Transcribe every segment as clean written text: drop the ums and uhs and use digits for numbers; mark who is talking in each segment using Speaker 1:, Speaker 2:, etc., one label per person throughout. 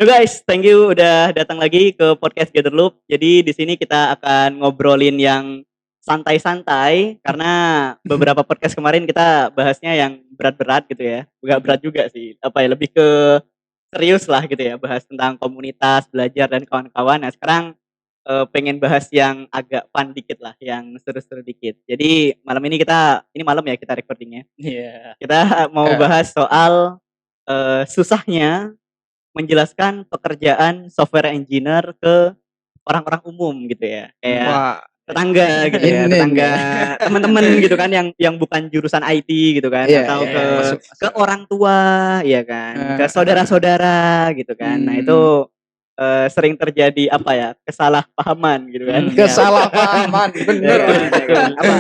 Speaker 1: So guys, thank you udah datang lagi ke podcast Gather Loop. Jadi di sini kita akan ngobrolin yang santai-santai karena beberapa podcast kemarin kita bahasnya yang berat-berat gitu ya. Enggak berat juga sih, apa ya, lebih ke serius lah gitu ya, bahas tentang komunitas, belajar dan kawan-kawan. Nah, sekarang pengen bahas yang agak fun dikit lah, yang seru-seru dikit. Jadi malam ini malam ya kita recordingnya.
Speaker 2: Iya.
Speaker 1: Kita mau
Speaker 3: Heeh.
Speaker 1: bahas soal susahnya menjelaskan pekerjaan software engineer ke orang-orang umum gitu ya. Kayak
Speaker 3: Wah,
Speaker 1: tetangga gitu ya,
Speaker 3: ini
Speaker 1: tetangga,
Speaker 3: nih.
Speaker 1: teman-teman gitu kan yang bukan jurusan IT gitu kan,
Speaker 3: Iya,
Speaker 1: atau
Speaker 2: iya,
Speaker 3: masuk,
Speaker 1: ke
Speaker 3: masuk.
Speaker 1: orang tua ya kan, ke
Speaker 3: Heeh.
Speaker 1: saudara-saudara gitu kan. Nah itu sering terjadi apa ya, kesalahpahaman gitu kan.
Speaker 2: Iya.
Speaker 3: Kesalahpahaman,
Speaker 1: Ya
Speaker 3: bener.
Speaker 1: kan, ya kan. Apa,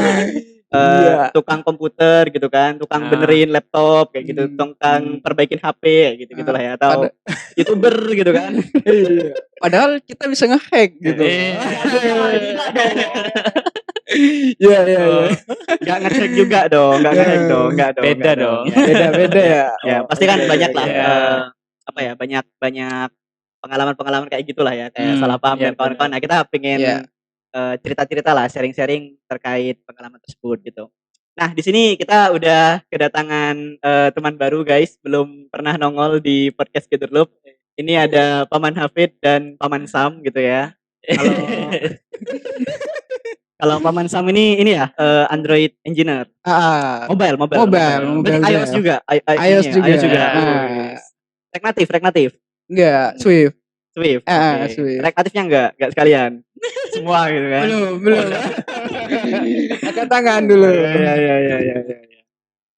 Speaker 3: Iya.
Speaker 1: tukang komputer gitu kan, tukang benerin laptop kayak gitu, tukang perbaikin HP kayak gitu-gitulah ya, atau YouTuber gitu kan.
Speaker 3: Iya. Padahal kita bisa nge-hack gitu. Iya, iya, iya.
Speaker 1: Enggak ngecek juga dong, enggak nge-hack dong, enggak dong.
Speaker 2: Beda dong.
Speaker 3: Beda-beda ya.
Speaker 1: Ya, pasti kan
Speaker 3: Oke,
Speaker 1: banyak
Speaker 3: oke,
Speaker 1: lah
Speaker 3: oke.
Speaker 1: apa ya, banyak pengalaman-pengalaman kayak gitulah ya, kayak salah paham
Speaker 2: Iya,
Speaker 1: dan kawan-kawan. Nah, kita pengen
Speaker 3: Iya.
Speaker 1: cerita-cerita lah, sharing-sharing terkait pengalaman tersebut gitu. Nah, di sini kita udah kedatangan teman baru guys, belum pernah nongol di podcast Gather Loop. Ini ada Paman Hafid dan Paman Sam gitu ya. Kalau Paman Sam ini ya Android engineer. Mobile.
Speaker 3: Mobile
Speaker 1: Berarti iOS
Speaker 3: dev.
Speaker 1: juga.
Speaker 3: iOS juga.
Speaker 1: iOS juga.
Speaker 3: Ah.
Speaker 1: React Native.
Speaker 3: Enggak, Swift.
Speaker 1: Swift.
Speaker 3: Swift.
Speaker 1: React Native-nya enggak sekalian. Semua gitu kan.
Speaker 3: Belum. Angkat tangan dulu.
Speaker 1: Iya.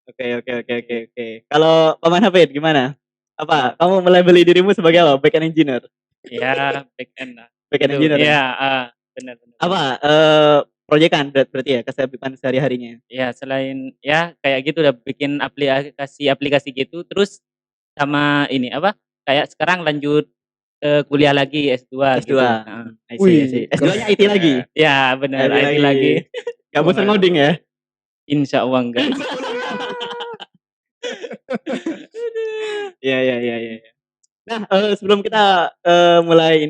Speaker 1: Oke. Kalau Paman Hafid gimana? Apa? Kamu melabeli dirimu sebagai apa? Backend engineer.
Speaker 2: Ya, back end lah.
Speaker 1: Backend engineer.
Speaker 2: Iya, benar.
Speaker 1: Apa? Proyekan berarti ya, kesibukan sehari-harinya.
Speaker 2: Ya, selain ya kayak gitu udah bikin aplikasi gitu, terus sama ini apa? Kayak sekarang lanjut kuliah lagi S2
Speaker 1: S2.
Speaker 2: gitu.
Speaker 1: I see. S2-nya IT lagi.
Speaker 2: Ya, benar, IT lagi.
Speaker 1: Gak bosan ngoding ya?
Speaker 2: Insya Allah enggak.
Speaker 1: Iya. Nah, sebelum kita mulai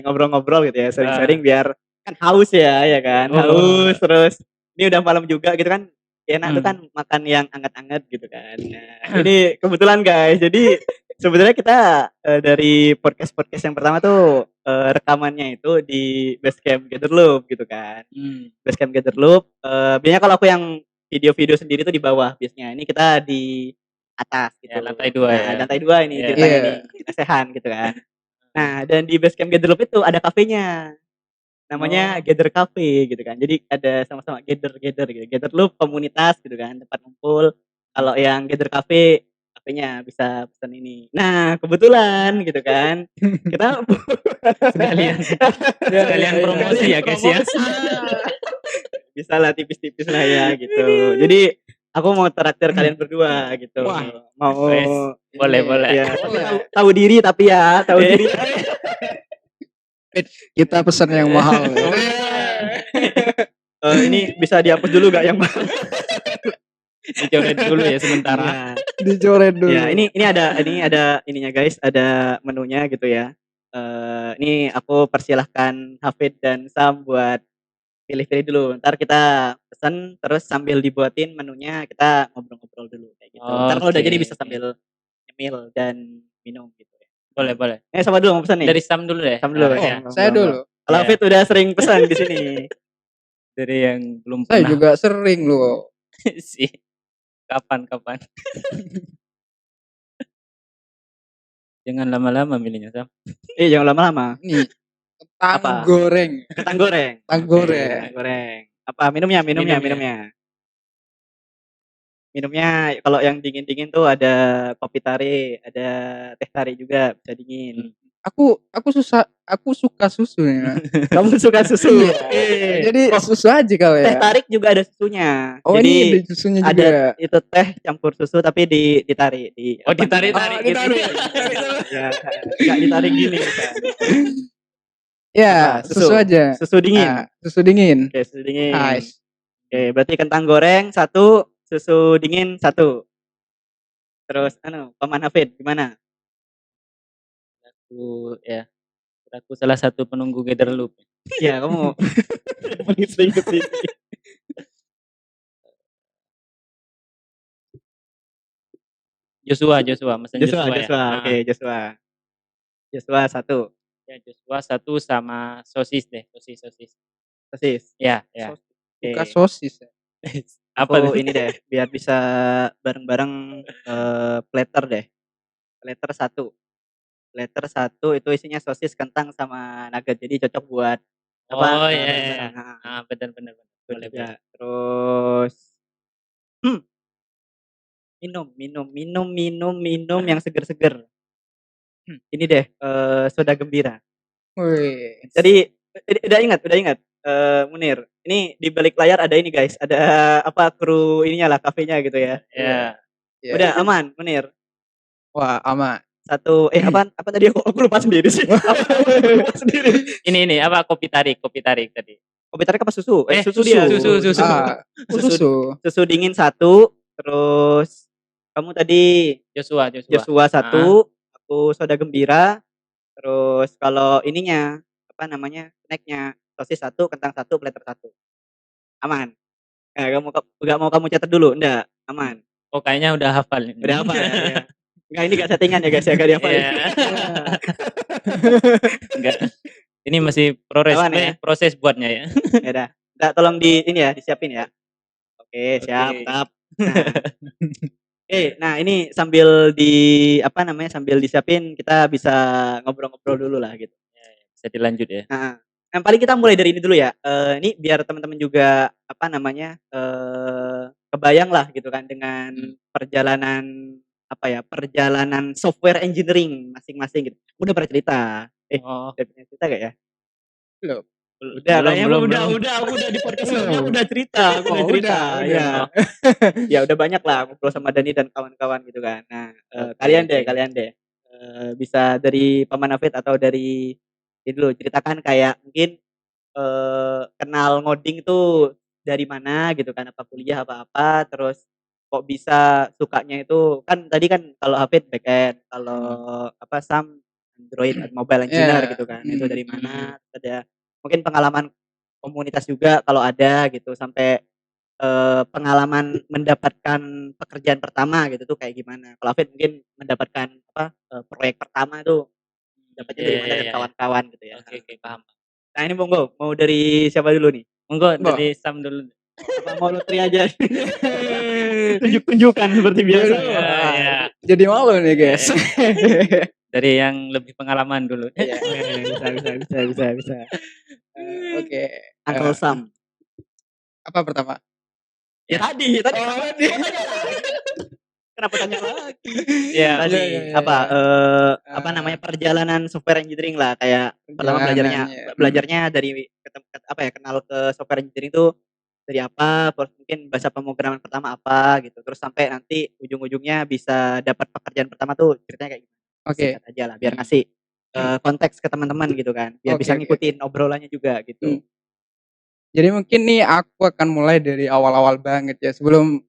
Speaker 1: ngobrol-ngobrol gitu ya, sharing-sharing biar kan haus ya kan, haus terus ini udah malam juga gitu kan, enak tuh kan makan yang anget-anget gitu kan. Nah, ini kebetulan guys, jadi sebenarnya kita dari podcast yang pertama tuh rekamannya itu di Basecamp Gather Loop gitu kan. Basecamp Gather Loop, biasanya kalau aku yang video-video sendiri tuh di bawah biasanya. Ini kita di atas gitu.
Speaker 2: Ya, lantai 2 ya.
Speaker 1: Lantai 2 ini ceritanya nih, lesehan gitu kan. Nah, dan di Basecamp Gather Loop itu ada kafenya. Namanya Gather Cafe gitu kan. Jadi ada sama-sama gather gitu. Gather Loop komunitas gitu kan, tempat kumpul. Kalau yang Gather Cafe, kafenya bisa pesan ini. Nah, kebetulan gitu kan. Kita
Speaker 2: sekalian promosi ya guys ya.
Speaker 1: Bisa lah tipis-tipis lah ya gitu. Jadi aku mau traktir kalian berdua gitu.
Speaker 3: Wah.
Speaker 1: Mau
Speaker 2: Boleh.
Speaker 1: Ya, tapi tahu diri tapi ya, tahu diri.
Speaker 3: Kita pesan yang mahal.
Speaker 1: Ini bisa dihapus dulu gak yang mahal?
Speaker 2: Dicoret dulu ya sementara.
Speaker 3: Dicoret dulu.
Speaker 1: Ya, ini ada ininya guys, ada menunya gitu ya. Ini aku persilahkan Hafid dan Sam buat pilih-pilih dulu. Ntar kita pesen terus sambil dibuatin menunya kita ngobrol-ngobrol dulu kayak gitu. Ntar kalau udah jadi bisa sambil nyemil dan minum gitu ya.
Speaker 2: Boleh.
Speaker 1: Sama dulu mau pesan nih.
Speaker 2: Dari Sam dulu deh.
Speaker 1: Sam dulu.
Speaker 2: Ya.
Speaker 3: Saya dulu.
Speaker 1: Kalau Hafid udah sering pesan di sini.
Speaker 2: Dari yang belum
Speaker 3: Saya
Speaker 2: pernah.
Speaker 3: juga sering loh.
Speaker 2: sih. Kapan? Jangan lama-lama milihnya, Sam.
Speaker 1: Jangan lama-lama.
Speaker 3: Nih,
Speaker 1: Apa?
Speaker 3: Kentang goreng.
Speaker 1: Kentang goreng. Apa minumnya? Minumnya kalau yang dingin-dingin tuh ada kopi tari, ada teh tari juga bisa dingin.
Speaker 3: Aku suka susu ya.
Speaker 1: Kamu suka susu?
Speaker 3: Jadi susu aja kali ya.
Speaker 1: Teh tarik juga ada susunya.
Speaker 3: Oh,
Speaker 1: jadi
Speaker 3: ini ada susunya juga.
Speaker 1: Ada itu teh campur susu tapi ditarik.
Speaker 2: Ditarik gitu.
Speaker 1: Ya, enggak ditarik gini kan.
Speaker 3: Ya, susu aja.
Speaker 1: Susu dingin.
Speaker 3: Susu dingin.
Speaker 1: Oke, susu dingin.
Speaker 3: Nice.
Speaker 1: Oke, berarti kentang goreng 1, susu dingin 1. Terus Paman Hafid gimana?
Speaker 2: Ya, aku salah satu penunggu Gather Loop.
Speaker 1: Ya, kamu paling sering ke sini.
Speaker 2: Joshua, mesen
Speaker 1: Joshua,
Speaker 2: Joshua ya?
Speaker 1: Joshua, oke,
Speaker 2: Heeh.
Speaker 1: Joshua. Joshua 1,
Speaker 2: Ya Joshua 1 sama sosis deh, sosis.
Speaker 1: sosis.
Speaker 2: Ya, ya.
Speaker 3: Sos buka
Speaker 1: Oke.
Speaker 3: sosis ya?
Speaker 2: Apa tuh?
Speaker 1: Aku ini deh, biar bisa bareng-bareng, platter deh. Platter 1 itu isinya sosis, kentang, sama nugget. Jadi cocok buat apa,
Speaker 2: Oh, ya ya ya.
Speaker 1: bareng-bareng, heeh.
Speaker 2: Bener.
Speaker 1: Itu
Speaker 2: Boleh.
Speaker 1: juga. Terus minum yang seger-seger. Ini deh, soda gembira.
Speaker 3: Wih.
Speaker 1: Jadi udah ingat, Munir, ini di balik layar ada ini guys, ada apa, kru ininya lah, kafenya gitu ya.
Speaker 2: Ya.
Speaker 3: Iya.
Speaker 1: Udah aman, Munir?
Speaker 3: Wah, aman.
Speaker 1: Apa tadi aku lupa sendiri sih. Aku lupa sendiri.
Speaker 2: Ini apa, kopi tarik tadi.
Speaker 1: Kopi tarik apa susu? Susu
Speaker 2: Susu.
Speaker 1: dia.
Speaker 2: Susu.
Speaker 3: Ah, susu.
Speaker 1: Susu dingin 1, terus kamu tadi
Speaker 2: Joshua.
Speaker 1: Joshua
Speaker 2: Heeh.
Speaker 1: 1, aku soda gembira, terus kalau ininya, apa namanya, snack-nya sosis 1, kentang 1, platter 1. Aman? Nggak mau kamu catat dulu? Nggak? Aman?
Speaker 2: Oh, kayaknya udah hafal ini.
Speaker 1: Udah hafal ya? Iya. Nggak, ini nggak settingan ya guys ya, nggak dihafalin.
Speaker 2: Iya. Enggak. Ini masih
Speaker 1: Aman ya?
Speaker 2: proses buatnya ya.
Speaker 1: Ya udah. Nggak, tolong ini ya, disiapin ya. Oke, siap,
Speaker 2: Oke.
Speaker 1: tap. Nah ini sambil sambil disiapin, kita bisa ngobrol-ngobrol dulu lah gitu.
Speaker 2: Bisa dilanjut ya.
Speaker 1: Heeh. Yang paling kita mulai dari ini dulu ya, ini biar teman-teman juga kebayang lah gitu kan dengan perjalanan software engineering masing-masing gitu. Udah pernah cerita?
Speaker 2: Oh,
Speaker 1: Udah pernah cerita gak ya?
Speaker 3: Belum.
Speaker 1: Udah, kayaknya udah di podcast sebelumnya udah cerita, aku udah cerita,
Speaker 3: udah.
Speaker 1: ya. Ya udah banyak lah ngobrol sama Dani dan kawan-kawan gitu kan. Nah, kalian deh, bisa dari Paman Hafid atau dari ini dulu, ceritakan kayak mungkin, kenal ngoding tuh dari mana gitu kan, apa kuliah, apa terus kok bisa sukanya itu, kan tadi kan kalau Hafid backend, kalau Sam Android mobile engineer
Speaker 3: Iya.
Speaker 1: gitu kan, itu dari mana, terus ada mungkin pengalaman komunitas juga kalau ada gitu, sampai, pengalaman mendapatkan pekerjaan pertama gitu tuh kayak gimana? Kalau Hafid mungkin mendapatkan proyek pertama tuh dapatnya dari mana dan
Speaker 2: Iya.
Speaker 1: kawan-kawan gitu ya.
Speaker 2: Oke, paham.
Speaker 1: Nah ini monggo, mau dari siapa dulu nih?
Speaker 2: Monggo dari Sam dulu.
Speaker 1: Apa mau Lutri aja? Tunjuk-tunjukan seperti biasa ya.
Speaker 2: Iya.
Speaker 3: Jadi malu nih, guys.
Speaker 2: Dari yang lebih pengalaman dulu.
Speaker 3: Iya.
Speaker 1: Bisa.
Speaker 3: Oke.
Speaker 1: Uncle Sam.
Speaker 3: Apa pertama?
Speaker 1: Ya tadi.
Speaker 3: Oh, tadi.
Speaker 1: Kenapa tanya lagi?
Speaker 2: Iya.
Speaker 1: Tadi
Speaker 3: Iya.
Speaker 1: perjalanan software engineering lah, kayak pertama belajarnya dari kenal ke software engineering tuh dari apa, terus mungkin bahasa pemrograman pertama apa gitu, terus sampai nanti ujung-ujungnya bisa dapat pekerjaan pertama tuh ceritanya kayak gimana?
Speaker 3: Oke.
Speaker 1: Singkat aja lah biar ngasih konteks ke teman-teman gitu kan, biar
Speaker 3: Oke,
Speaker 1: bisa
Speaker 3: oke.
Speaker 1: ngikutin obrolannya juga gitu.
Speaker 3: Jadi mungkin nih aku akan mulai dari awal-awal banget ya, sebelum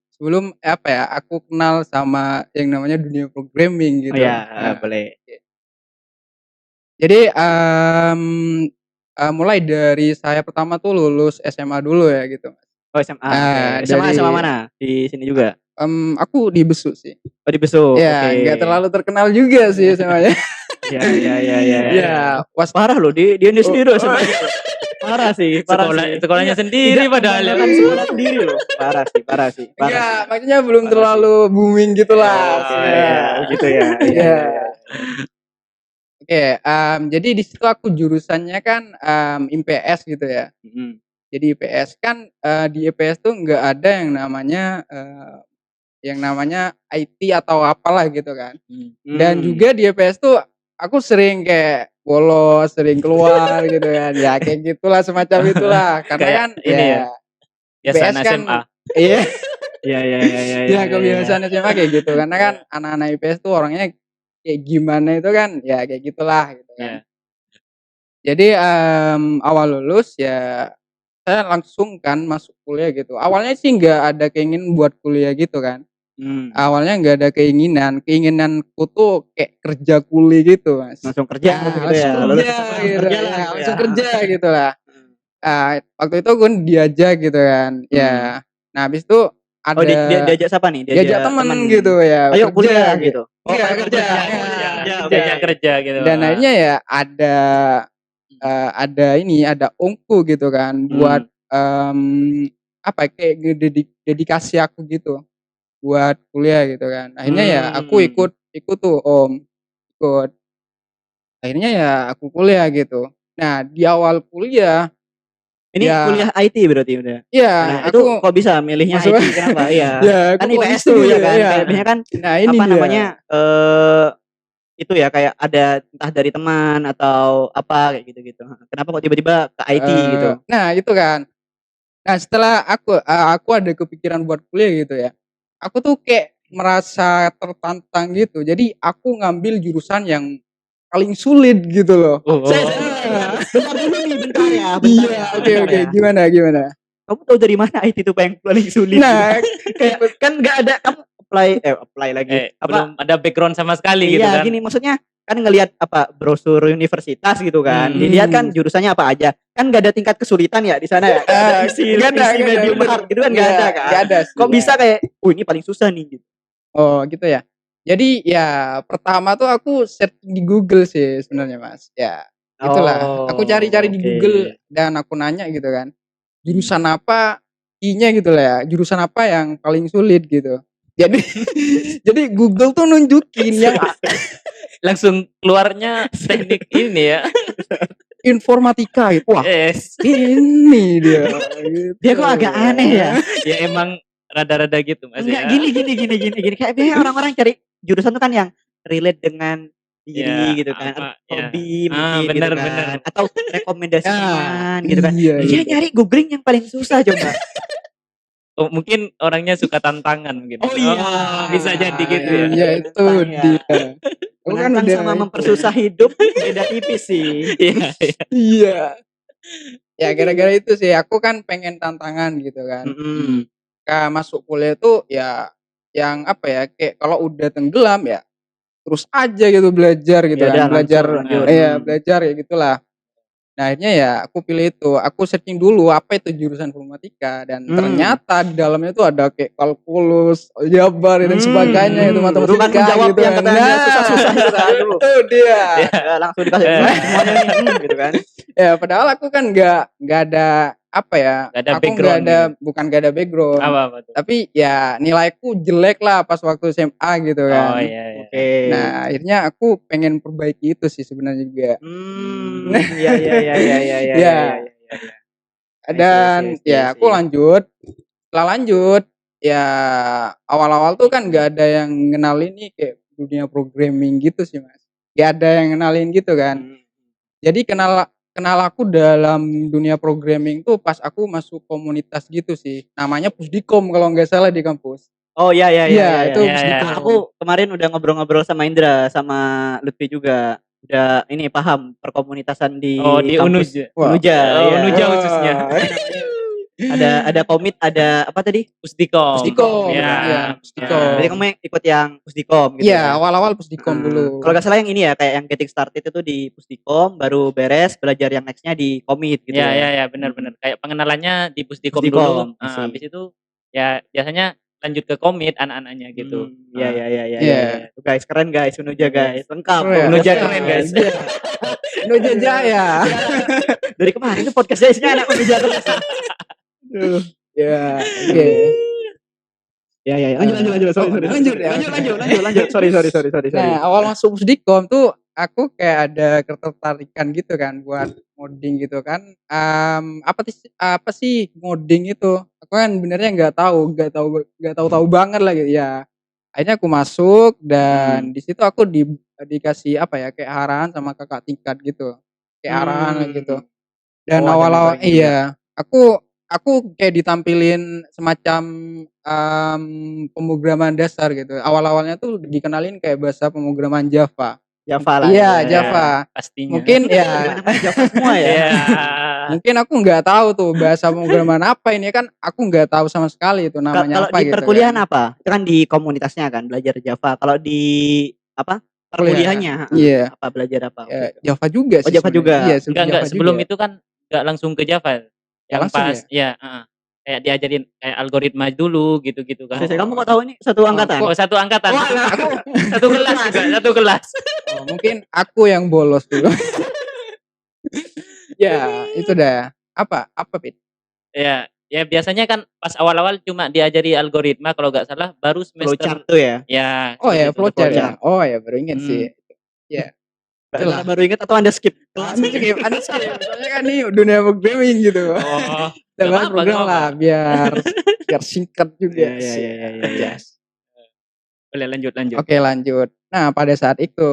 Speaker 3: aku kenal sama yang namanya dunia programming
Speaker 1: Oh
Speaker 3: gitu.
Speaker 1: ya, boleh.
Speaker 3: Jadi mulai dari saya pertama tuh lulus SMA dulu ya gitu.
Speaker 1: Oh SMA, oke. SMA mana? Di sini juga?
Speaker 3: Aku di Besuk sih.
Speaker 1: Oh di Besuk,
Speaker 3: Ya,
Speaker 1: oke.
Speaker 3: nggak terlalu terkenal juga sih SMA-nya.
Speaker 1: Iya.
Speaker 3: Ya,
Speaker 1: Parah loh, dia sendiri loh SMA. Parah sih.
Speaker 2: Sekolahnya sendiri padahal ya.
Speaker 1: Kan sekolah sendiri loh. Parah sih.
Speaker 3: Enggak, maksudnya belum terlalu booming gitu lah.
Speaker 1: Oke, ya, gitu ya.
Speaker 3: Iya. Oke, jadi di situ aku jurusannya kan IPS gitu ya. Jadi IPS kan di IPS tuh nggak ada yang namanya IT atau apalah gitu kan. Dan juga di IPS tuh aku sering kayak bolos, sering keluar gitu kan. Ya kayak gitulah, semacam itulah. Karena
Speaker 2: Kayak
Speaker 3: kan
Speaker 2: ini ya,
Speaker 3: IPS
Speaker 2: biasanya
Speaker 3: kan
Speaker 2: SMA.
Speaker 3: iya.
Speaker 1: Iya.
Speaker 3: Ya kebiasaan SMA kayak gitu. Karena kan anak-anak IPS tuh orangnya kayak gimana itu kan, ya kayak gitulah gitu kan. Jadi awal lulus ya saya langsung kan masuk kuliah gitu. Awalnya sih nggak ada keinginan buat kuliah gitu kan. Awalnya nggak ada keinginanku tuh kayak kerja kuli gitu, Mas.
Speaker 1: Langsung kerja gitu ya,
Speaker 3: langsung
Speaker 1: lulus
Speaker 3: kerja
Speaker 1: SMA
Speaker 3: gitu,
Speaker 1: kerja
Speaker 3: ya,
Speaker 1: langsung
Speaker 3: langsung
Speaker 1: ya.
Speaker 3: kerja gitu lah. Waktu itu gue diajak gitu kan, ya. Nah habis itu
Speaker 1: Oh diajak siapa nih?
Speaker 3: diajak temen
Speaker 1: temen.
Speaker 3: gitu ya,
Speaker 1: Ayo kuliah
Speaker 3: kerja
Speaker 1: gitu. Oh
Speaker 3: Iya,
Speaker 1: pada
Speaker 3: kerja,
Speaker 2: diajak kerja gitu.
Speaker 3: Dan akhirnya ya ada omku gitu kan buat apa kayak dedikasi aku gitu buat kuliah gitu kan. Akhirnya ya aku ikut tuh Om, ikut. Akhirnya ya aku kuliah gitu. Nah, di awal kuliah
Speaker 1: Ini
Speaker 3: ya
Speaker 1: kuliah IT berarti udah?
Speaker 3: iya,
Speaker 1: Nah itu
Speaker 3: aku
Speaker 1: kok bisa milihnya
Speaker 3: masuk
Speaker 1: IT kenapa? Iya.
Speaker 3: ya aku
Speaker 1: Kan
Speaker 3: kok
Speaker 1: IPS
Speaker 3: bisa
Speaker 1: tuh
Speaker 3: gitu
Speaker 1: ya kan,
Speaker 3: ya.
Speaker 1: kayak biasanya kan
Speaker 3: Nah ini
Speaker 1: apa
Speaker 3: dia.
Speaker 1: namanya, itu ya kayak ada entah dari teman atau apa kayak gitu-gitu. Kenapa kok tiba-tiba ke IT gitu?
Speaker 3: Nah itu kan. Nah setelah aku ada kepikiran buat kuliah gitu ya, aku tuh kayak merasa tertantang gitu. Jadi aku ngambil jurusan yang paling sulit gitu loh.
Speaker 1: Bentar dulu nih, bentar ya,
Speaker 3: Iya, oke.
Speaker 1: ya.
Speaker 3: Gimana?
Speaker 1: Kamu tahu dari mana IT itu paling sulit?
Speaker 3: Nah,
Speaker 1: Kayak kan nggak ada kamu apply lagi.
Speaker 2: Belum ada background sama sekali gitu
Speaker 1: Iya
Speaker 2: kan.
Speaker 1: gini maksudnya kan ngelihat apa brosur universitas gitu kan. Dilihat kan jurusannya apa aja. Kan nggak ada tingkat kesulitan ya di sana ya. Ada isi medium hard gitu kan nggak ada kan.
Speaker 3: Nggak ada sih.
Speaker 1: Kok bisa kayak, ini paling susah nih gitu.
Speaker 3: Oh gitu ya. Jadi ya pertama tuh aku searching di Google sih sebenarnya Mas. Ya itulah. Aku cari-cari di Google dan aku nanya gitu kan. Jurusan apa I-nya gitu lah ya. Jurusan apa yang paling sulit gitu. Jadi jadi Google tuh nunjukin yang
Speaker 2: Langsung keluarnya teknik ini ya.
Speaker 3: informatika gitu. Wah,
Speaker 2: Yes.
Speaker 3: ini dia. Gitu.
Speaker 1: Dia kok agak aneh ya.
Speaker 2: Ya emang rada-rada gitu Mas
Speaker 1: Enggak
Speaker 2: ya.
Speaker 1: gini. Kayak biasanya orang-orang cari jurusan tuh kan yang relate dengan diri gitu kan. Atau hobi mungkin
Speaker 2: bener,
Speaker 1: gitu kan.
Speaker 2: bener.
Speaker 1: Atau rekomendasi teman gitu kan.
Speaker 3: Iya,
Speaker 1: Dia nyari googling yang paling susah coba.
Speaker 2: Oh, mungkin orangnya suka tantangan mungkin.
Speaker 1: Oh iya.
Speaker 2: Bisa jadi gitu ya.
Speaker 3: Iya itu
Speaker 1: Tentang ya.
Speaker 3: dia. Aku kan
Speaker 1: Menantang
Speaker 3: udah
Speaker 1: sama mempersusah hidup beda tipis sih.
Speaker 3: Iya. Ya gara-gara itu sih aku kan pengen tantangan gitu kan. Masuk kuliah tuh ya yang apa ya kayak kalau udah tenggelam ya terus aja gitu belajar gitu
Speaker 1: Ya
Speaker 3: kan.
Speaker 1: udah,
Speaker 3: Belajar
Speaker 1: langsung lanjut.
Speaker 3: belajar ya gitulah. Nah akhirnya ya aku pilih itu, aku searching dulu apa itu jurusan informatika dan ternyata di dalamnya itu ada kayak kalkulus, aljabar dan sebagainya itu
Speaker 1: Itu kan
Speaker 3: matematika
Speaker 1: menjawab
Speaker 3: gitu
Speaker 1: yang
Speaker 3: kan.
Speaker 1: katanya susah-susah itu kan dulu.
Speaker 3: Itu dia.
Speaker 1: Ya, langsung dikasih semuanya nih gitu kan.
Speaker 3: Ya padahal aku kan nggak ada apa ya,
Speaker 2: Nggak ada
Speaker 3: aku
Speaker 2: background
Speaker 3: bukan nggak ada background.
Speaker 2: Apa tuh?
Speaker 3: Tapi ya nilaiku jelek lah pas waktu SMA gitu kan.
Speaker 2: Oh iya.
Speaker 1: Oke.
Speaker 3: Nah akhirnya aku pengen perbaiki itu sih sebenarnya juga.
Speaker 1: Iya.
Speaker 3: Ya. Dan ya aku lanjut. Setelah lanjut ya awal-awal tuh kan nggak ada yang ngenalin nih kayak dunia programming gitu sih Mas. Gak ada yang ngenalin gitu kan. Jadi kenal aku dalam dunia programming tuh pas aku masuk komunitas gitu sih. Namanya Pusdikom kalau nggak salah di kampus.
Speaker 1: Oh iya.
Speaker 3: Itu Pusdikom.
Speaker 1: Aku kemarin udah ngobrol-ngobrol sama Indra sama Lutfi juga. Udah ini paham perkomunitasan di kampus Unuja.
Speaker 2: Unuja khususnya.
Speaker 1: Ada komit, ada apa tadi?
Speaker 2: Pusdikom.
Speaker 3: Ya, Pusdikom.
Speaker 1: Jadi kamu ikut yang Pusdikom gitu.
Speaker 3: Iya, awal-awal Pusdikom dulu.
Speaker 1: Kalau gak salah yang ini ya kayak yang getting started itu di Pusdikom, baru beres belajar yang nextnya di komit gitu.
Speaker 2: Iya, benar. Kayak pengenalannya di Pusdikom dulu. Habis itu ya biasanya lanjut ke komit anak-anaknya gitu.
Speaker 1: Iya. Guys, keren guys, Unuja guys. Lengkap.
Speaker 2: Unuja keren guys.
Speaker 3: Unuja Jaya.
Speaker 1: Dari kemarin itu podcastnya isinya anak Unuja terus.
Speaker 3: Ya, oke.
Speaker 1: Ya. Lanjut. Sorry.
Speaker 3: Nah, awal masuk Pusdikom tuh aku kayak ada ketertarikan gitu kan buat ngoding gitu kan. Apa sih ngoding itu? Aku kan benernya nggak tahu banget lah gitu ya. Akhirnya aku masuk dan di situ aku dikasih apa ya kayak arahan sama kakak tingkat gitu. Kayak arahan gitu. Dan awal-awal aku kayak ditampilin semacam pemrograman dasar gitu. Awal-awalnya tuh dikenalin kayak bahasa pemrograman Java.
Speaker 1: Java lah.
Speaker 3: Iya, Java.
Speaker 2: Pastinya.
Speaker 3: Mungkin ya
Speaker 1: Java semua ya.
Speaker 3: Mungkin aku nggak tahu tuh bahasa pemrograman apa ini kan aku nggak tahu sama sekali itu namanya
Speaker 1: Kalau
Speaker 3: apa
Speaker 1: di
Speaker 3: gitu
Speaker 1: perkuliahan
Speaker 3: kan.
Speaker 1: apa? Itu kan di komunitasnya kan belajar Java. Kalau di apa?
Speaker 3: Kuliah.
Speaker 1: Perkuliahannya,
Speaker 3: Iya,
Speaker 1: apa belajar apa waktu itu?
Speaker 3: Java juga
Speaker 1: Oh
Speaker 3: sih
Speaker 1: Java
Speaker 3: sebenarnya.
Speaker 1: juga.
Speaker 3: Iya,
Speaker 2: Enggak,
Speaker 3: Java
Speaker 2: sebelum
Speaker 3: juga.
Speaker 2: itu kan enggak langsung ke Java.
Speaker 3: Ya
Speaker 2: Yang
Speaker 3: langsung
Speaker 2: pas
Speaker 3: ya?
Speaker 2: ya, heeh. Kayak diajarin kayak algoritma dulu gitu-gitu kan.
Speaker 1: Kamu kok tahu ini satu angkatan?
Speaker 3: kok
Speaker 2: Oh, satu angkatan.
Speaker 1: Walah.
Speaker 3: aku
Speaker 2: Satu kelas juga, satu kelas.
Speaker 3: mungkin aku yang bolos dulu. Ya, itu dah. Apa Pit?
Speaker 2: Ya, ya biasanya kan pas awal-awal cuma diajari algoritma kalau nggak salah baru
Speaker 1: Flowchart
Speaker 2: semester
Speaker 1: tuh ya.
Speaker 2: ya
Speaker 3: Oh ya,
Speaker 2: seperti itu.
Speaker 3: flowchart ya.
Speaker 1: flowchart.
Speaker 3: Oh ya, baru ingat
Speaker 2: Hmm.
Speaker 3: sih. Ya, itulah.
Speaker 1: Baru ingat atau Anda skip?
Speaker 3: Ada skip. Soalnya kan nih dunia programming gitu.
Speaker 2: Oh,
Speaker 3: Kita
Speaker 2: nggak
Speaker 3: bahas
Speaker 2: apa-apa,
Speaker 3: program
Speaker 2: nggak
Speaker 3: lah
Speaker 2: apa-apa.
Speaker 3: biar singkat juga.
Speaker 1: Iya.
Speaker 3: Yes.
Speaker 2: Boleh lanjut.
Speaker 3: Oke, lanjut. Nah, pada saat itu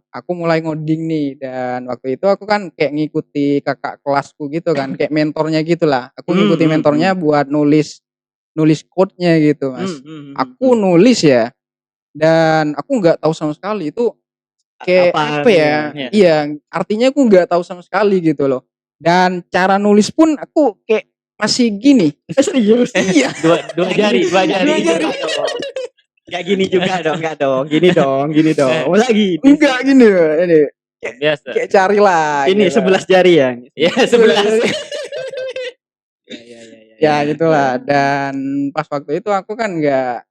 Speaker 3: aku mulai ngoding nih dan waktu itu aku kan kayak ngikuti kakak kelasku gitu kan, kayak mentornya gitulah. Aku ngikuti mentornya buat nulis code-nya gitu, Mas. Aku nulis ya dan aku nggak tahu sama sekali itu kayak apa ya?
Speaker 2: ya?
Speaker 3: Iya, artinya aku nggak tahu sama sekali gitu loh. Dan cara nulis pun aku kayak masih gini.
Speaker 1: Serius?
Speaker 3: Iya.
Speaker 2: Dua jari.
Speaker 3: Dua jari.
Speaker 1: Gak gini juga dong, enggak dong. Gini dong. Oh lagi.
Speaker 3: Enggak gini loh, ini.
Speaker 2: Biasa.
Speaker 3: Kayak carilah.
Speaker 1: Ini
Speaker 3: gitu.
Speaker 1: 11 jari ya.
Speaker 2: Ya, 11.
Speaker 3: Ya gitulah. Dan pas waktu itu aku kan nggak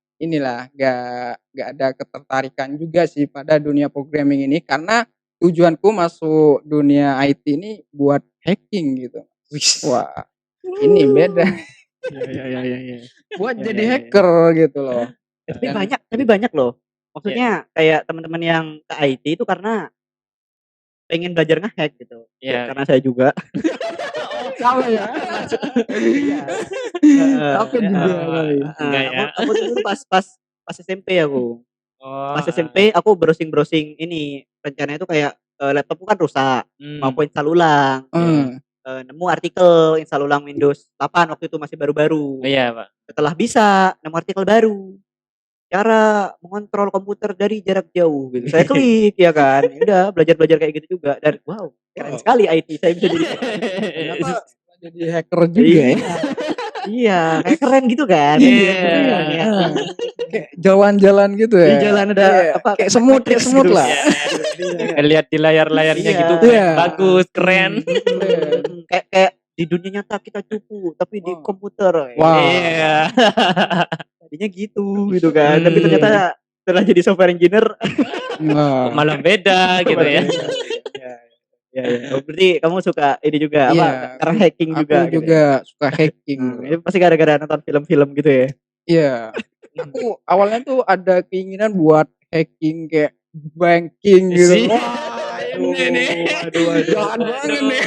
Speaker 3: ada ketertarikan juga sih pada dunia programming ini karena tujuanku masuk dunia IT ini buat hacking gitu. Wah, ini beda.
Speaker 1: Iya.
Speaker 3: Buat
Speaker 1: Ya,
Speaker 3: jadi
Speaker 1: ya.
Speaker 3: hacker gitu loh.
Speaker 1: Tapi banyak loh. Maksudnya kayak teman-teman yang ke IT itu karena pengen belajar nge-hack gitu.
Speaker 2: Iya.
Speaker 1: Karena saya juga.
Speaker 3: Sama ya. Aku juga kali.
Speaker 2: Enggak ya.
Speaker 1: Aku dulu pas SMP aku.
Speaker 2: Oh.
Speaker 1: Pas SMP aku browsing ini rencananya itu kayak laptopku kan rusak, mau install ulang. Nemu artikel install ulang Windows 8 waktu itu masih baru-baru.
Speaker 2: Iya, Pak.
Speaker 1: Setelah bisa nemu artikel baru. Cara mengontrol komputer dari jarak jauh gitu. Saya klik ya kan. Udah belajar kayak gitu juga dan wow, keren sekali IT saya bisa jadi.
Speaker 3: Ternyata jadi hacker juga ya.
Speaker 1: Iya, kayak keren gitu kan.
Speaker 2: Iya.
Speaker 3: Kayak jalan-jalan gitu ya.
Speaker 1: Di jalan ada apa
Speaker 3: kayak semut
Speaker 1: gitu.
Speaker 3: lah.
Speaker 2: Lihat di layar-layarnya
Speaker 1: Iya.
Speaker 2: gitu
Speaker 3: Iya.
Speaker 2: bagus, keren.
Speaker 1: Kayak di dunia nyata kita cupu, tapi di komputer.
Speaker 3: Wah.
Speaker 2: Iya.
Speaker 1: Tadinya gitu kan. Tapi ternyata setelah jadi software engineer
Speaker 3: Wah.
Speaker 2: Malah beda gitu ya.
Speaker 1: Ya. Berarti kamu suka ini juga
Speaker 3: Iya,
Speaker 1: karena hacking juga.
Speaker 3: Aku juga suka hacking.
Speaker 1: Ini pasti gara-gara nonton film-film gitu ya.
Speaker 3: Iya. Aku awalnya tuh ada keinginan buat hacking kayak banking gitu.
Speaker 2: Sih.
Speaker 1: Waduh.
Speaker 3: Jahat banget nih.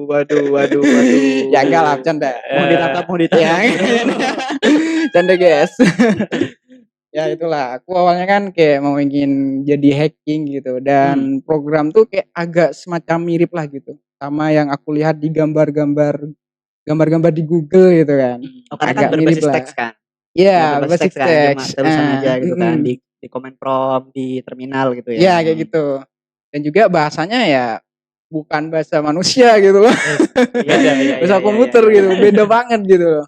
Speaker 1: Waduh.
Speaker 3: Ya enggak lah, bercanda.
Speaker 1: Mau ditangkap.
Speaker 3: Ya. Canda guys. Ya itulah, aku awalnya kan kayak mau ingin jadi hacking gitu dan program tuh kayak agak semacam mirip lah gitu sama yang aku lihat di gambar-gambar di Google gitu kan.
Speaker 1: Karena
Speaker 3: Agak
Speaker 1: kan
Speaker 3: mirip
Speaker 1: berbasis
Speaker 3: lah.
Speaker 1: teks kan.
Speaker 3: Iya,
Speaker 1: berbasis
Speaker 3: basic text.
Speaker 1: tulisan aja gitu kan di command prompt di terminal gitu ya.
Speaker 3: Iya kayak gitu. Dan juga bahasanya ya bukan bahasa manusia gitu loh.
Speaker 1: Iya.
Speaker 3: Bahasa komputer gitu, beda banget gitu loh.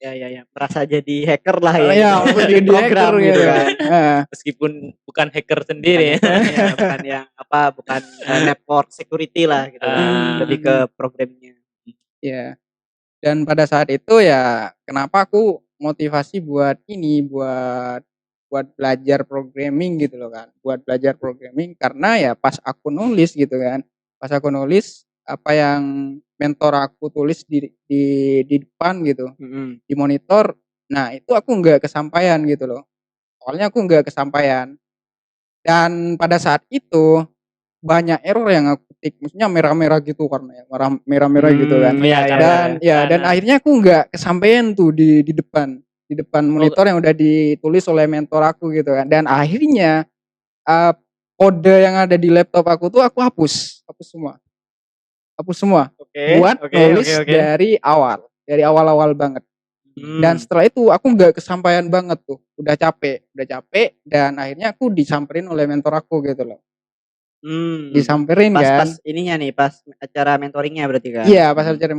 Speaker 1: Ya. Merasa jadi hacker lah ya.
Speaker 3: Iya,
Speaker 1: Jadi
Speaker 3: jadi
Speaker 1: program
Speaker 3: hacker
Speaker 1: gitu kan.
Speaker 2: Meskipun bukan hacker sendiri ya.
Speaker 1: Bukan yang bukan network security lah gitu kan. Lebih ke programnya.
Speaker 3: Iya. Dan pada saat itu ya kenapa aku motivasi buat belajar programming gitu loh kan. Buat belajar programming karena ya pas aku nulis gitu kan. Pas aku nulis apa yang mentor aku tulis di depan gitu. Di monitor. Nah, itu aku nggak kesampaian gitu loh. Awalnya aku nggak kesampaian. Dan pada saat itu banyak error yang aku ketik, maksudnya merah-merah gitu karena ya merah-merah gitu kan. Dan akhirnya aku nggak kesampaian tuh di depan monitor yang udah ditulis oleh mentor aku gitu kan. Dan akhirnya kode yang ada di laptop aku tuh aku hapus semua. Buat nulis dari awal banget. Dan setelah itu aku nggak kesampaian banget tuh, udah capek dan akhirnya aku disamperin oleh mentor aku gitu loh. disamperin kan.
Speaker 1: Pas ininya nih, pas acara mentoringnya berarti kan?
Speaker 3: Iya, pas acara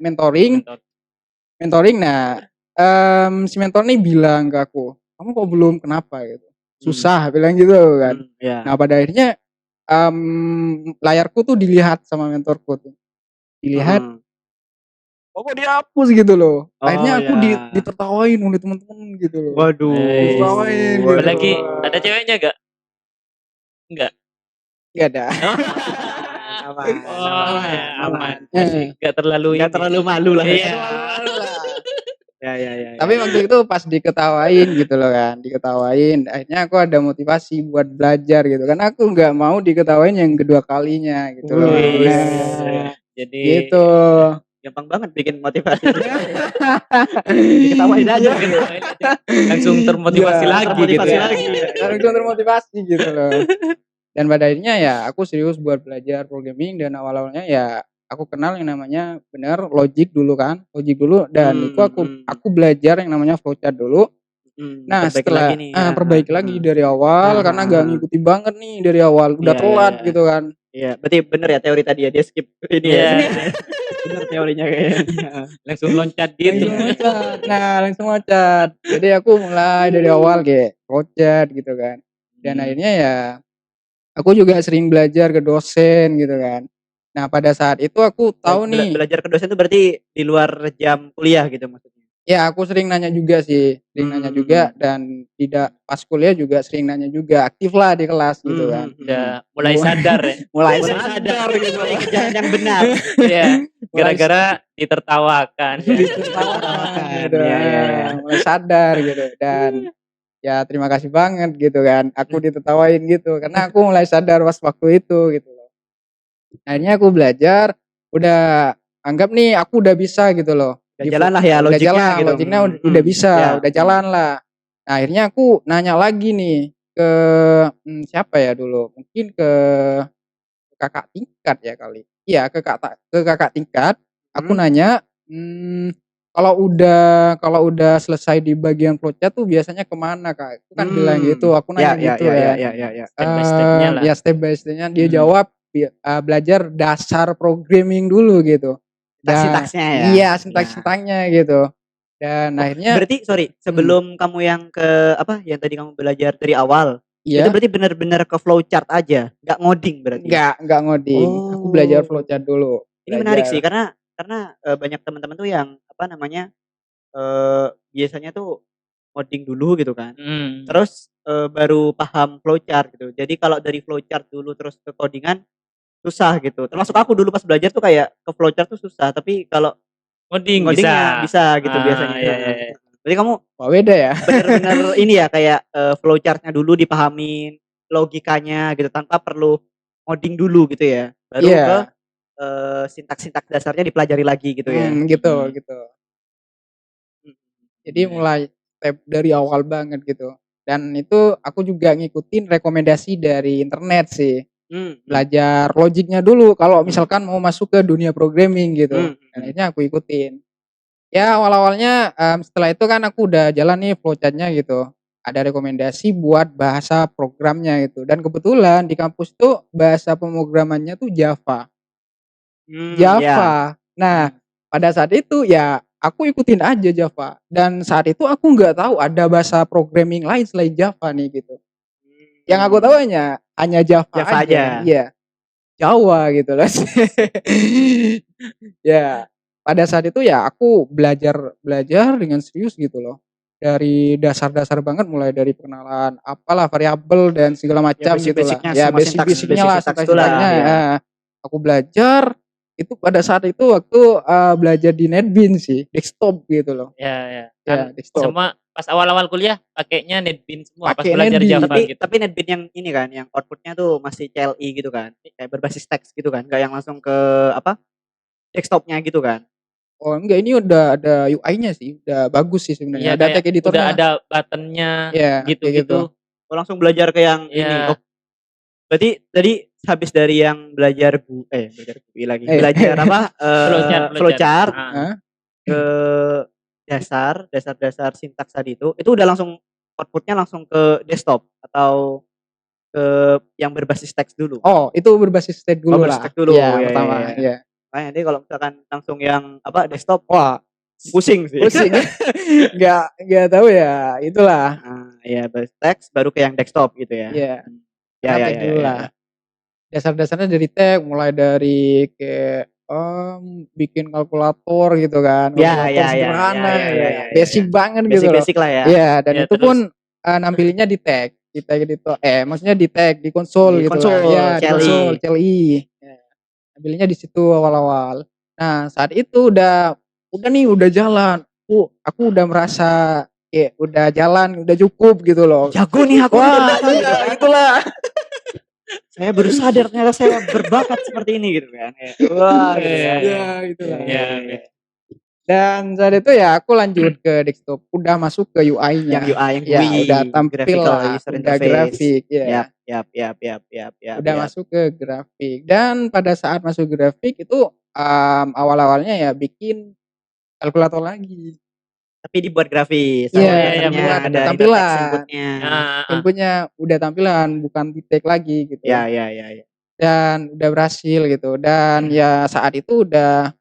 Speaker 3: mentoring. Mentoring. Nah, si mentor nih bilang ke aku, "Kamu kok belum, kenapa?" gitu. "Susah," bilang gitu kan.
Speaker 1: Iya.
Speaker 3: Nah, pada akhirnya layarku tuh dilihat sama mentorku tuh. Dilihat, kok dihapus gitu loh. Akhirnya
Speaker 1: Oh,
Speaker 3: aku
Speaker 1: ya.
Speaker 3: ditertawain oleh teman-teman gitu loh.
Speaker 1: Waduh.
Speaker 3: Ditertawain gitu.
Speaker 2: Apalagi ada ceweknya gak? Enggak?
Speaker 3: Enggak ada.
Speaker 1: Aman,
Speaker 2: Oh,
Speaker 1: aman,
Speaker 2: ya, aman.
Speaker 3: Eh.
Speaker 2: Masih gak terlalu
Speaker 1: Nggak
Speaker 2: ini.
Speaker 1: terlalu malu lah.
Speaker 2: Iya.
Speaker 1: Ya.
Speaker 3: Tapi waktu itu pas diketawain gitu loh kan, diketawain, akhirnya aku ada motivasi buat belajar gitu kan. Aku nggak mau diketawain yang kedua kalinya gitu loh.
Speaker 2: Wih.
Speaker 3: Nah,
Speaker 2: Jadi
Speaker 3: gitu.
Speaker 1: Gampang banget bikin motivasi. Diketawain aja gitu.
Speaker 2: langsung termotivasi
Speaker 3: Iya,
Speaker 2: lagi gitu
Speaker 1: termotivasi
Speaker 2: ya.
Speaker 1: lagi.
Speaker 3: Langsung termotivasi gitu loh. Dan pada akhirnya ya aku serius buat belajar programming, dan awal-awalnya ya aku kenal yang namanya Logic dulu kan. Logic dulu, dan itu aku belajar yang namanya flowchart dulu. Nah,
Speaker 1: Perbaiki
Speaker 3: setelah
Speaker 1: lagi nih ya.
Speaker 3: perbaiki lagi dari awal karena gak ngikuti banget nih dari awal, udah
Speaker 1: Iya,
Speaker 3: telat
Speaker 1: iya.
Speaker 3: gitu kan.
Speaker 1: Iya, berarti bener ya teori tadi ya, dia skip ini
Speaker 2: Iya.
Speaker 1: ya. Bener teorinya kayaknya.
Speaker 2: Langsung loncat gitu.
Speaker 3: Langsung loncat. Nah, langsung loncat. Jadi aku mulai dari awal kayak flowchart gitu kan. Dan akhirnya ya aku juga sering belajar ke dosen gitu kan. Nah, pada saat itu aku tahu nih,
Speaker 1: Belajar ke dosen itu berarti di luar jam kuliah gitu maksudnya?
Speaker 3: ya aku sering nanya juga sih, sering nanya juga, dan tidak pas kuliah juga sering nanya juga, aktif lah di kelas gitu kan.
Speaker 2: Udah mulai sadar ya.
Speaker 3: Mulai
Speaker 1: Mulai sadar gitu, mulai ke jalan yang benar.
Speaker 2: Iya. Gara-gara ditertawakan.
Speaker 3: ditertawakan gitu.
Speaker 1: Iya, iya.
Speaker 3: Mulai sadar gitu, dan ya terima kasih banget gitu kan, aku ditertawain gitu karena aku mulai sadar pas waktu itu gitu loh. Akhirnya aku belajar, udah anggap nih aku udah bisa gitu loh.
Speaker 1: Udah jalan lah ya
Speaker 3: Udah
Speaker 1: logiknya
Speaker 3: jalan,
Speaker 1: gitu.
Speaker 3: logiknya udah bisa,
Speaker 1: Ya.
Speaker 3: udah jalan lah. Nah, akhirnya aku nanya lagi nih ke siapa ya dulu? Mungkin ke kakak tingkat ya kali. Iya, ke kakak tingkat. Aku nanya, kalau udah selesai di bagian flowchart tuh biasanya kemana kak? Aku kan bilang gitu, aku nanya gitu ya.
Speaker 1: Ya.
Speaker 2: Step by step-nya lah.
Speaker 3: Ya step by step-nya dia jawab, belajar dasar programming dulu gitu.
Speaker 1: Sintaksnya ya.
Speaker 3: Iya, sintaks-sintaksnya gitu. Dan akhirnya
Speaker 1: Berarti sorry, sebelum kamu yang yang tadi kamu belajar dari awal, itu
Speaker 3: iya,
Speaker 1: berarti benar-benar ke flowchart aja, nggak ngoding berarti?
Speaker 3: enggak ngoding. Aku belajar flowchart dulu.
Speaker 1: Ini menarik sih karena banyak teman-teman tuh yang biasanya tuh ngoding dulu gitu kan. Terus baru paham flowchart gitu. Jadi kalau dari flowchart dulu terus ke codingan susah gitu. Termasuk aku dulu pas belajar tuh kayak ke flowchart tuh susah, tapi kalau
Speaker 2: Ngoding
Speaker 1: ngodingnya bisa gitu biasanya.
Speaker 2: Iya.
Speaker 1: Berarti kamu
Speaker 3: Wah, beda ya.
Speaker 1: bener-bener ini ya kayak flowchart-nya dulu dipahamin, logikanya gitu tanpa perlu ngoding dulu gitu ya. Baru
Speaker 3: Iya.
Speaker 1: ke sintaks-sintaks dasarnya dipelajari lagi gitu ya.
Speaker 3: Gitu. Jadi mulai step dari awal banget gitu. Dan itu aku juga ngikutin rekomendasi dari internet sih. Belajar logiknya dulu kalau misalkan mau masuk ke dunia programming gitu. Dan akhirnya aku ikutin. Ya awal-awalnya setelah itu kan aku udah jalan nih flowchart-nya gitu. Ada rekomendasi buat bahasa programnya gitu. Dan kebetulan di kampus tuh bahasa pemrogramannya tuh Java. Java. Nah, pada saat itu ya aku ikutin aja Java. Dan saat itu aku nggak tahu ada bahasa programming lain selain Java nih gitu. Yang aku tahu hanya Java aja. Iya. Jawa gitu loh. Ya, pada saat itu ya aku belajar dengan serius gitu loh. Dari dasar-dasar banget, mulai dari pengenalan apalah variabel dan segala macam gitu lah. Ya basic-basicnya lah, sintak-sintaknya ya. Aku belajar itu pada saat itu waktu belajar di NetBeans sih, desktop gitu loh.
Speaker 2: Ya.
Speaker 3: Ya, desktop.
Speaker 2: Semua pas awal-awal kuliah pakainya NetBeans semua pas
Speaker 3: Pakai
Speaker 2: belajar
Speaker 3: NetBeans.
Speaker 2: Java gitu.
Speaker 1: Tapi NetBeans yang ini kan, yang outputnya tuh masih CLI gitu kan, kayak berbasis teks gitu kan, nggak yang langsung ke desktopnya gitu kan?
Speaker 3: Oh enggak, ini udah ada UI-nya sih, udah bagus sih sebenarnya.
Speaker 2: Iya,
Speaker 3: Ada tag editornya.
Speaker 2: udah ada buttonnya
Speaker 3: Iya,
Speaker 2: gitu-gitu.
Speaker 1: Oh, langsung belajar ke yang ini.
Speaker 2: Iya.
Speaker 1: Oh, berarti tadi habis dari yang belajar GUI lagi. Belajar flowchart ke dasar sintaks tadi itu udah langsung outputnya langsung ke desktop atau ke yang berbasis teks dulu?
Speaker 3: Oh, itu berbasis teks
Speaker 1: Oh,
Speaker 3: dulu
Speaker 1: berbasis
Speaker 3: lah.
Speaker 1: teks dulu.
Speaker 3: Iya,
Speaker 1: Ya,
Speaker 3: pertama,
Speaker 1: ya.
Speaker 3: iya.
Speaker 1: Makanya nanti kalau misalkan langsung yang desktop,
Speaker 3: Wah,
Speaker 1: pusing sih.
Speaker 3: pusing. Nggak tahu ya, itulah.
Speaker 1: Iya berbasis teks baru ke yang desktop gitu ya.
Speaker 3: Iya,
Speaker 1: Ya,
Speaker 3: karena
Speaker 1: ya,
Speaker 3: teks
Speaker 1: ya,
Speaker 3: dulu
Speaker 1: ya,
Speaker 3: lah.
Speaker 1: ya.
Speaker 3: Dasar-dasarnya dari teks, mulai dari kayak bikin kalkulator gitu kan,
Speaker 1: Ya,
Speaker 3: kalkulator
Speaker 1: ya, ya, ya,
Speaker 3: sederhana
Speaker 1: ya,
Speaker 3: gitu
Speaker 1: ya,
Speaker 3: ya,
Speaker 1: ya,
Speaker 3: basic
Speaker 1: ya.
Speaker 3: banget gitu loh.
Speaker 1: Basic-basic lah ya.
Speaker 3: Iya, dan
Speaker 2: Ya
Speaker 3: itu pun
Speaker 2: terus
Speaker 3: nampilnya di tag, itu maksudnya di tag di konsol
Speaker 1: Di
Speaker 3: gitu kan.
Speaker 1: konsol,
Speaker 3: Iya, di
Speaker 1: CLI.
Speaker 3: konsol CLI. Ya, nampilnya di situ awal-awal. Nah, saat itu udah nih udah jalan. Aku udah merasa kayak udah jalan, udah cukup gitu loh.
Speaker 1: Jago nih aku nih
Speaker 3: Wah,
Speaker 1: ternyata gitu
Speaker 3: iya,
Speaker 1: kan.
Speaker 3: itulah.
Speaker 1: Saya baru sadar ternyata saya berbakat seperti ini gitu kan. Kayak, wah gitu kan.
Speaker 3: Ya, itulah.
Speaker 1: Iya,
Speaker 2: ya
Speaker 1: iya.
Speaker 3: Dan saat itu ya aku lanjut ke desktop, udah masuk ke UI-nya.
Speaker 1: Yang UI, yang
Speaker 3: Ya,
Speaker 1: GUI,
Speaker 3: udah tampil
Speaker 1: graphical
Speaker 3: lah,
Speaker 1: user
Speaker 3: udah
Speaker 1: interface.
Speaker 3: grafik ya.
Speaker 1: Yap, yap, yap, yap, yap, yap,
Speaker 3: Udah
Speaker 1: yap.
Speaker 3: masuk ke grafik. Dan pada saat masuk grafik itu awal-awalnya ya bikin kalkulator lagi.
Speaker 1: Tapi dibuat grafis.
Speaker 3: Iya,
Speaker 1: Awalnya
Speaker 3: dibuat
Speaker 1: ada
Speaker 3: tampilan.
Speaker 1: intertext inputnya.
Speaker 3: Inputnya udah tampilan, bukan di tag lagi gitu.
Speaker 1: Ya, ya, ya, ya.
Speaker 3: Dan udah berhasil gitu. Dan ya saat itu udah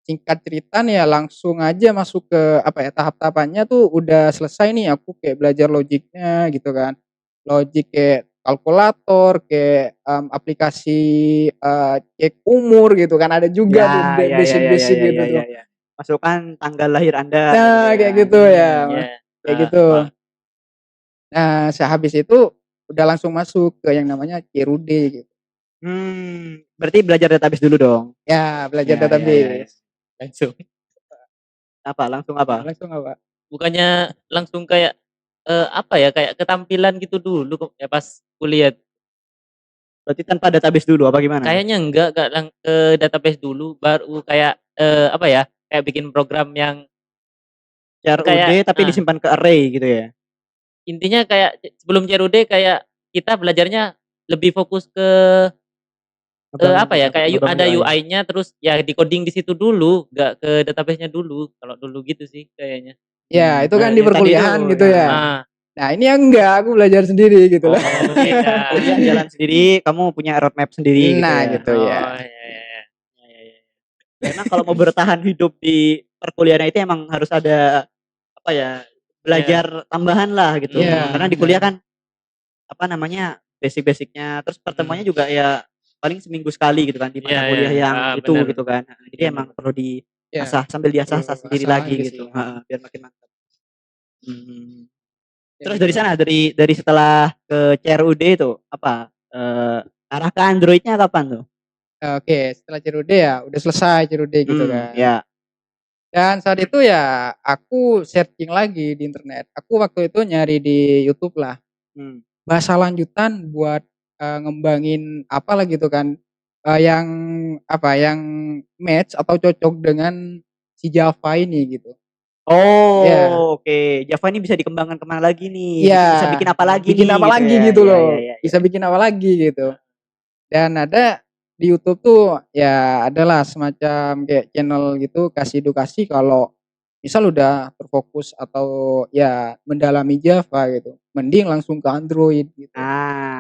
Speaker 3: singkat cerita nih ya langsung aja masuk ke tahap-tahapannya tuh udah selesai nih aku kayak belajar logiknya gitu kan. Logik kayak kalkulator, kayak aplikasi cek umur gitu kan ada juga tuh
Speaker 1: Ya, ya, ya, ya,
Speaker 3: basic-basic
Speaker 1: ya,
Speaker 3: gitu
Speaker 1: ya,
Speaker 3: tuh.
Speaker 1: ya, ya. Masukkan tanggal lahir Anda
Speaker 3: Nah,
Speaker 1: gitu
Speaker 3: kayak
Speaker 1: kan.
Speaker 3: gitu ya.
Speaker 2: ya.
Speaker 3: Kayak gitu. Nah, sehabis itu udah langsung masuk ke yang namanya CRUD gitu.
Speaker 1: Berarti belajar database dulu dong.
Speaker 3: Ya, belajar
Speaker 1: Ya, ya, ya,
Speaker 3: database.
Speaker 1: ya.
Speaker 2: Langsung.
Speaker 1: Langsung apa?
Speaker 3: Langsung apa?
Speaker 2: Bukannya langsung kayak kayak ketampilan gitu dulu ya pas kuliah.
Speaker 1: Berarti tanpa database dulu apa gimana?
Speaker 2: Kayaknya enggak ke database dulu baru kayak kayak bikin program yang
Speaker 1: CRUD
Speaker 2: kayak
Speaker 1: tapi disimpan ke array gitu ya.
Speaker 2: intinya kayak sebelum CRUD kayak kita belajarnya lebih fokus ke kayak ada UI-nya terus ya di-coding di situ dulu, enggak ke database-nya dulu. Kalau dulu gitu sih kayaknya.
Speaker 3: Ya, itu kan di
Speaker 1: yang tadi
Speaker 3: perkuliahan
Speaker 1: itu,
Speaker 3: gitu ya. Nah, ini enggak, aku belajar sendiri gitu loh.
Speaker 2: Beda.
Speaker 1: Kuliah jalan sendiri, kamu punya roadmap sendiri gitu
Speaker 3: Nah,
Speaker 1: ya.
Speaker 3: gitu ya.
Speaker 2: Iya.
Speaker 1: Memang kalau mau bertahan hidup di perkuliahan itu emang harus ada belajar tambahan lah gitu.
Speaker 3: Iya.
Speaker 1: Karena di kuliah kan basic-basicnya, terus pertemuannya juga ya paling seminggu sekali gitu kan di mata
Speaker 2: Iya,
Speaker 1: kuliah
Speaker 2: iya.
Speaker 1: yang itu
Speaker 2: Bener.
Speaker 1: gitu kan. Jadi
Speaker 2: Bener.
Speaker 1: emang perlu
Speaker 3: Ya,
Speaker 1: diasah sambil diasah
Speaker 3: perlu
Speaker 1: sendiri
Speaker 3: asah
Speaker 1: lagi
Speaker 3: lagi
Speaker 1: gitu.
Speaker 3: sih.
Speaker 1: Biar makin mantap.
Speaker 3: Ya,
Speaker 1: Terus
Speaker 3: gitu.
Speaker 1: dari sana dari setelah ke CRUD itu apa arah ke Android-nya kapan tuh?
Speaker 3: Oke, setelah CRUD ya udah selesai CRUD gitu kan.
Speaker 1: Ya.
Speaker 3: Dan saat itu ya aku searching lagi di internet. Aku waktu itu nyari di YouTube lah. Bahasa lanjutan buat ngembangin apalah gitu kan. Yang match atau cocok dengan si Java ini gitu.
Speaker 1: Oh,
Speaker 3: Ya.
Speaker 1: oke. Java ini bisa dikembangkan kemana lagi nih?
Speaker 3: Iya.
Speaker 1: Bisa bikin apa lagi
Speaker 3: Bikin
Speaker 1: nih?
Speaker 3: apa lagi
Speaker 1: ya.
Speaker 3: gitu
Speaker 1: Iya,
Speaker 3: loh.
Speaker 1: iya, iya,
Speaker 3: Bisa
Speaker 1: iya.
Speaker 3: bikin apa lagi gitu. Dan ada di YouTube tuh ya adalah semacam kayak channel gitu kasih edukasi kalau misal udah terfokus atau ya mendalami Java gitu, mending langsung ke Android gitu.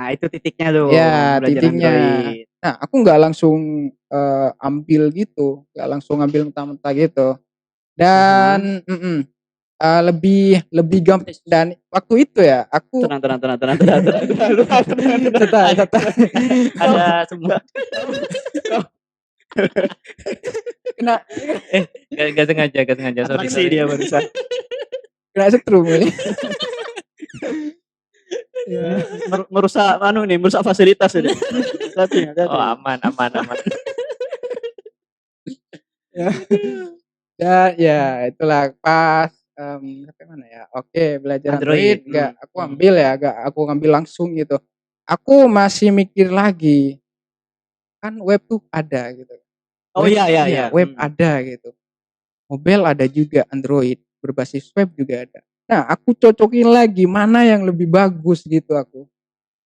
Speaker 1: Itu titiknya tuh.
Speaker 3: Ya,
Speaker 1: Belajar
Speaker 3: titiknya.
Speaker 1: Android.
Speaker 3: Nah, aku nggak langsung ambil gitu, nggak langsung ambil mentah-mentah gitu. Dan lebih gampang dan waktu itu ya aku
Speaker 1: Tenang.
Speaker 2: Ada semua.
Speaker 3: kena
Speaker 2: Gak sengaja, sorry.
Speaker 1: Atraksi dia barusan.
Speaker 3: kena setrum ini.
Speaker 1: Merusak fasilitas ini. Hati.
Speaker 2: Oh, aman.
Speaker 3: Dan ya itulah pas sampai mana ya? Oke, belajar Android enggak aku ambil ya, enggak aku ngambil langsung gitu. Aku masih mikir lagi. Kan web tuh ada gitu.
Speaker 1: Oh iya.
Speaker 3: Web ada gitu. Mobile ada juga, Android berbasis web juga ada. Nah, aku cocokin lagi mana yang lebih bagus gitu aku.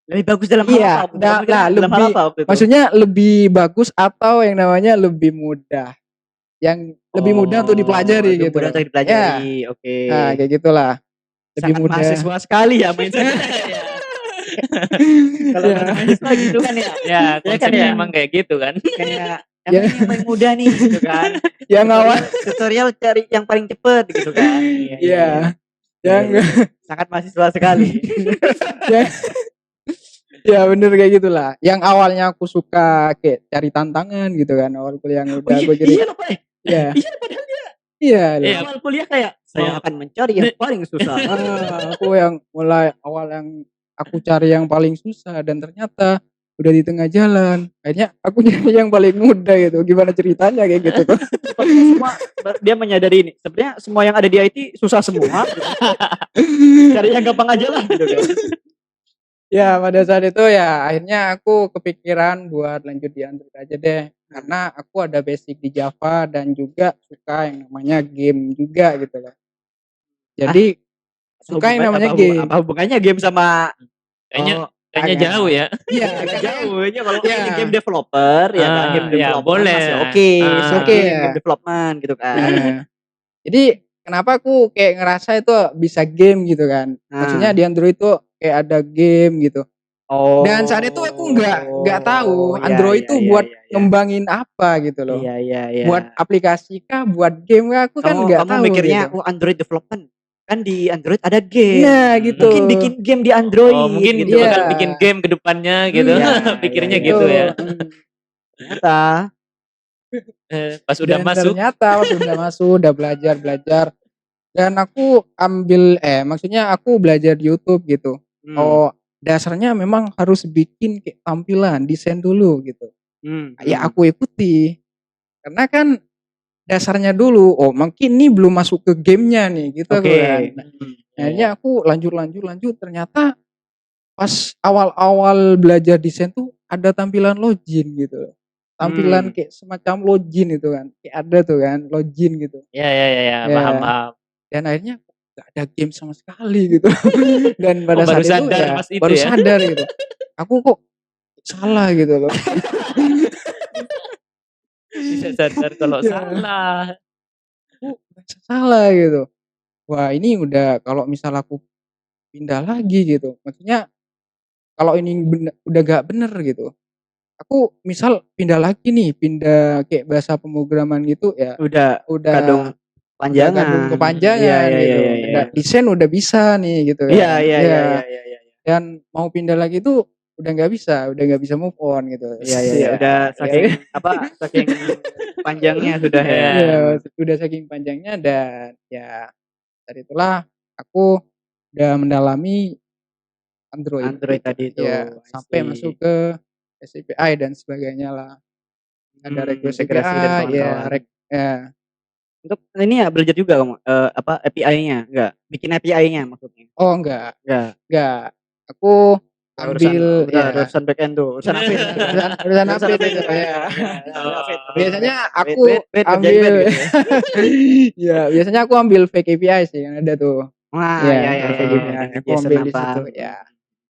Speaker 1: Lebih bagus dalam hal apa? Dalam hal apa waktu itu?
Speaker 3: Maksudnya lebih bagus atau yang namanya lebih mudah. Yang lebih mudah untuk dipelajari
Speaker 1: lebih
Speaker 3: gitu.
Speaker 1: mudah untuk dipelajari. Oke.
Speaker 3: Nah, kayak gitulah. Lebih
Speaker 1: Sangat
Speaker 3: mudah.
Speaker 1: mahasiswa sekali ya mindsetnya. Kalau
Speaker 3: Ya.
Speaker 1: kata mahasiswa gitu kan ya.
Speaker 2: Ya,
Speaker 1: Ya kan
Speaker 2: konsepnya
Speaker 1: ya.
Speaker 2: emang kayak gitu kan.
Speaker 1: Kayak
Speaker 3: Ya.
Speaker 1: yang paling mudah nih gitu kan.
Speaker 3: Yang awal
Speaker 1: Tutorial cari yang paling cepet gitu kan. Iya.
Speaker 3: ya yang
Speaker 1: Iya. Sangat mahasiswa sekali.
Speaker 3: ya, ya bener kayak gitulah. Yang awalnya aku suka kayak cari tantangan gitu kan awal kuliah yang udah aku jadi
Speaker 1: Iya lupa ya.
Speaker 3: ya
Speaker 1: Iya padahal
Speaker 3: iya
Speaker 2: Iya.
Speaker 1: awal kuliah kayak saya akan mencari yang paling susah.
Speaker 3: aku yang mulai awal yang aku cari yang paling susah dan ternyata udah di tengah jalan akhirnya aku nyari yang paling mudah gitu gimana ceritanya kayak gitu tuh.
Speaker 1: Sepertinya semua dia menyadari ini. Sebenarnya semua yang ada di IT susah semua. Cari yang gampang aja lah gitu kan.
Speaker 3: Ya pada saat itu ya akhirnya aku kepikiran buat lanjut di Android aja deh karena aku ada basic di Java dan juga suka yang namanya game juga gitu loh. Jadi suka yang namanya game.
Speaker 1: Apa hubungannya game sama
Speaker 2: Kayaknya
Speaker 3: agak
Speaker 2: jauh ya.
Speaker 3: Iya,
Speaker 1: agak jauh ya kalau
Speaker 3: Iya.
Speaker 1: ini game developer ya kan game
Speaker 2: Ya,
Speaker 1: developer
Speaker 2: boleh.
Speaker 1: masih oke.
Speaker 2: Ah.
Speaker 3: Oke, ya.
Speaker 1: Game development gitu kan.
Speaker 3: Nah, jadi kenapa aku kayak ngerasa itu bisa game gitu kan? Maksudnya di Android tuh kayak ada game gitu.
Speaker 1: Oh.
Speaker 3: Dan saat itu aku nggak tahu
Speaker 1: Iya,
Speaker 3: Android
Speaker 1: iya,
Speaker 3: tuh
Speaker 1: iya,
Speaker 3: buat
Speaker 1: iya, iya.
Speaker 3: ngembangin apa gitu loh.
Speaker 1: Iya iya iya.
Speaker 3: Buat aplikasi kah, buat game kah? Aku kan nggak
Speaker 1: kamu
Speaker 3: tahu.
Speaker 1: mikirnya
Speaker 3: gitu.
Speaker 1: Android development. Kan di Android ada game.
Speaker 3: Nah gitu.
Speaker 1: Mungkin bikin game di Android.
Speaker 2: Oh, mungkin
Speaker 1: gitu.
Speaker 3: Iya.
Speaker 2: bakal bikin game ke depannya gitu.
Speaker 1: Iya,
Speaker 2: Pikirnya
Speaker 1: iya,
Speaker 2: gitu ya.
Speaker 1: Ternyata
Speaker 2: Pas udah
Speaker 3: Dan
Speaker 2: masuk
Speaker 3: ternyata pas udah masuk, udah belajar. Dan aku ambil maksudnya aku belajar di YouTube gitu. Oh, dasarnya memang harus bikin kayak tampilan, desain dulu gitu. Ya aku ikuti. Karena kan dasarnya dulu, oh mungkin ini belum masuk ke gamenya nih gitu
Speaker 1: Oke.
Speaker 3: kan. Akhirnya aku lanjut ternyata pas awal-awal belajar desain tuh ada tampilan login gitu. Tampilan kayak semacam login itu kan. Kayak ada tuh kan login gitu.
Speaker 2: ya,
Speaker 3: Ya.
Speaker 2: paham.
Speaker 3: Dan akhirnya gak ada game sama sekali gitu. Dan pada
Speaker 2: baru
Speaker 3: saat itu
Speaker 2: sadar
Speaker 3: ya
Speaker 2: pas itu
Speaker 3: baru
Speaker 2: ya?
Speaker 3: sadar gitu. Aku kok salah gitu loh.
Speaker 2: Bisa sadar kalau
Speaker 3: Ya.
Speaker 2: salah.
Speaker 3: Aku merasa salah gitu. Wah ini udah kalau misal aku pindah lagi gitu. Maksudnya kalau ini udah gak bener gitu. Aku misal pindah lagi nih, pindah kayak bahasa pemrograman gitu ya.
Speaker 1: Udah kadung panjangan.
Speaker 3: Kadung kepanjangan
Speaker 1: Iya,
Speaker 3: gitu.
Speaker 1: iya, iya.
Speaker 3: Desain udah bisa nih gitu kan.
Speaker 1: Iya.
Speaker 3: Dan mau pindah lagi tuh udah nggak bisa move on gitu.
Speaker 1: Iya. Udah saking panjangnya sudah ya.
Speaker 3: Iya, udah saking panjangnya dan ya dari itulah aku udah mendalami Android
Speaker 1: tadi itu.
Speaker 3: ya sampai masuk ke SAPI dan sebagainya lah. Ada request
Speaker 1: integrasi dan
Speaker 3: API ya,
Speaker 1: kawan-kawan.
Speaker 3: ya.
Speaker 1: Untuk ini ya belajar juga kamu API-nya enggak? Bikin API-nya maksudnya?
Speaker 3: Oh enggak.
Speaker 1: Urusan
Speaker 3: Aku ambil
Speaker 1: urusan back end tuh. Urusan apa?
Speaker 3: urusan update itu ya. Biasanya aku ambil ya biasanya aku ambil fake API sih yang ada tuh.
Speaker 1: Wah,
Speaker 3: Ya,
Speaker 1: iya.
Speaker 3: fake API. Aku ambil di situ ya.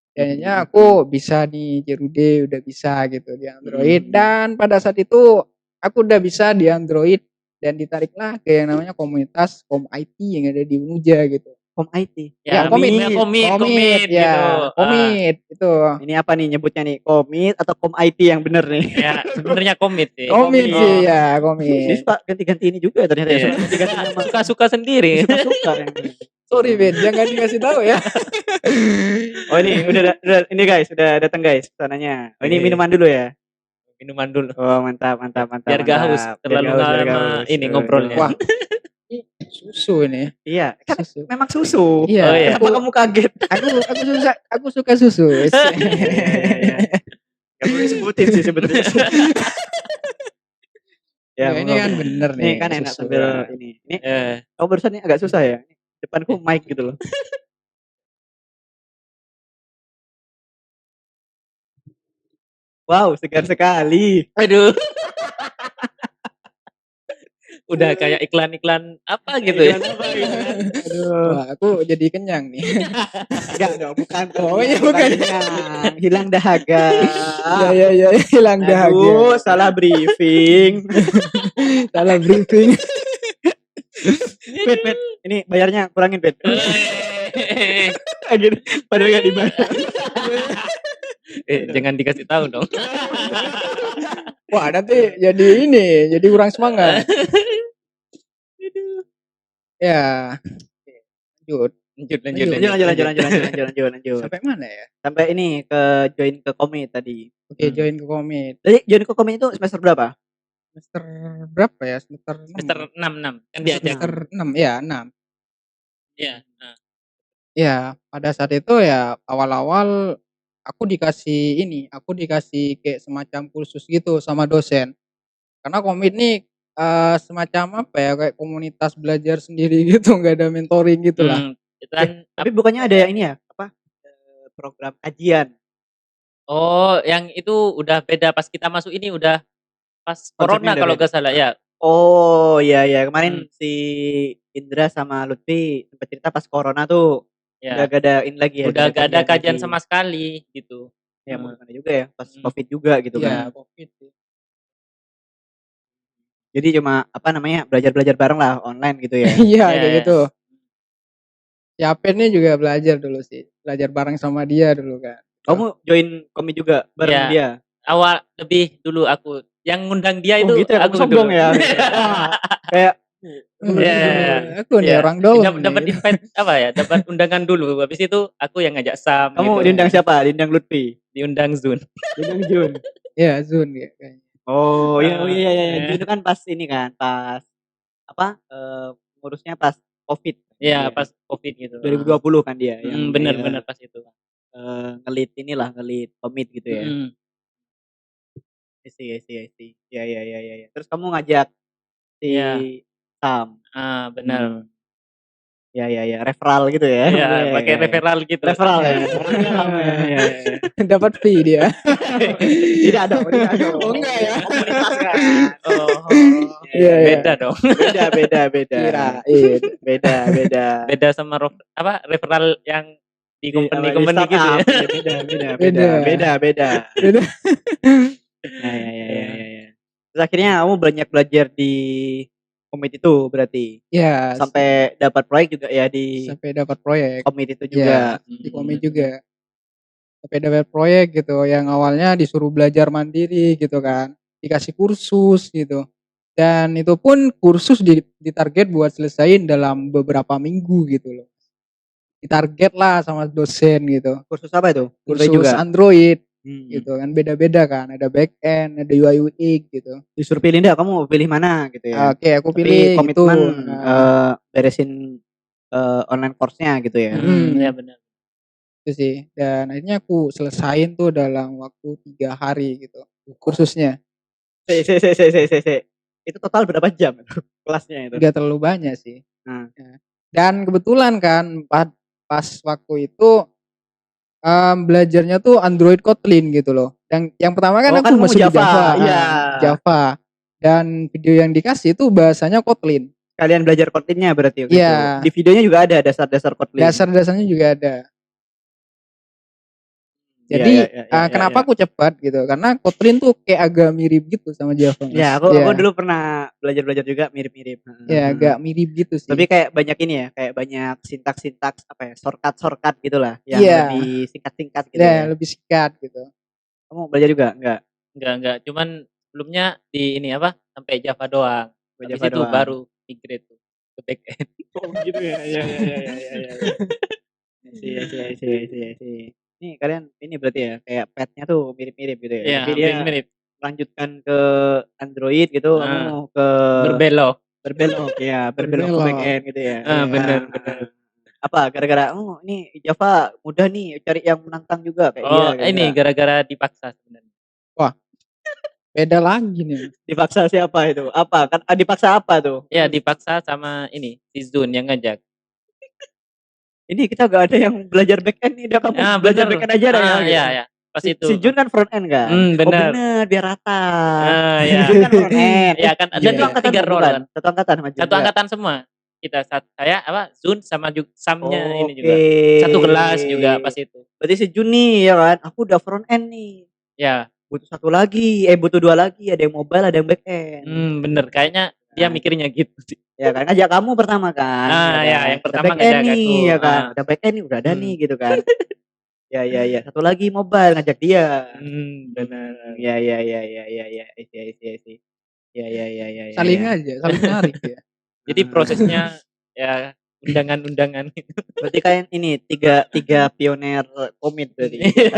Speaker 3: Jadinya aku bisa di Jerude udah bisa gitu di Android dan pada saat itu aku udah bisa di Android dan ditariklah ke yang namanya komunitas Kom IT yang ada di Unuja gitu.
Speaker 1: Kom IT.
Speaker 2: Ya, komit gitu.
Speaker 3: Komit itu.
Speaker 1: Ini apa nih nyebutnya nih? Komit atau Kom IT yang bener nih?
Speaker 2: Ya, sebenarnya komit sih.
Speaker 3: Komit sih ya,
Speaker 1: Ini
Speaker 3: komit.
Speaker 1: suka ganti-ganti ini juga ternyata ya.
Speaker 2: Iya.
Speaker 1: Ganti-ganti nama.
Speaker 2: Suka-suka sendiri.
Speaker 1: Suka yang ini.
Speaker 3: Sorry Ben, jangan dikasih tahu ya.
Speaker 1: Oh ini udah ini guys, udah datang guys sananya. Oh ini
Speaker 2: Iya.
Speaker 1: minuman dulu ya.
Speaker 2: Minuman dulu.
Speaker 1: Oh mantap.
Speaker 2: Biar gak haus. Terlalu
Speaker 1: biar
Speaker 2: lama
Speaker 1: haus.
Speaker 2: ini ngobrolnya.
Speaker 3: Wah, ini susu ini.
Speaker 1: Iya, kan
Speaker 3: Susu.
Speaker 1: memang susu.
Speaker 3: Iya.
Speaker 2: Oh, iya.
Speaker 1: Kenapa kamu kaget?
Speaker 3: Aku suka susu.
Speaker 1: Gak perlu disebutin sih sebetulnya.
Speaker 3: Ya, ini kan bener nih.
Speaker 1: Ini kan enak
Speaker 3: susu.
Speaker 1: sambil ini. Ini
Speaker 2: Eh,
Speaker 1: oh barusan ini agak susah ya. Depanku mic gitu loh. Wow, segar sekali.
Speaker 2: aduh. Udah kayak iklan-iklan apa gitu ya.
Speaker 1: Aduh.
Speaker 3: Wah, aku jadi kenyang nih.
Speaker 1: Enggak dong, bukan tuh.
Speaker 3: Oh, iya, bukan.
Speaker 1: Hilang dahaga.
Speaker 3: Ya, hilang dahaga.
Speaker 1: Aduh, salah briefing.
Speaker 3: Salah briefing.
Speaker 1: Bet. Ini bayarnya kurangin, Bet. Gitu. Padahal nggak dibayar.
Speaker 2: Jangan dikasih tahu dong.
Speaker 3: Wah, nanti jadi kurang semangat. Ya, lanjut.
Speaker 1: Lanjut.
Speaker 3: Sampai mana ya?
Speaker 1: Sampai ini ke join ke komit tadi.
Speaker 3: Oke, join ke komit.
Speaker 1: Jadi join ke komit itu semester berapa?
Speaker 3: Semester berapa ya? Semester 6.
Speaker 2: Semester 6 kan diajak.
Speaker 3: Semester 6 ya, 6.
Speaker 2: Iya, nah.
Speaker 3: Ya, pada saat itu ya awal-awal aku dikasih kayak semacam kursus gitu sama dosen. Karena komit nih semacam apa ya, kayak komunitas belajar sendiri gitu, nggak ada mentoring gitulah.
Speaker 2: Itu kan
Speaker 1: Tapi bukannya ada yang ini ya, apa? Program kajian.
Speaker 2: Oh, yang itu udah beda pas kita masuk ini udah pas corona
Speaker 1: udah
Speaker 2: kalau
Speaker 1: beda.
Speaker 2: nggak salah ya.
Speaker 1: Oh, iya kemarin si Indra sama Lutfi sempat cerita pas corona tuh
Speaker 2: Ya.
Speaker 1: udah gak ada ini lagi ya.
Speaker 2: Udah gak ada kajian
Speaker 1: lagi.
Speaker 2: sama sekali gitu.
Speaker 1: Ya mungkin ada juga ya pas Covid juga gitu
Speaker 3: Iya,
Speaker 1: kan.
Speaker 3: Covid sih.
Speaker 1: Jadi cuma apa namanya belajar bareng lah online gitu ya.
Speaker 3: Iya,
Speaker 2: Ya.
Speaker 3: kayak gitu. Siapin nih juga belajar dulu sih. Belajar bareng sama dia dulu kan.
Speaker 1: Kamu join komit juga bareng
Speaker 2: Iya.
Speaker 1: dia?
Speaker 2: Awal lebih dulu aku. Yang ngundang dia itu
Speaker 1: gitu ya,
Speaker 2: aku
Speaker 1: sombong
Speaker 2: dulu.
Speaker 1: ya. Kayak
Speaker 3: Aku nih
Speaker 1: Iya.
Speaker 3: orang dalam.
Speaker 2: Dapat invite apa ya? Dapat undangan dulu. Habis itu aku yang ngajak Sam.
Speaker 1: kamu
Speaker 2: gitu.
Speaker 1: diundang siapa? Diundang Lutfi.
Speaker 2: Diundang Zun.
Speaker 1: Diundang Jun.
Speaker 3: Iya, Zun ya kayaknya.
Speaker 1: Oh iya. Jun itu kan pas ini kan, pas apa? Ngurusnya pas Covid.
Speaker 2: Iya, pas Covid gitu.
Speaker 1: 2020 kan dia yang
Speaker 2: Bener pas itu.
Speaker 1: ngelit komit gitu ya. I see. Ya. Terus kamu ngajak si
Speaker 2: Iya.
Speaker 1: Sam.
Speaker 2: Benar.
Speaker 1: Ya, referral gitu ya.
Speaker 2: Iya, pakai referral gitu.
Speaker 1: Referral ya. Iya.
Speaker 3: Dapat fee dia.
Speaker 1: Tidak dong.
Speaker 3: Oh, enggak ya?
Speaker 1: Komunitas kan.
Speaker 2: Oh.
Speaker 3: Iya, iya.
Speaker 2: Beda dong.
Speaker 1: Beda.
Speaker 3: Kirain.
Speaker 1: Beda.
Speaker 2: Beda sama referral yang di company gitu ya.
Speaker 1: Beda.
Speaker 3: Beda.
Speaker 1: Ya. Terus akhirnya kamu banyak belajar di komit itu berarti.
Speaker 3: Ya,
Speaker 1: Sampai dapat proyek juga ya di
Speaker 3: sampai dapat proyek.
Speaker 1: komit itu juga.
Speaker 3: Di komit juga. Sampai dapat proyek gitu yang awalnya disuruh belajar mandiri gitu kan. Dikasih kursus gitu. Dan itu pun kursus ditarget buat selesaiin dalam beberapa minggu gitu loh. Ditarget lah sama dosen gitu.
Speaker 1: Kursus apa itu?
Speaker 3: Kursus Android gitu kan, beda-beda kan, ada back end, ada UI UX gitu.
Speaker 1: Disuruh pilih enggak, kamu pilih mana gitu ya.
Speaker 3: Oke, aku
Speaker 1: Tapi
Speaker 3: pilih
Speaker 1: komitmen
Speaker 3: gitu.
Speaker 1: beresin online course-nya gitu ya.
Speaker 2: Ya benar.
Speaker 3: Itu sih. Dan akhirnya aku selesain tuh dalam waktu 3 hari gitu kursusnya.
Speaker 1: Itu total berapa jam kelasnya itu?
Speaker 3: Gak terlalu banyak sih.
Speaker 1: Nah.
Speaker 3: Dan kebetulan kan pas waktu itu belajarnya tuh Android Kotlin gitu loh. Yang pertama kan aku masuk Java.
Speaker 1: Iya.
Speaker 3: Java. Dan video yang dikasih itu bahasanya Kotlin.
Speaker 1: Kalian belajar Kotlinnya berarti gitu.
Speaker 3: Iya.
Speaker 1: Di videonya juga ada dasar-dasar Kotlin.
Speaker 3: Dasar-dasarnya juga ada. Jadi kenapa aku cepat gitu? Karena Kotlin tuh kayak agak mirip gitu sama Java.
Speaker 1: Ya, aku dulu pernah belajar juga mirip-mirip.
Speaker 3: Ya, agak mirip gitu sih.
Speaker 1: Tapi kayak banyak ini ya, kayak banyak sintaks apa ya, shortcut gitulah yang lebih singkat-singkat gitu ya.
Speaker 3: Lebih singkat gitu.
Speaker 1: Kamu belajar juga?
Speaker 2: Enggak. Cuman sebelumnya di ini apa? Sampai Java doang. Habis itu baru migrate tuh ke back end.
Speaker 1: Oh gitu ya. Iya. Nih kalian ini berarti ya kayak pet-nya tuh mirip-mirip gitu ya.
Speaker 2: Iya,
Speaker 1: Tapi dia
Speaker 2: mirip.
Speaker 1: lanjutkan ke Android gitu, kamu ke
Speaker 2: berbelok
Speaker 1: ya, berbelok ke back end gitu ya.
Speaker 2: Bener.
Speaker 1: Apa gara-gara ini Java mudah nih, cari yang menantang juga kayak dia.
Speaker 2: Ini gara-gara dipaksa sebenarnya.
Speaker 3: Wah. Beda lagi nih.
Speaker 1: Dipaksa siapa itu? Apa? Kan dipaksa apa tuh?
Speaker 2: Ya, dipaksa sama ini si Zun yang ngajak.
Speaker 1: Ini kita gak ada yang belajar back end nih, udah kamu belajar back end aja dah ya.
Speaker 2: Iya. Pas itu.
Speaker 1: Si Jun kan front end kan?
Speaker 2: Bener.
Speaker 1: Bener, biar rata.
Speaker 2: Iya.
Speaker 1: Si Jun kan front end.
Speaker 2: Iya kan ada
Speaker 1: Jun 3 role kan? Satu angkatan sama Jun.
Speaker 2: Satu angkatan semua. Kita saya Zun sama Samnya ini juga.
Speaker 1: Oke.
Speaker 2: Satu kelas juga pas itu.
Speaker 1: Berarti si Jun nih ya kan, aku udah front end nih.
Speaker 2: Ya.
Speaker 1: Butuh 1 lagi, butuh 2 lagi, ada yang mobile, ada yang back end.
Speaker 2: Bener, kayaknya dia mikirnya gitu sih.
Speaker 1: Ya kan, ngajak kamu pertama kan, ya
Speaker 2: Nah, ya
Speaker 1: kan.
Speaker 2: yang
Speaker 1: Udah
Speaker 2: pertama
Speaker 1: back end
Speaker 2: ngajak
Speaker 1: nih,
Speaker 2: aku,
Speaker 1: ya kan.
Speaker 2: heeh.
Speaker 1: Udah back end nih, udah ada nih
Speaker 3: Hmm.
Speaker 1: gitu kan. Ya, satu lagi mobile ngajak dia.
Speaker 2: Benar.
Speaker 1: Ya. I see. Ya.
Speaker 3: Saling aja, saling narik ya.
Speaker 2: Jadi
Speaker 1: Heeh.
Speaker 2: prosesnya ya undangan-undangan gitu.
Speaker 1: Berarti kalian ini tiga pioner komit berarti.
Speaker 2: Iya.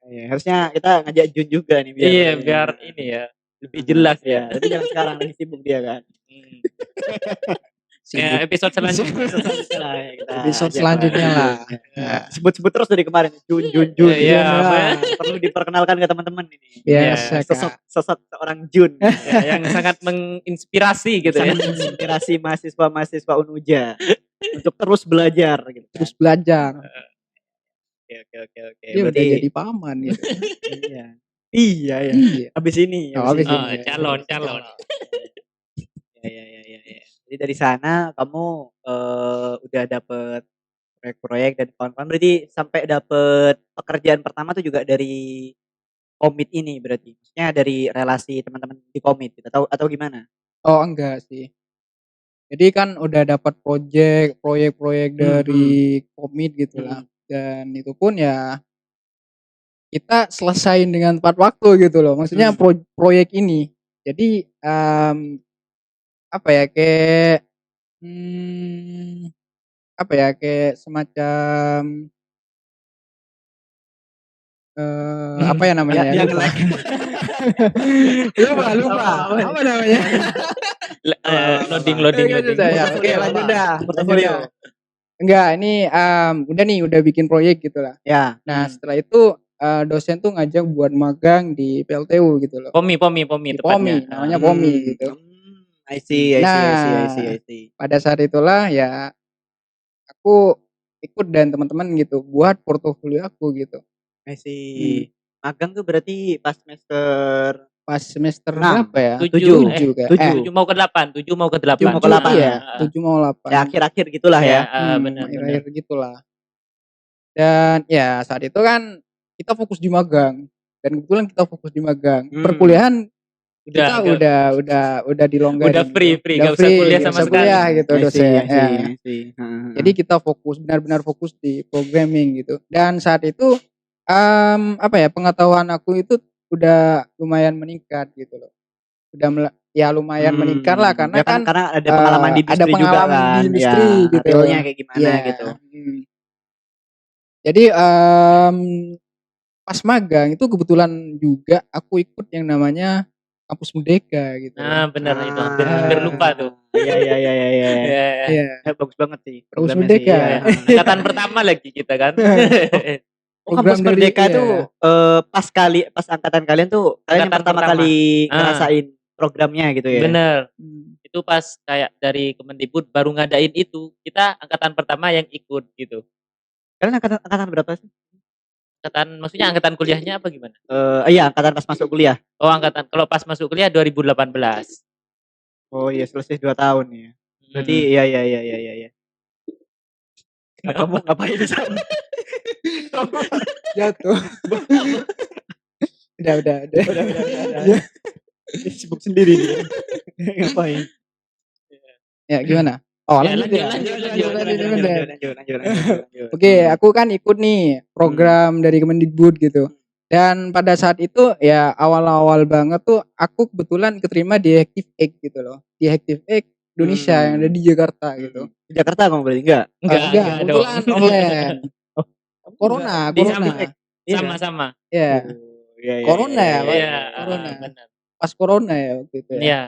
Speaker 1: Ya, harusnya kita ngajak Jun juga nih biar
Speaker 2: Iya, biar ini ya, lebih jelas ya.
Speaker 1: tapi jangan sekarang lagi sibuk dia kan.
Speaker 2: Hmm.
Speaker 3: Sibuk.
Speaker 2: Episode selanjutnya.
Speaker 3: Episode selanjutnya lah.
Speaker 1: Ya. Sebut-sebut terus dari kemarin Jun.
Speaker 2: Iya,
Speaker 3: Nah,
Speaker 1: Perlu diperkenalkan ke teman-teman ini.
Speaker 3: biasa
Speaker 1: Sosok
Speaker 3: Kak.
Speaker 1: seorang Jun.
Speaker 2: ya, yang sangat menginspirasi gitu ya.
Speaker 1: Sangat menginspirasi mahasiswa Unuja untuk terus belajar gitu kan.
Speaker 3: Terus belajar.
Speaker 1: Oke.
Speaker 3: Dia udah
Speaker 1: Berarti
Speaker 3: jadi paman gitu.
Speaker 1: Iya ya.
Speaker 3: Iya.
Speaker 1: Habis ini.
Speaker 3: Oh, habis
Speaker 2: Oh,
Speaker 3: ini.
Speaker 2: calon.
Speaker 1: Ya. Jadi dari sana kamu udah dapet proyek-proyek dan kawan-kawan berarti sampai dapet pekerjaan pertama tuh juga dari komit ini berarti? Maksudnya dari relasi teman-teman di komit gitu atau gimana?
Speaker 3: Oh, enggak sih. Jadi kan udah dapat proyek-proyek dari komit gitu lah. Dan itu pun ya kita selesain dengan tepat waktu gitu loh. Maksudnya proyek ini. Jadi apa ya kayak kayak semacam apa ya namanya ya? Lupa. lupa. Apa namanya?
Speaker 2: Loading.
Speaker 3: Ya, oke, lanjut dah.
Speaker 1: Portofolio.
Speaker 3: Enggak, ini udah bikin proyek gitu lah.
Speaker 1: Ya.
Speaker 3: Nah, setelah itu dosen tuh ngajak buat magang di PLTU gitu loh.
Speaker 2: POMI
Speaker 3: Di
Speaker 2: tepatnya.
Speaker 3: POMI, namanya POMI gitu.
Speaker 1: I see.
Speaker 3: Pada saat itulah ya aku ikut dan teman-teman gitu buat portofolio aku gitu.
Speaker 1: I see. Magang tuh berarti pas semester
Speaker 3: Pas semester
Speaker 1: 6.
Speaker 3: berapa ya?
Speaker 2: 7
Speaker 3: Kayak.
Speaker 2: 7 mau ke 8.
Speaker 1: 7 mau ke 8
Speaker 3: Iya, 7 mau 8.
Speaker 1: Ya akhir-akhir gitulah ya.
Speaker 2: Benar.
Speaker 3: Akhir-akhir gitulah. Dan ya saat itu kan kita fokus di magang dan kebetulan kita fokus di magang. Perkuliahan kita udah dilonggarin.
Speaker 2: Udah free, enggak usah kuliah sama sekali.
Speaker 3: Gitu dosen.
Speaker 1: I see.
Speaker 3: Jadi kita benar-benar fokus di programming gitu. Dan saat itu pengetahuan aku itu udah lumayan meningkat gitu loh. Lumayan meningkat lah karena
Speaker 1: ya kan karena ada pengalaman di industri juga kan.
Speaker 3: Di industri
Speaker 1: ya,
Speaker 3: gitu.
Speaker 1: realnya kayak gimana gitu.
Speaker 3: Jadi pas magang itu kebetulan juga aku ikut yang namanya Kampus Merdeka gitu.
Speaker 2: Benar itu. Hampir lupa tuh.
Speaker 3: Iya.
Speaker 1: Bagus banget sih
Speaker 3: Kampus
Speaker 1: programnya
Speaker 3: Merdeka.
Speaker 1: sih.
Speaker 2: Angkatan pertama lagi kita kan.
Speaker 1: Kampus Merdeka tuh pas angkatan kalian tuh kalian yang pertama kali ngerasain programnya gitu ya.
Speaker 2: Bener. Itu pas kayak dari Kemendikbud baru ngadain itu, kita angkatan pertama yang ikut gitu.
Speaker 1: Kalian angkatan berapa sih?
Speaker 2: Maksudnya angkatan kuliahnya apa gimana?
Speaker 1: Iya, angkatan pas masuk kuliah.
Speaker 2: Oh, kalau pas masuk kuliah 2018.
Speaker 1: Oh iya, selesai 2 tahun ya. Berarti iya. Kamu ngapain di sana?
Speaker 3: Jatuh. Udah.
Speaker 1: Sibuk sendiri dia. Ngapain?
Speaker 3: Ya gimana? Oh, lanjut. Oke, aku kan ikut nih program dari Kemendikbud gitu. Dan pada saat itu ya awal-awal banget tuh aku kebetulan keterima di Active Egg gitu loh. Di Active Egg Indonesia yang ada di Jakarta gitu.
Speaker 1: Di Jakarta kamu berarti enggak?
Speaker 3: Enggak, kebetulan online. Corona.
Speaker 2: Sama.
Speaker 3: Ya. Corona ya, Pak.
Speaker 2: Iya,
Speaker 3: Corona.
Speaker 2: benar.
Speaker 3: Pas corona ya waktu itu ya.
Speaker 2: Iya.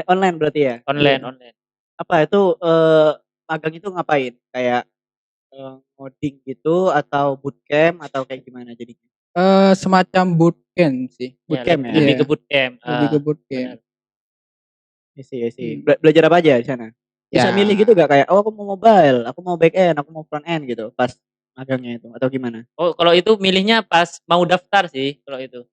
Speaker 1: Online berarti ya?
Speaker 2: Online.
Speaker 1: Apa itu magang itu ngapain? Kayak ngoding gitu atau bootcamp atau kayak gimana jadinya?
Speaker 3: Semacam bootcamp sih.
Speaker 1: Bootcamp ya?
Speaker 2: Lebih ke bootcamp.
Speaker 3: Lebih ke bootcamp.
Speaker 1: Iya sih. Belajar apa aja di sana? Bisa milih gitu gak kayak aku mau mobile, aku mau back end, aku mau front end gitu pas magangnya itu atau gimana?
Speaker 2: Oh, kalau itu milihnya pas mau daftar sih kalau itu.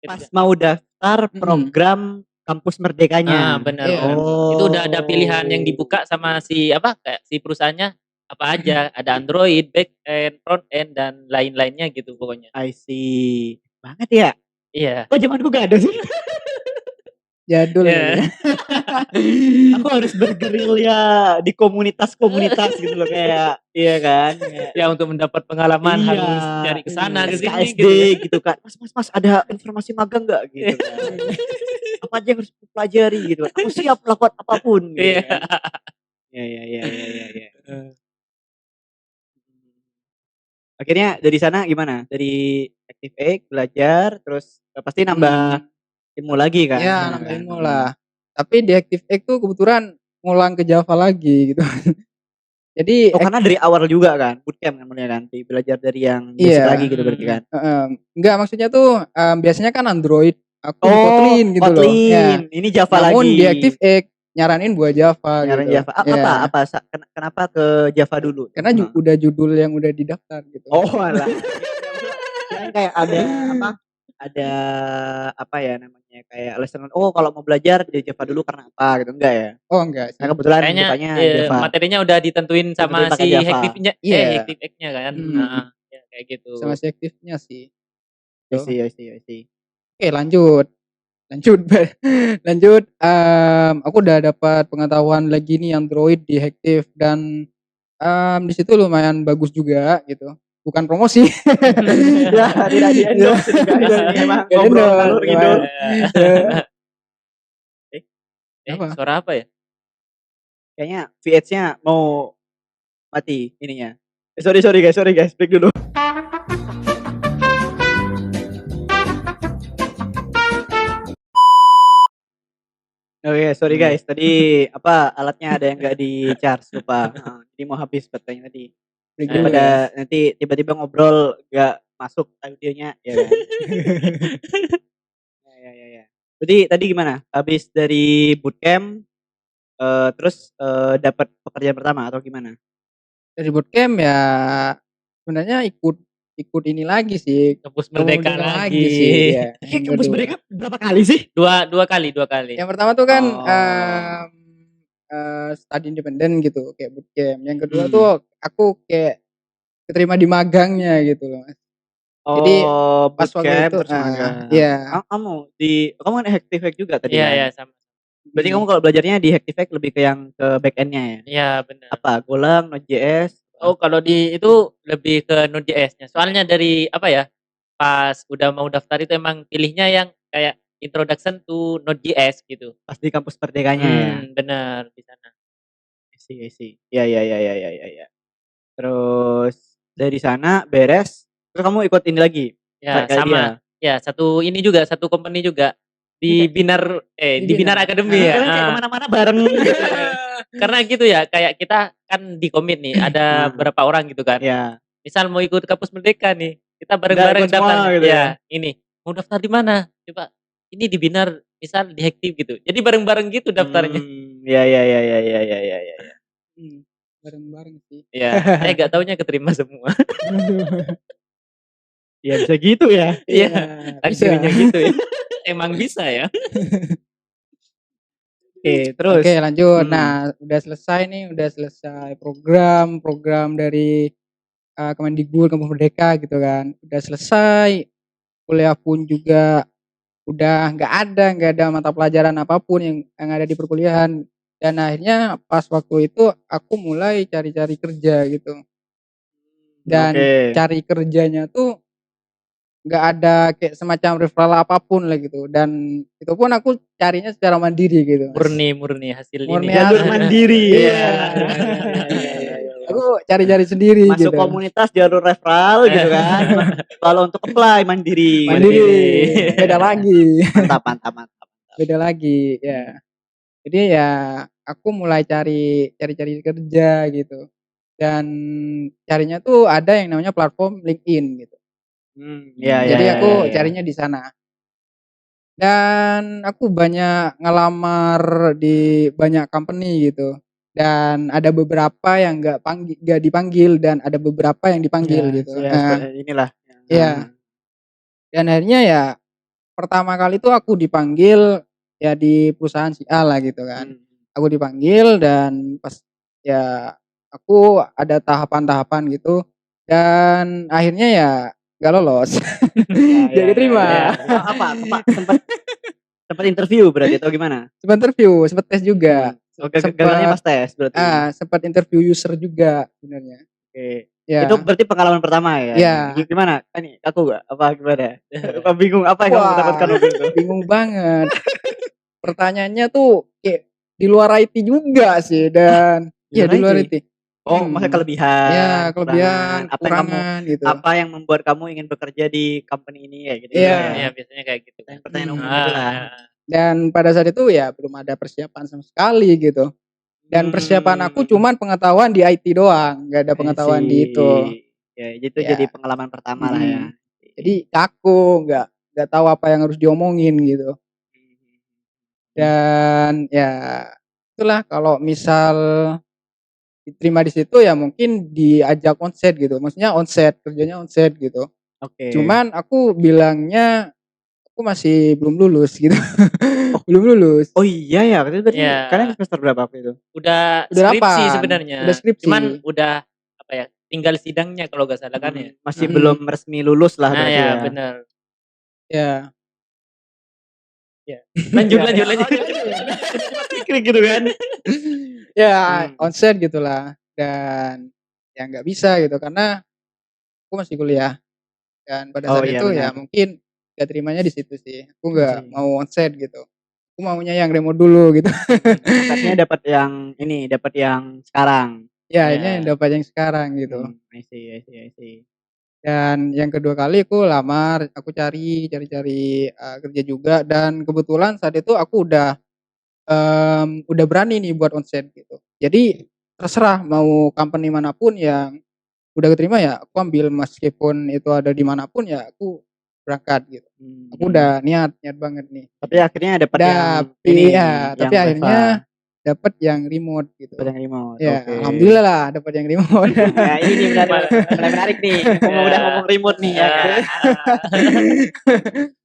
Speaker 1: Pas mau daftar program Kampus Merdekanya.
Speaker 2: Benar.
Speaker 1: Oh.
Speaker 2: Itu udah ada pilihan yang dibuka sama kayak si perusahaannya apa aja, ada Android, back end, front end dan lain-lainnya gitu pokoknya.
Speaker 1: I see. Banget ya?
Speaker 2: Iya.
Speaker 1: Oh, zamanku gak ada sih.
Speaker 3: Jadul
Speaker 2: Iya.
Speaker 3: kali ya.
Speaker 1: Aku harus bergerilya di komunitas-komunitas gitu loh kayak iya kan, kayak
Speaker 2: Ya untuk mendapat pengalaman
Speaker 1: iya,
Speaker 2: harus cari ke sana ke sini
Speaker 1: SKSD
Speaker 2: gitu ya.
Speaker 1: gitu kan, "Mas, ada informasi magang nggak?" Gitu kan. "Apa aja yang harus kupelajari?" Gitu kan, "Aku siap melakukan apapun." Gitu
Speaker 2: Iya.
Speaker 1: kan. Iya.
Speaker 2: Heeh.
Speaker 1: Akhirnya dari sana gimana? Dari Active Egg belajar terus, pasti nambah
Speaker 3: Mhm.
Speaker 1: ilmu lagi kan di
Speaker 3: Ya
Speaker 1: sana
Speaker 3: nambah
Speaker 1: kan?
Speaker 3: ilmu lah. Tapi di Active Egg tuh kebetulan ngulang ke Java lagi gitu. Jadi
Speaker 1: Oh karena dari awal juga kan, bootcamp kan maksudnya kan, belajar dari yang basic lagi
Speaker 3: iya,
Speaker 1: gitu berarti
Speaker 2: Mhm.
Speaker 1: kan?
Speaker 3: heeh. Enggak maksudnya tuh, biasanya kan Android, aku di
Speaker 1: Oh,
Speaker 3: Kotlin gitu loh, ya.
Speaker 1: Kotlin, ini Java
Speaker 3: Namun di
Speaker 1: lagi.
Speaker 3: Active Egg nyaranin buat Java
Speaker 1: Nyaranin
Speaker 3: gitu,
Speaker 1: Java.
Speaker 3: ya.
Speaker 1: Kenapa ke Java dulu?
Speaker 3: Karena
Speaker 1: Heeh.
Speaker 3: udah judul yang udah didaftar gitu.
Speaker 1: Oh alah, maksudnya kirain kayak ada apa, ada apa ya namanya, kayak lesson oh kalau mau belajar di Java dulu karena apa gitu, enggak ya?
Speaker 3: Oh enggak
Speaker 1: Nah
Speaker 3: sih.
Speaker 1: kebetulan
Speaker 2: Kayaknya,
Speaker 1: bukanya Java,
Speaker 2: materinya udah ditentuin
Speaker 1: ditentuin
Speaker 2: sama
Speaker 1: pakai
Speaker 2: si
Speaker 1: Java.
Speaker 3: Iya,
Speaker 2: Hectic Egg-nya kan? Heeh,
Speaker 3: mhm,
Speaker 2: ya kayak gitu.
Speaker 3: sama si Active-nya sih,
Speaker 1: I
Speaker 3: gitu.
Speaker 1: see I see I see.
Speaker 3: Oke lanjut. Lanjut lanjut, aku udah dapat pengetahuan lagi nih Android di Hektif dan, di situ lumayan bagus juga gitu, bukan promosi.
Speaker 1: Ya tidak
Speaker 3: Ya,
Speaker 1: di-endorse ini guys,
Speaker 3: tidak
Speaker 1: ini emang
Speaker 3: nggak
Speaker 1: ngobrol
Speaker 3: di-endorse
Speaker 1: ngalur ngidul.
Speaker 3: lumayan. Ya,
Speaker 2: Eh
Speaker 3: apa?
Speaker 2: suara apa ya?
Speaker 1: Kayaknya VH-nya mau mati ininya. Sorry guys, break dulu. Oh iya, sorry
Speaker 2: Iya.
Speaker 1: guys, tadi apa, alatnya ada yang nggak di-charge lupa, heeh, jadi mau habis baterainya tadi.
Speaker 3: Break dulu
Speaker 1: Daripada
Speaker 3: ya.
Speaker 1: nanti tiba-tiba ngobrol nggak masuk audionya, ya kan? Ya. Berarti tadi gimana? Habis dari bootcamp, terus, dapat pekerjaan pertama atau gimana?
Speaker 3: Dari bootcamp ya sebenarnya ikut ikut ini lagi sih,
Speaker 2: Kampus
Speaker 3: Kampus
Speaker 2: Merdeka
Speaker 3: Merdeka lagi sih,
Speaker 2: lagi.
Speaker 3: ya
Speaker 1: Kayak
Speaker 3: yang
Speaker 1: kampus
Speaker 3: kedua.
Speaker 1: mereka berapa kali sih?
Speaker 2: Dua kali.
Speaker 3: Yang pertama tuh kan,
Speaker 1: Oh,
Speaker 3: studi independen gitu, kayak bootcamp. Yang kedua tuh
Speaker 1: mhm.
Speaker 3: aku kayak keterima di magangnya gitu loh, Mas. Jadi
Speaker 1: Oh,
Speaker 3: pas waktu
Speaker 1: bootcamp
Speaker 3: itu
Speaker 1: terus magang.
Speaker 3: iya,
Speaker 1: Kamu kan Hactive Hack juga tadi
Speaker 2: Iya,
Speaker 1: kan?
Speaker 2: sama.
Speaker 1: Berarti kamu
Speaker 3: mhm,
Speaker 1: kalau belajarnya di Hactive Hack lebih ke yang ke back end-nya ya?
Speaker 2: Iya, benar.
Speaker 1: Apa Golang, Node.js,
Speaker 2: Oh, kalau di itu lebih ke Node.js-nya. Soalnya dari apa ya, pas udah mau daftar itu emang pilihnya yang kayak Introduction to Node.js gitu.
Speaker 1: pas di kampus Merdekanya ya?
Speaker 2: Bener di sana.
Speaker 1: I see. Ya. Terus dari sana beres, terus kamu ikut ini lagi,
Speaker 2: Ya,
Speaker 1: kayak dia?
Speaker 2: sama. Ya, satu ini juga, satu company juga
Speaker 1: Ini
Speaker 2: di
Speaker 1: kayak
Speaker 2: Binar
Speaker 3: di
Speaker 2: Binar
Speaker 3: Bina.
Speaker 2: Academy
Speaker 1: ini
Speaker 2: ya.
Speaker 1: kalian kayak
Speaker 2: Heeh.
Speaker 1: kemana-mana bareng gitu ya?
Speaker 2: Karena gitu ya, kayak kita kan di komit nih, ada
Speaker 1: Heeh,
Speaker 2: berapa orang gitu kan.
Speaker 1: iya.
Speaker 2: Misal mau ikut Kampus Merdeka nih, kita
Speaker 1: Nggak
Speaker 2: bareng-bareng
Speaker 1: ikut semua
Speaker 2: daftarnya.
Speaker 1: gitu ya?
Speaker 2: Ya, ini, "Mau daftar di mana?" Coba, "Ini di Binar," misal di Hektif gitu. Jadi bareng-bareng gitu daftarnya.
Speaker 1: Ya.
Speaker 3: mhm, bareng-bareng sih.
Speaker 2: Ya, gak taunya keterima semua.
Speaker 1: Ya bisa gitu ya?
Speaker 3: Iya,
Speaker 2: Iya,
Speaker 3: bisa.
Speaker 2: takdirnya gitu ya. Emang bisa ya.
Speaker 1: Oke,
Speaker 3: Oke
Speaker 1: terus?
Speaker 3: lanjut.
Speaker 1: Mhm.
Speaker 3: Nah udah selesai nih, udah selesai program dari, Kemendikbud, Kampus Merdeka gitu kan. Udah selesai, kuliah pun juga udah nggak ada mata pelajaran apapun yang ada di perkuliahan. Dan akhirnya pas waktu itu aku mulai cari-cari kerja gitu. Dan
Speaker 1: Oke.
Speaker 3: cari kerjanya tuh nggak ada kayak semacam referral apapun lah gitu. Dan itu pun aku carinya secara mandiri gitu, Mas.
Speaker 2: Murni hasil ini
Speaker 3: Murni
Speaker 2: ya.
Speaker 1: Jalur
Speaker 3: asli.
Speaker 1: mandiri
Speaker 3: Iya.
Speaker 1: ya.
Speaker 3: Aku cari-cari sendiri
Speaker 1: Masuk
Speaker 3: gitu.
Speaker 1: komunitas jalur referral gitu kan. Kalau untuk apply mandiri gitu.
Speaker 3: Mandiri, beda
Speaker 2: Mandiri.
Speaker 3: lagi,
Speaker 1: Mantap.
Speaker 3: beda lagi, ya. Jadi ya aku mulai cari-cari kerja gitu. Dan carinya tuh ada yang namanya platform LinkedIn gitu. Jadi aku
Speaker 1: Ya.
Speaker 3: carinya di sana. Dan aku banyak ngelamar di banyak company gitu. Dan ada beberapa yang nggak dipanggil dan ada beberapa yang dipanggil gitu.
Speaker 1: Ya inilah.
Speaker 3: Iya. Dan akhirnya ya pertama kali tuh aku dipanggil ya di perusahaan si A lah gitu kan.
Speaker 1: Mmm.
Speaker 3: Aku dipanggil dan pas ya aku ada tahapan-tahapan gitu dan akhirnya ya nggak lolos. Nggak keterima.
Speaker 1: Apa sempet Sempat interview berarti atau gimana?
Speaker 3: Sempat interview, sempat tes juga.
Speaker 1: Oh, gagalnya
Speaker 3: Sempat
Speaker 1: pas tes berarti.
Speaker 3: sempat interview user juga sebenarnya.
Speaker 1: Oke.
Speaker 3: Ya.
Speaker 1: Itu berarti pengalaman pertama ya?
Speaker 3: Iya.
Speaker 1: Gimana? Ini aku gak? Apa gimana? Apa bingung apa yang kamu
Speaker 3: Wah,
Speaker 1: takutkan waktu itu?
Speaker 3: bingung banget. Pertanyaannya tuh kayak di luar IT juga sih dan
Speaker 1: Di
Speaker 3: ya
Speaker 1: luar
Speaker 3: di luar
Speaker 1: IT?
Speaker 3: IT.
Speaker 1: Oh, maksudnya kelebihan,
Speaker 3: Ya, kelebihan,
Speaker 1: apa yang kamu
Speaker 3: kekurangan gitu.
Speaker 1: apa yang membuat kamu ingin bekerja di company ini ya gitu
Speaker 3: Iya.
Speaker 1: ya?
Speaker 2: Iya, biasanya kayak gitu kan.
Speaker 1: Pertanyaan umum
Speaker 3: Hmm.
Speaker 1: itulah.
Speaker 3: Dan pada saat itu ya belum ada persiapan sama sekali gitu. Dan persiapan aku cuman pengetahuan di IT doang, nggak ada pengetahuan di itu.
Speaker 1: Ya, itu
Speaker 3: Ya.
Speaker 1: jadi pengalaman pertama lah ya.
Speaker 3: Jadi kaku, nggak tahu apa yang harus diomongin gitu. Dan ya itulah kalau misal diterima di situ ya mungkin diajak onset gitu. Maksudnya onset, kerjanya onset gitu.
Speaker 1: Oke.
Speaker 3: Cuman aku bilangnya aku masih belum lulus gitu. Belum lulus.
Speaker 1: Oh iya ya, berarti tadi
Speaker 2: Iya.
Speaker 1: kalian semester berapa waktu itu?
Speaker 2: Udah
Speaker 3: Udah
Speaker 2: skripsi
Speaker 3: 8,
Speaker 2: sebenarnya.
Speaker 3: udah skripsi.
Speaker 2: Cuman udah apa ya? Tinggal sidangnya kalau nggak salah kan ya.
Speaker 1: Masih belum resmi lulus lah
Speaker 2: Nah,
Speaker 1: berarti
Speaker 2: ya
Speaker 1: ya.
Speaker 2: benar.
Speaker 3: Ya.
Speaker 2: Lanjut.
Speaker 1: Pikir gitu kan.
Speaker 3: Ya onset gitulah dan ya nggak bisa gitu karena aku masih kuliah dan pada saat itu ya mungkin gak terimanya di situ sih. Aku nggak mau onset gitu. Aku maunya yang remote dulu gitu.
Speaker 1: Katanya dapat yang ini, dapat yang sekarang.
Speaker 3: Ya, ini yang dapat yang sekarang gitu.
Speaker 1: I see.
Speaker 3: Dan yang kedua kali aku lamar, aku cari kerja juga dan kebetulan saat itu aku udah berani nih buat onset gitu. Jadi terserah mau company manapun yang udah keterima ya aku ambil meskipun itu ada di manapun ya aku berangkat gitu. Aku udah niat banget nih.
Speaker 1: Tapi akhirnya dapat yang ini
Speaker 3: ya, tapi
Speaker 1: yang
Speaker 3: akhirnya dapat yang remote gitu.
Speaker 1: Dapat yang remote.
Speaker 3: Ya,
Speaker 1: Oke.
Speaker 3: alhamdulillah lah dapat yang remote.
Speaker 1: Nah, ini nih mulai menarik nih. Udah ngomong remote nih ya.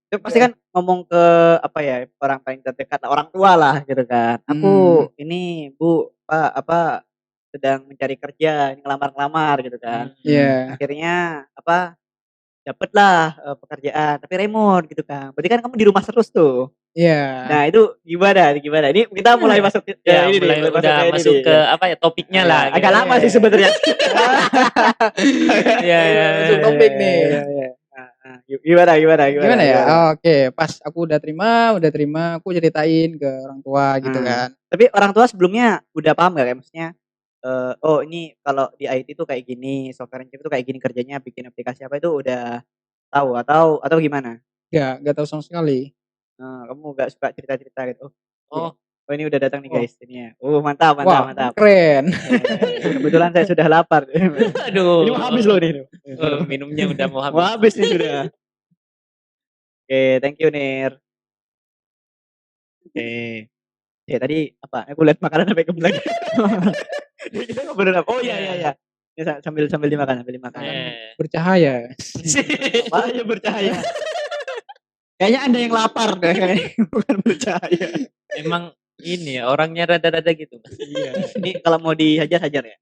Speaker 1: Itu pasti kan ngomong ke apa ya, orang paling terdekat, orang tua lah gitu kan. Aku ini Bu, Pak, apa sedang mencari kerja, ngelamar-ngelamar gitu kan.
Speaker 3: Iya.
Speaker 1: Akhirnya apa dapatlah pekerjaan tapi remote gitu kan. Berarti kan kamu di rumah terus tuh.
Speaker 3: Iya.
Speaker 1: Nah, itu gimana? Ini kita mulai masuk ke
Speaker 2: Ya,
Speaker 1: ini
Speaker 2: mulai
Speaker 1: nih,
Speaker 2: udah masuk ke apa ya topiknya lah.
Speaker 1: Agak lama sih sebenarnya.
Speaker 2: Iya.
Speaker 3: Masuk topik nih.
Speaker 1: Gimana
Speaker 3: Gimana ya? Oke, pas aku udah terima, aku ceritain ke orang tua gitu kan.
Speaker 1: Tapi orang tua sebelumnya udah paham gak kayak maksudnya oh ini kalau di IT itu kayak gini, software engineer itu kayak gini kerjanya bikin aplikasi apa itu udah tahu atau gimana?
Speaker 3: Enggak tahu sama sekali.
Speaker 1: Kamu gak suka cerita-cerita gitu.
Speaker 2: Oh,
Speaker 1: ini udah datang nih guys ini ya. Mantap.
Speaker 3: Keren.
Speaker 1: Kebetulan saya sudah lapar.
Speaker 2: Aduh.
Speaker 1: Ini mau habis loh nih.
Speaker 2: Minumnya udah mau habis.
Speaker 1: Mau habis nih sudah. Oke, thank you Nir. Oke. Ya tadi apa? Aku lihat makanan sampai kebelah. Kita ngobrolin apa? Oh iya. Ya, sambil dimakan.
Speaker 3: Bercahaya.
Speaker 1: Apanya bercahaya? Kayaknya Anda yang lapar deh kayaknya, bukan bercahaya.
Speaker 2: Emang ini ya orangnya rada-rada gitu.
Speaker 1: Iya. Ini kalau mau dihajar ya.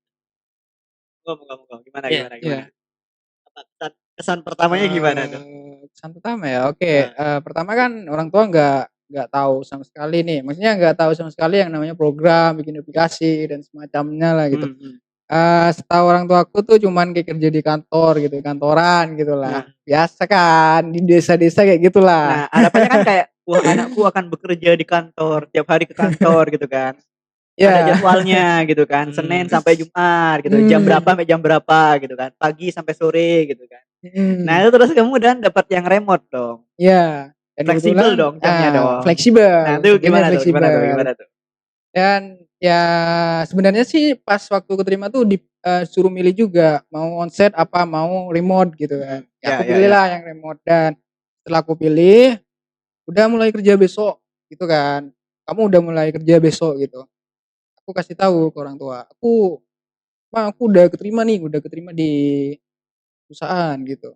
Speaker 1: Ngomong. Gimana? Apa kesan pertamanya gimana tuh?
Speaker 3: Kesan pertama ya. Oke, pertama kan orang tua nggak tahu sama sekali nih. Maksudnya nggak tahu sama sekali yang namanya program, bikin aplikasi dan semacamnya lah gitu. Setahu orang tua aku tuh cuman kayak kerja di kantor gitu, kantoran gitu lah. Biasa kan di desa-desa kayak gitulah.
Speaker 1: Nah, harapannya kan kayak wah anakku akan bekerja di kantor, tiap hari ke kantor gitu kan. Ada jadwalnya gitu kan, Senin sampai Jumat gitu, jam berapa sampai jam berapa gitu kan, pagi sampai sore gitu kan. Nah itu terus kamu dan dapat yang remote dong.
Speaker 3: Iya.
Speaker 1: Fleksibel dong jamnya dong.
Speaker 3: Fleksibel.
Speaker 1: Nah itu gimana tuh?
Speaker 3: Dan ya sebenarnya sih pas waktu keterima tuh disuruh milih juga mau onset apa mau remote gitu kan. Ya, aku pilih lah yang remote dan setelah aku pilih udah mulai kerja besok gitu kan. Kamu udah mulai kerja besok gitu. Aku kasih tahu ke orang tua. Aku udah keterima di perusahaan gitu.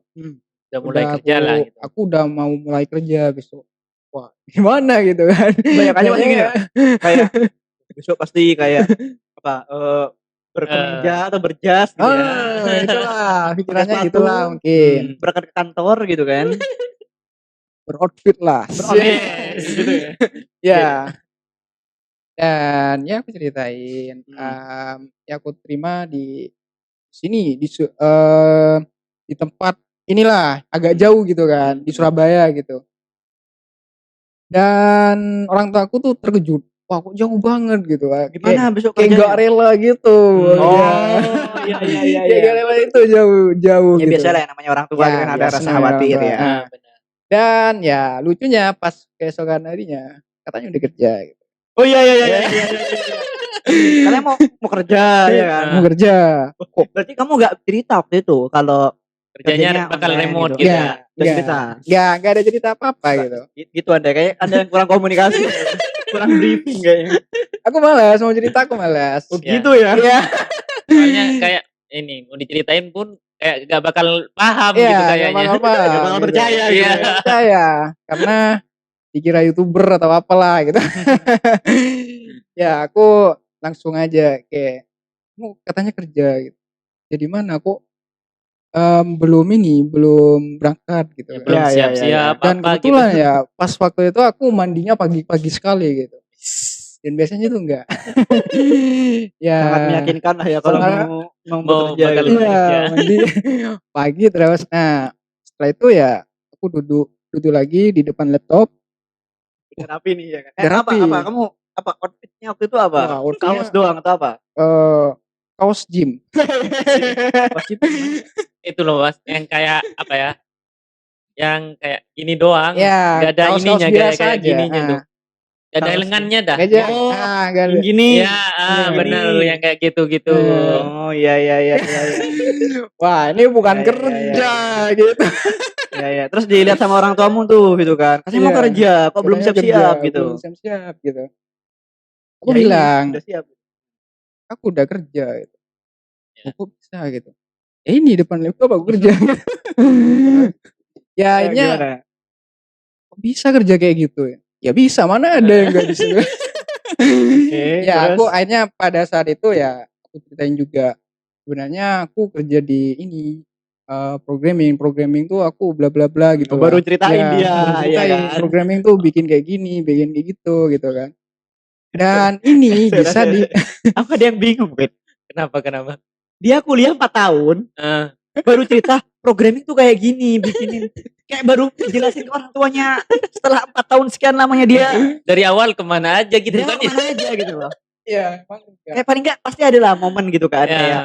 Speaker 2: Udah mulai kerja lah gitu.
Speaker 3: Aku udah mau mulai kerja besok. Wah, gimana gitu kan.
Speaker 1: Banyak aja pasti gini. Kayak besok pasti kayak apa berkemeja atau berjas gitu ya.
Speaker 3: Itulah pikirannya gitulah mungkin.
Speaker 1: Berangkat ke kantor gitu kan.
Speaker 3: Beroutfit lah.
Speaker 1: Gitu ya.
Speaker 3: Ya, dan ya aku ceritain, ya aku terima di sini di tempat inilah agak jauh gitu kan, di Surabaya gitu. Dan orang tua aku tuh terkejut, "Wah kok jauh banget?" Gitu kan.
Speaker 1: Gimana besok
Speaker 3: Kayak nggak
Speaker 1: kerjanya?
Speaker 3: rela gitu.
Speaker 1: Oh,
Speaker 3: Ya.
Speaker 1: iya iya iya
Speaker 3: Kayak
Speaker 1: iya.
Speaker 3: nggak rela itu jauh
Speaker 1: Ya
Speaker 3: gitu.
Speaker 1: biasalah yang namanya orang tua
Speaker 3: Ya,
Speaker 1: kan ada
Speaker 3: biasa
Speaker 1: rasa
Speaker 3: namanya orang
Speaker 1: khawatir
Speaker 3: tua.
Speaker 1: ya.
Speaker 3: Nah,
Speaker 2: benar.
Speaker 3: dan ya lucunya pas keesokan harinya katanya udah kerja gitu.
Speaker 1: Oh iya iya iya iya iya iya. Iya. Kalian mau kerja ya kan?
Speaker 3: Mau kerja. Kok
Speaker 1: Berarti kamu nggak cerita waktu itu kalau
Speaker 2: Kerjanya
Speaker 1: kerjanya
Speaker 2: bakal
Speaker 1: online
Speaker 2: remote
Speaker 1: gitu?
Speaker 2: gitu ya.
Speaker 1: Udah cerita?
Speaker 3: Nggak ada cerita apa-apa gitu.
Speaker 1: Gitu ada kayak ada yang kurang komunikasi, kurang briefing kayaknya.
Speaker 3: Aku malas mau cerita, aku malas.
Speaker 1: Oh
Speaker 2: Ya.
Speaker 1: gitu ya?
Speaker 3: Iya.
Speaker 2: Soalnya kayak ini mau diceritain pun kayak gak bakal paham
Speaker 3: Iya,
Speaker 2: gitu
Speaker 3: nggak
Speaker 2: kayaknya.
Speaker 3: bakal paham
Speaker 1: Nggak bakal
Speaker 3: gitu.
Speaker 1: percaya gitu
Speaker 2: Iya.
Speaker 1: ya.
Speaker 3: Nggak percaya karena dikira YouTuber atau apalah gitu. Ya aku langsung aja kayak, "Kamu katanya kerja gitu. Ya di mana kok belum berangkat gitu
Speaker 2: Ya
Speaker 3: kan."
Speaker 2: belum
Speaker 1: Iya, iya, iya, iya.
Speaker 2: siap-siap
Speaker 3: Dan
Speaker 2: apa gitu.
Speaker 3: kebetulan ya pas waktu itu aku mandinya pagi-pagi sekali gitu. Dan biasanya tuh enggak. Ya
Speaker 1: Sangat meyakinkan lah ya kalau
Speaker 3: sangat
Speaker 1: mau
Speaker 2: Mau
Speaker 1: bekerja
Speaker 2: bakal
Speaker 1: gitu.
Speaker 3: iya
Speaker 2: bekerja.
Speaker 3: mandi pagi terus. Nah, setelah itu ya aku duduk duduk lagi di depan laptop.
Speaker 1: Udah rapi nih ya kan?
Speaker 3: Udah
Speaker 1: Apa
Speaker 3: rapi.
Speaker 1: apa kamu apa outfitnya waktu itu apa?
Speaker 3: Wah, outfitnya
Speaker 1: Kaos doang atau apa?
Speaker 3: kaos gym.
Speaker 1: Pas itu gimana?
Speaker 2: Itu loh Mas, yang kayak apa ya? Yang kayak gini doang,
Speaker 3: Ya,
Speaker 2: nggak ada
Speaker 3: kaos-kaos
Speaker 2: ininya kayak
Speaker 3: biasa
Speaker 2: kayak
Speaker 3: aja.
Speaker 2: gininya tuh. Nggak ada
Speaker 1: Kaos
Speaker 2: lengannya dah.
Speaker 3: Aja.
Speaker 1: Oh,
Speaker 3: Nggak ada.
Speaker 1: yang gini.
Speaker 2: Iya,
Speaker 1: yang
Speaker 2: benar
Speaker 1: gini.
Speaker 2: yang kayak gitu-gitu.
Speaker 1: Oh, iya iya iya iya iya.
Speaker 3: Wah, ini bukan
Speaker 1: Ya, ya, ya,
Speaker 3: kerja
Speaker 1: ya,
Speaker 3: gitu.
Speaker 1: Iya iya. Terus dilihat sama orang tuamu tuh gitu kan. Katanya mau
Speaker 3: Iya,
Speaker 1: kerja, kok belum
Speaker 3: katanya kerja,
Speaker 1: siap-siap gitu.
Speaker 3: belum siap-siap gitu. Aku
Speaker 1: Ya ini
Speaker 3: bilang,
Speaker 1: udah siap.
Speaker 3: "Aku udah kerja." Gitu.
Speaker 2: Ya.
Speaker 3: "Oh, kok bisa?" gitu. "Ya ini depan laptop aku kerja." Ya akhirnya,
Speaker 1: Gimana?
Speaker 3: "Kok bisa kerja kayak gitu ya?" Ya bisa, mana ada yang nggak bisa.
Speaker 1: Oke,
Speaker 3: Ya
Speaker 1: terus
Speaker 3: aku akhirnya pada saat itu ya aku ceritain juga, sebenarnya aku kerja di ini, programming tuh aku bla bla bla gitu
Speaker 1: oh, baru
Speaker 3: lah.
Speaker 1: ceritain
Speaker 3: Ya,
Speaker 1: dia,
Speaker 3: baru
Speaker 1: iya
Speaker 3: ceritain
Speaker 1: kan?
Speaker 3: programming tuh bikin kayak gini, bikin kayak gitu kan. Dan ini
Speaker 1: Saya
Speaker 3: bisa
Speaker 1: rasa
Speaker 3: di
Speaker 1: aku ada yang bingung, Wit.
Speaker 2: Kenapa?
Speaker 1: Dia kuliah 4 tahun,
Speaker 2: Heeh.
Speaker 1: baru cerita programming tuh kayak gini, bikinin kayak baru jelasin ke orang tuanya setelah 4 tahun sekian lamanya dia
Speaker 2: Dari awal kemana aja gitu
Speaker 1: dia
Speaker 2: kan ya.
Speaker 1: kemana aja gitu loh.
Speaker 3: ya emang enggak.
Speaker 1: Kayak paling enggak pasti ada lah momen gitu kan kayak
Speaker 2: Ya.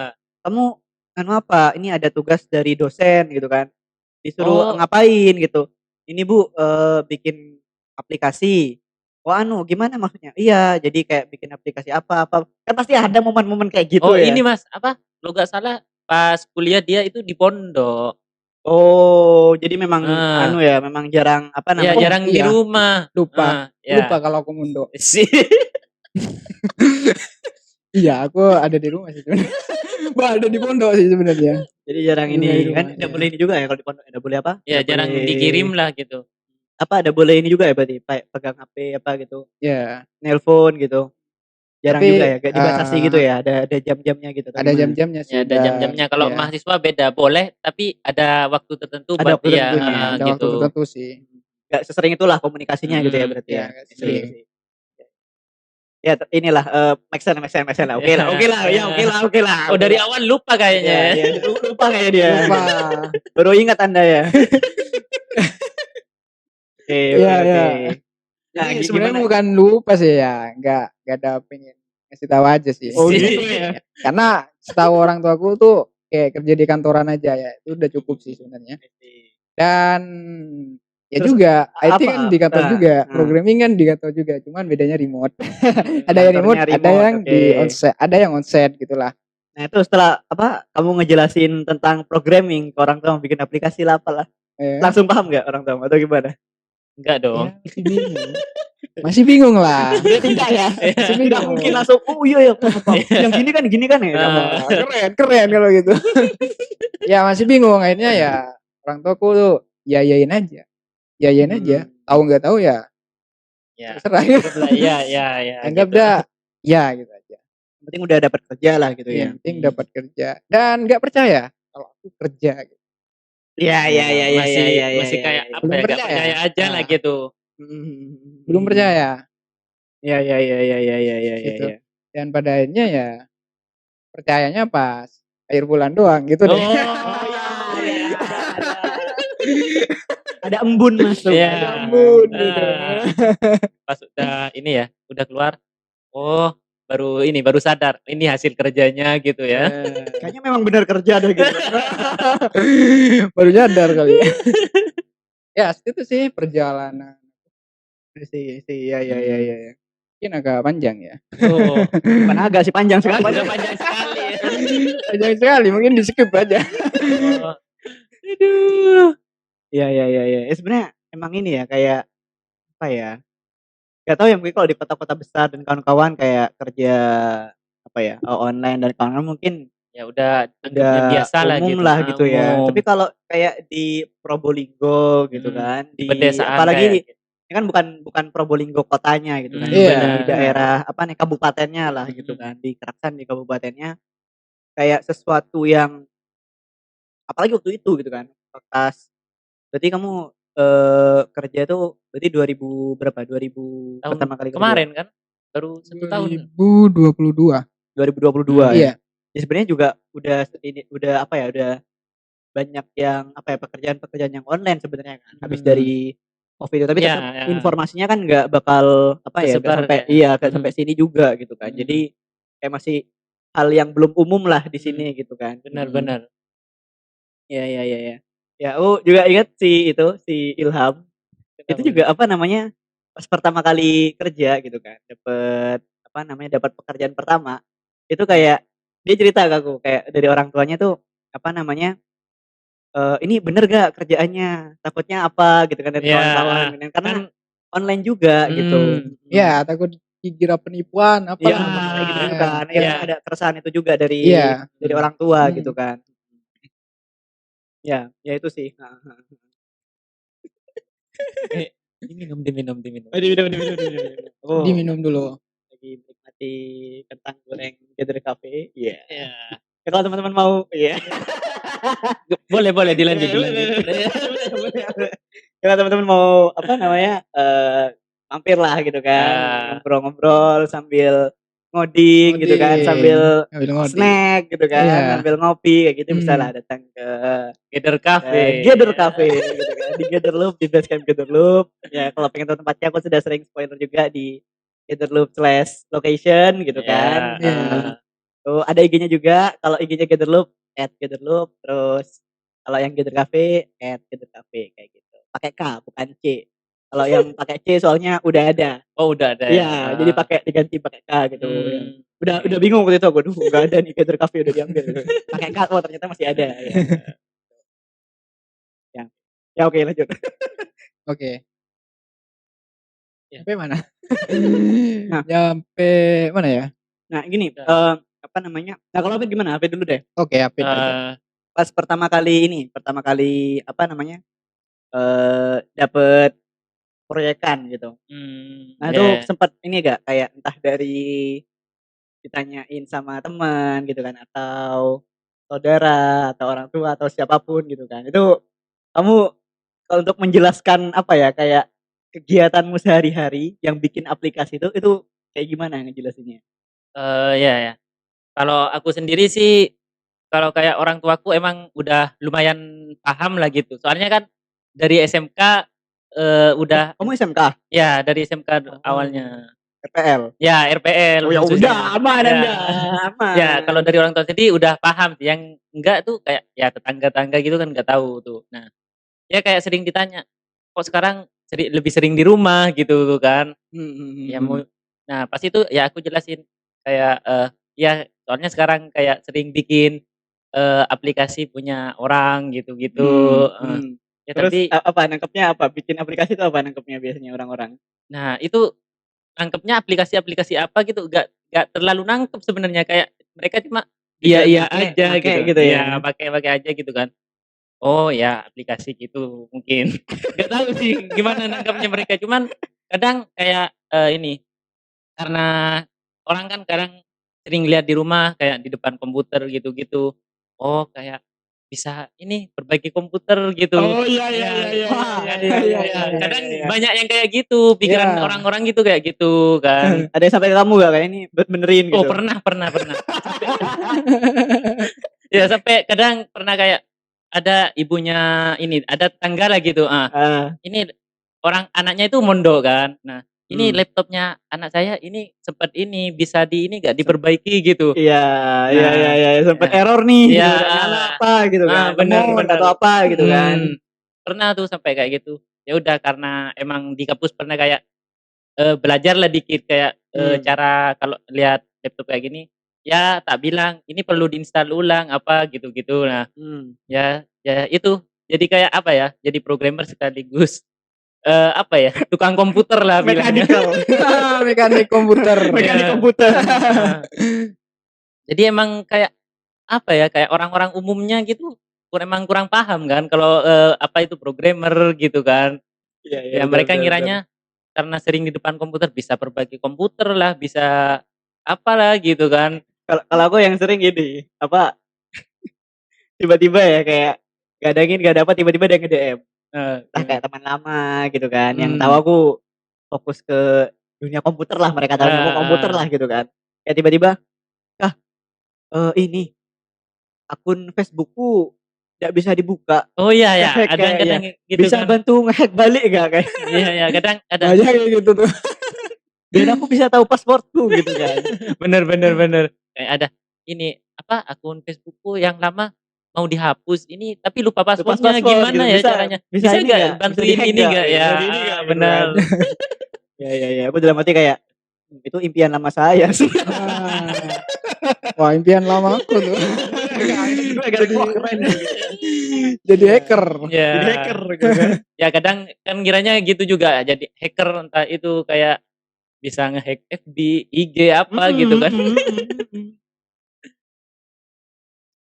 Speaker 1: kamu anu apa, ini ada tugas dari dosen gitu kan. Disuruh
Speaker 2: Oh,
Speaker 1: ngapain gitu. Ini Bu, bikin aplikasi. Oh anu gimana maksudnya? Iya, jadi kayak bikin aplikasi apa. Kan pasti ada momen-momen kayak gitu
Speaker 2: oh
Speaker 1: ya.
Speaker 2: ini Mas, apa, kalau nggak salah pas kuliah dia itu di pondok.
Speaker 1: Oh, jadi memang
Speaker 2: Heeh.
Speaker 1: anu ya, memang jarang apa
Speaker 2: Iya,
Speaker 1: namanya?
Speaker 2: jarang di
Speaker 3: iya.
Speaker 2: rumah.
Speaker 3: Lupa
Speaker 2: Ya.
Speaker 3: kalau aku mundur.
Speaker 2: Sih.
Speaker 3: Iya, aku ada di rumah sih sebenarnya. Bah, ada di pondok sih sebenarnya.
Speaker 1: Jadi jarang
Speaker 3: Di rumah, di
Speaker 1: ini kan
Speaker 3: rumah,
Speaker 1: enggak
Speaker 3: iya.
Speaker 1: boleh ini juga ya kalau di pondok, enggak boleh apa?
Speaker 2: Ya
Speaker 1: Enggak
Speaker 2: jarang
Speaker 1: boleh
Speaker 2: dikirim lah gitu.
Speaker 1: apa, ada boleh ini juga ya berarti, kayak pegang HP apa gitu,
Speaker 3: Ya,
Speaker 1: nelpon gitu. Jarang juga
Speaker 3: tapi
Speaker 1: ya, kayak dibatasi gitu ya, ada jam-jamnya gitu atau
Speaker 3: ada
Speaker 1: gimana?
Speaker 3: jam-jamnya sih
Speaker 2: Ya ada
Speaker 3: dan
Speaker 2: jam-jamnya, kalau
Speaker 3: ya,
Speaker 2: mahasiswa beda, boleh tapi ada waktu tertentu
Speaker 1: Ada waktu
Speaker 2: iya,
Speaker 1: tertentunya,
Speaker 3: ada waktu
Speaker 2: gitu.
Speaker 3: tertentu sih.
Speaker 1: Enggak sesering itulah komunikasinya gitu ya berarti
Speaker 3: Ya,
Speaker 1: ya?
Speaker 3: nggak
Speaker 1: I see,
Speaker 3: sering.
Speaker 1: I see. Ya inilah, make sense lah, oke lah ya, oke lah.
Speaker 2: Oh dari awal lupa kayaknya ya.
Speaker 1: Iya, lupa kayaknya dia.
Speaker 3: Lupa.
Speaker 1: Baru ingat Anda ya? Oke oke
Speaker 3: Iya,
Speaker 1: oke.
Speaker 3: iya.
Speaker 1: Nah,
Speaker 3: Jadi sebenarnya
Speaker 1: gimana?
Speaker 3: bukan lupa sih ya, nggak ada pengen ngasih tahu aja sih.
Speaker 1: Oh
Speaker 2: Sih.
Speaker 1: gitu ya?
Speaker 3: Karena setahu orang tuaku tuh kayak kerja di kantoran aja ya, itu udah cukup sih sebenarnya. Dan ya
Speaker 1: Terus
Speaker 3: juga IT
Speaker 1: apa?
Speaker 3: kan di kantor
Speaker 1: Nah,
Speaker 3: juga,
Speaker 1: nah.
Speaker 3: programming kan di kantor juga, cuman bedanya remote. Ada yang remote,
Speaker 1: Kantornya
Speaker 3: ada
Speaker 1: remote,
Speaker 3: yang di
Speaker 1: oke.
Speaker 3: onsite, ada yang onsite gitulah.
Speaker 1: Nah itu setelah apa, kamu ngejelasin tentang programming ke orang tua bikin aplikasi lah apalah,
Speaker 3: Ya,
Speaker 1: langsung paham nggak orang tua atau gimana?
Speaker 2: Enggak
Speaker 3: ya
Speaker 2: dong.
Speaker 3: masih bingung. Masih bingung lah.
Speaker 1: Berarti enggak ya?
Speaker 3: Masih
Speaker 1: Tidak
Speaker 3: bingung.
Speaker 1: mungkin langsung, oh iya ya, apa, yang gini kan ya?
Speaker 2: Ah.
Speaker 3: Wah, keren kalau gitu. Ya masih bingung, akhirnya ya orang tuaku tuh yayain aja. Yayain aja. Tahu nggak tahu ya
Speaker 2: Ya.
Speaker 3: terserah.
Speaker 2: Iya.
Speaker 3: Anggap
Speaker 2: gitu.
Speaker 3: dah ya gitu aja.
Speaker 1: Yang penting udah dapat kerja lah gitu ya.
Speaker 3: Yang penting dapat kerja dan nggak percaya kalau aku kerja gitu.
Speaker 1: Iya
Speaker 2: Masih kayak apa
Speaker 3: Belum
Speaker 2: ya? Nggak
Speaker 3: percaya.
Speaker 2: percaya aja lah
Speaker 3: Nah.
Speaker 2: gitu.
Speaker 3: Belum percaya
Speaker 1: Ya,
Speaker 3: gitu. Dan pada akhirnya ya percayanya pas akhir bulan doang gitu deh.
Speaker 2: Oh,
Speaker 1: Oh iya, ada embun masuk.
Speaker 2: Iya.
Speaker 3: Ada embun gitu.
Speaker 2: Pas udah ini ya, udah keluar, oh baru sadar ini hasil kerjanya gitu ya.
Speaker 1: Kayaknya memang benar kerja deh gitu.
Speaker 3: Baru nyadar kali ya. Ya itu sih perjalanan.
Speaker 1: Sih, iya.
Speaker 3: Mungkin agak panjang ya.
Speaker 2: Oh,
Speaker 1: Bukan agak sih, panjang sekali.
Speaker 2: udah panjang sekali ya.
Speaker 3: Panjang sekali, mungkin di-skip aja.
Speaker 2: Oh,
Speaker 1: Aduh. Iya. Ya, sebenarnya emang ini ya kayak apa ya? Gak tahu ya, mungkin kalau di kota-kota besar dan kawan-kawan kayak kerja apa ya, online dan kawan-kawan mungkin
Speaker 2: ya udah
Speaker 1: udah
Speaker 2: anggapnya biasa lah
Speaker 1: umum
Speaker 2: gitu.
Speaker 1: lah gitu ya. Tapi
Speaker 2: Umum
Speaker 1: kalau kayak di Probolinggo gitu kan,
Speaker 2: di
Speaker 1: di
Speaker 2: pedesaan
Speaker 1: apalagi
Speaker 2: kayak gitu.
Speaker 1: ini kan bukan Probolinggo kotanya gitu kan,
Speaker 3: Iya,
Speaker 1: di
Speaker 2: Bener.
Speaker 1: daerah apa nih, kabupatennya lah gitu kan, di Keraksan di kabupatennya, kayak sesuatu yang apalagi waktu itu gitu kan, pas berarti kamu, kerja tuh berarti 2000 berapa, 2000
Speaker 2: Tahun
Speaker 1: pertama kali kerja?
Speaker 2: kemarin kan, baru 1 tahun.
Speaker 3: 2022.
Speaker 1: 2022 ya?
Speaker 3: Iya.
Speaker 1: Ya sebenarnya juga udah apa ya, udah banyak yang apa ya, pekerjaan-pekerjaan yang online sebenarnya kan, habis dari Covid itu, tapi
Speaker 2: Iya,
Speaker 1: tetep
Speaker 2: ya.
Speaker 1: informasinya kan nggak bakal apa ya, nggak
Speaker 2: Tersebar
Speaker 1: sampai
Speaker 2: kayak
Speaker 1: iya, nggak sampai sini juga gitu kan.
Speaker 2: mhm,
Speaker 1: Jadi kayak masih hal yang belum umum lah di
Speaker 2: mhm,
Speaker 1: sini gitu kan.
Speaker 2: bener bener.
Speaker 1: Iya. Ya aku juga ingat si itu, si Ilham, itu
Speaker 2: Kenapa
Speaker 1: juga
Speaker 2: tuh?
Speaker 1: apa namanya, pas pertama kali kerja gitu kan, apa namanya, dapat pekerjaan pertama, itu
Speaker 2: Mmm,
Speaker 1: kayak dia cerita ke aku kayak dari orang tuanya tuh apa namanya, "Ini bener gak kerjaannya? Takutnya apa?" Gitu kan dari
Speaker 2: iya,
Speaker 1: kawan-kawan gitu kan, karena
Speaker 2: kan
Speaker 1: online juga gitu.
Speaker 3: Iya, takut dikira penipuan
Speaker 1: Iya,
Speaker 3: apalah.
Speaker 1: kayak gitu-gitu
Speaker 3: Iya.
Speaker 1: kan. Ya
Speaker 2: iya,
Speaker 1: kan ada keresahan itu juga dari
Speaker 3: Iya.
Speaker 1: orang tua gitu
Speaker 3: Mhm.
Speaker 1: kan. Ya itu sih, heeh.
Speaker 2: eh, diminum.
Speaker 1: Oh, diminum. Oh,
Speaker 3: Diminum dulu.
Speaker 1: lagi menikmati kentang goreng Gather Cafe, iya.
Speaker 2: Iya.
Speaker 1: Ya kalau teman-teman mau iya.
Speaker 2: Boleh dilanjut
Speaker 1: Iya,
Speaker 2: dilanjut.
Speaker 1: boleh. Ya kalau teman-teman mau apa namanya, mampir lah gitu kan,
Speaker 2: Ah,
Speaker 1: ngobrol-ngobrol sambil ngoding gitu kan,
Speaker 3: Ngoding,
Speaker 1: sambil
Speaker 3: sambil ngoding.
Speaker 1: snack gitu kan,
Speaker 3: Iya.
Speaker 1: sambil ngopi kayak gitu bisalah
Speaker 3: Mhm.
Speaker 1: datang ke
Speaker 2: Gather Cafe.
Speaker 1: Gather Cafe gitu kan, di Gather Loop, di Basecamp Gather Loop. Ya kalau pengen tahu tempatnya aku sudah sering spoiler juga di gatherloop/location gitu
Speaker 2: Iya,
Speaker 1: kan,
Speaker 2: heeh.
Speaker 1: tuh ada IG-nya juga, kalau IG-nya Gatherloop @gatherloop, terus kalau yang Gather Cafe @gathercafe kayak gitu. Pakai K bukan C. Kalau yang pakai C soalnya udah ada.
Speaker 2: Oh udah ada ya?
Speaker 1: Iya, jadi diganti pakai K gitu ya.
Speaker 2: Mmm,
Speaker 1: Udah bingung waktu itu aku, "Duh nggak ada nih Gather Cafe udah diambil." Pakai K, oh ternyata masih ada ya. Ya. Ya oke lanjut.
Speaker 3: Oke.
Speaker 2: iya.
Speaker 3: Sampai mana?
Speaker 1: Nah
Speaker 3: Nyampe mana ya?
Speaker 1: nah gini,
Speaker 2: Udah.
Speaker 1: apa namanya, nah kalau Hafid gimana? Hafid dulu deh.
Speaker 3: Oke, Hafid aja.
Speaker 2: Eee,
Speaker 1: Pas pertama kali apa namanya, dapet proyekan gitu. Nah
Speaker 2: iya
Speaker 1: itu
Speaker 2: iya.
Speaker 1: sempet ini gak, kayak entah dari ditanyain sama teman gitu kan, atau saudara, atau orang tua, atau siapapun gitu kan. Itu kamu kalau untuk menjelaskan apa ya, kayak kegiatanmu sehari-hari yang bikin aplikasi itu kayak gimana ngejelasinnya?
Speaker 2: Iya iya. Kalau aku sendiri sih, kalau kayak orang tuaku emang udah lumayan paham lah gitu. Soalnya kan dari SMK,
Speaker 1: Oh
Speaker 2: udah
Speaker 1: kamu SMK?
Speaker 2: ya dari SMK
Speaker 1: Oh,
Speaker 2: awalnya.
Speaker 1: RPL?
Speaker 2: Ya RPL
Speaker 1: Oh ya
Speaker 2: khususnya.
Speaker 1: udah aman
Speaker 2: Ya.
Speaker 1: Anda,
Speaker 2: Ya kalau
Speaker 1: aman.
Speaker 2: dari orang tua sendiri udah paham sih, yang enggak tuh kayak ya tetangga-tetangga gitu kan nggak tahu tuh. Nah, dia kayak sering ditanya, "Kok sekarang lebih sering di rumah?" Gitu kan. Ya
Speaker 1: Mhm.
Speaker 2: nah pas itu ya aku jelasin kayak, ya soalnya sekarang kayak sering bikin, aplikasi punya orang gitu-gitu, heeh.
Speaker 1: Mhm.
Speaker 2: Ya
Speaker 1: Terus,
Speaker 2: tapi
Speaker 1: apa nangkepnya apa? Bikin aplikasi itu apa nangkepnya biasanya orang-orang?
Speaker 2: nah itu nangkepnya aplikasi-aplikasi apa gitu nggak terlalu nangkep sebenarnya, kayak mereka cuma
Speaker 1: Tinggal
Speaker 2: iya-iya
Speaker 1: make
Speaker 2: aja
Speaker 1: make
Speaker 2: gitu.
Speaker 1: gitu ya?
Speaker 2: Iya, pakai-pakai aja gitu kan. Oh ya aplikasi gitu mungkin. Nggak tahu sih gimana nangkepnya mereka, cuman kadang kayak, ini, karena orang kan kadang sering lihat di rumah kayak di depan komputer gitu-gitu, oh kayak bisa ini perbaiki komputer gitu.
Speaker 1: Oh, iya iya
Speaker 2: Ya,
Speaker 1: iya iya
Speaker 3: Wah,
Speaker 1: iya
Speaker 3: iya,
Speaker 1: iya
Speaker 3: iya,
Speaker 1: iya
Speaker 2: kadang
Speaker 1: iya.
Speaker 2: banyak yang kayak gitu, pikiran
Speaker 3: Iya.
Speaker 2: orang-orang gitu kayak gitu kan.
Speaker 1: Ada yang sampai ke kamu gak kayak ini benerin
Speaker 2: Oh
Speaker 1: gitu?
Speaker 2: pernah pernah pernah. Sampai ya sampai kadang pernah kayak ada ibunya ini, ada tetangga lah gitu,
Speaker 1: Ah,
Speaker 2: ini orang anaknya itu mondok kan. Nah, ini
Speaker 1: hmm.
Speaker 2: laptopnya anak saya ini sempat ini, bisa di ini nggak diperbaiki gitu.
Speaker 1: Iya iya iya
Speaker 2: Nah,
Speaker 1: iya sempet
Speaker 2: ya,
Speaker 1: error nih gitu,
Speaker 2: iya,
Speaker 1: nggak nyala apa gitu kan,
Speaker 2: bener
Speaker 1: lemot
Speaker 2: bener,
Speaker 1: atau apa gitu kan.
Speaker 2: pernah tuh sampai kayak gitu. Ya udah karena emang di kampus pernah kayak, belajar lah dikit kayak,
Speaker 1: Hmm.
Speaker 2: cara kalau lihat laptop kayak gini, ya tak bilang, "Ini perlu diinstal ulang," apa gitu-gitu. Nah,
Speaker 1: Hmm.
Speaker 2: ya ya itu, jadi kayak apa ya, jadi programmer sekaligus, apa ya, tukang komputer lah bilangnya.
Speaker 1: Mechanical.
Speaker 3: Mekanik komputer.
Speaker 1: Mekanik
Speaker 2: Iya.
Speaker 1: komputer.
Speaker 2: Jadi emang kayak, apa ya, kayak orang-orang umumnya gitu, emang kurang paham kan kalau, apa itu programmer gitu kan.
Speaker 1: Iya iya
Speaker 2: Ya
Speaker 1: benar
Speaker 2: mereka
Speaker 1: benar benar.
Speaker 2: ngiranya karena sering di depan komputer bisa perbaiki komputer lah, bisa apalah gitu kan.
Speaker 1: Kalau kalau aku yang sering gini, apa, tiba-tiba ya kayak gak dapat tiba-tiba dia nge-DM. Entah
Speaker 2: Gimana?
Speaker 1: kayak teman lama gitu kan, yang tahu
Speaker 3: Hmm.
Speaker 1: aku fokus ke dunia komputer lah, mereka tahunya aku komputer
Speaker 2: Heeh.
Speaker 1: lah gitu kan. Kayak tiba-tiba, "Kak, ini akun Facebook-ku nggak bisa dibuka,
Speaker 2: Oh iya ya,
Speaker 1: ke-hack kayaknya,
Speaker 2: kadang-kadang gitu
Speaker 1: bisa
Speaker 2: kan.
Speaker 1: bantu nge-hack balik nggak?" Kayak
Speaker 2: Iya ya, kadang ada.
Speaker 3: Banyak kayak gitu tuh.
Speaker 1: biar aku bisa tahu password-ku gitu kan.
Speaker 2: Bener bener bener. Kayak ada ini, apa, akun Facebook-ku yang lama mau dihapus ini, tapi lupa
Speaker 1: Lupa
Speaker 2: password-nya,
Speaker 1: password gitu,
Speaker 2: gimana ya
Speaker 1: bisa
Speaker 2: caranya?
Speaker 1: bisa
Speaker 2: Bisa
Speaker 1: ini
Speaker 2: nggak
Speaker 1: nggak, bisa
Speaker 2: bantuin
Speaker 1: di-hack
Speaker 2: ini
Speaker 1: nggak
Speaker 2: nggak
Speaker 1: gitu,
Speaker 2: ya?
Speaker 1: dari ini nggak gitu
Speaker 2: Bener.
Speaker 1: kan. Ya ya ya, aku dalam hati kayak, itu impian lama saya sih.
Speaker 3: Ah. Wah, impian lamaku tuh.
Speaker 1: Gue agak
Speaker 3: Jadi
Speaker 1: wah keren nih gitu kan.
Speaker 3: jadi
Speaker 1: Iya,
Speaker 3: hacker.
Speaker 2: Ya.
Speaker 1: jadi hacker gitu kan.
Speaker 2: Ya kadang kan ngiranya gitu juga, jadi hacker entah itu kayak bisa nge-hack FB, IG, apa gitu kan.
Speaker 1: Mhm.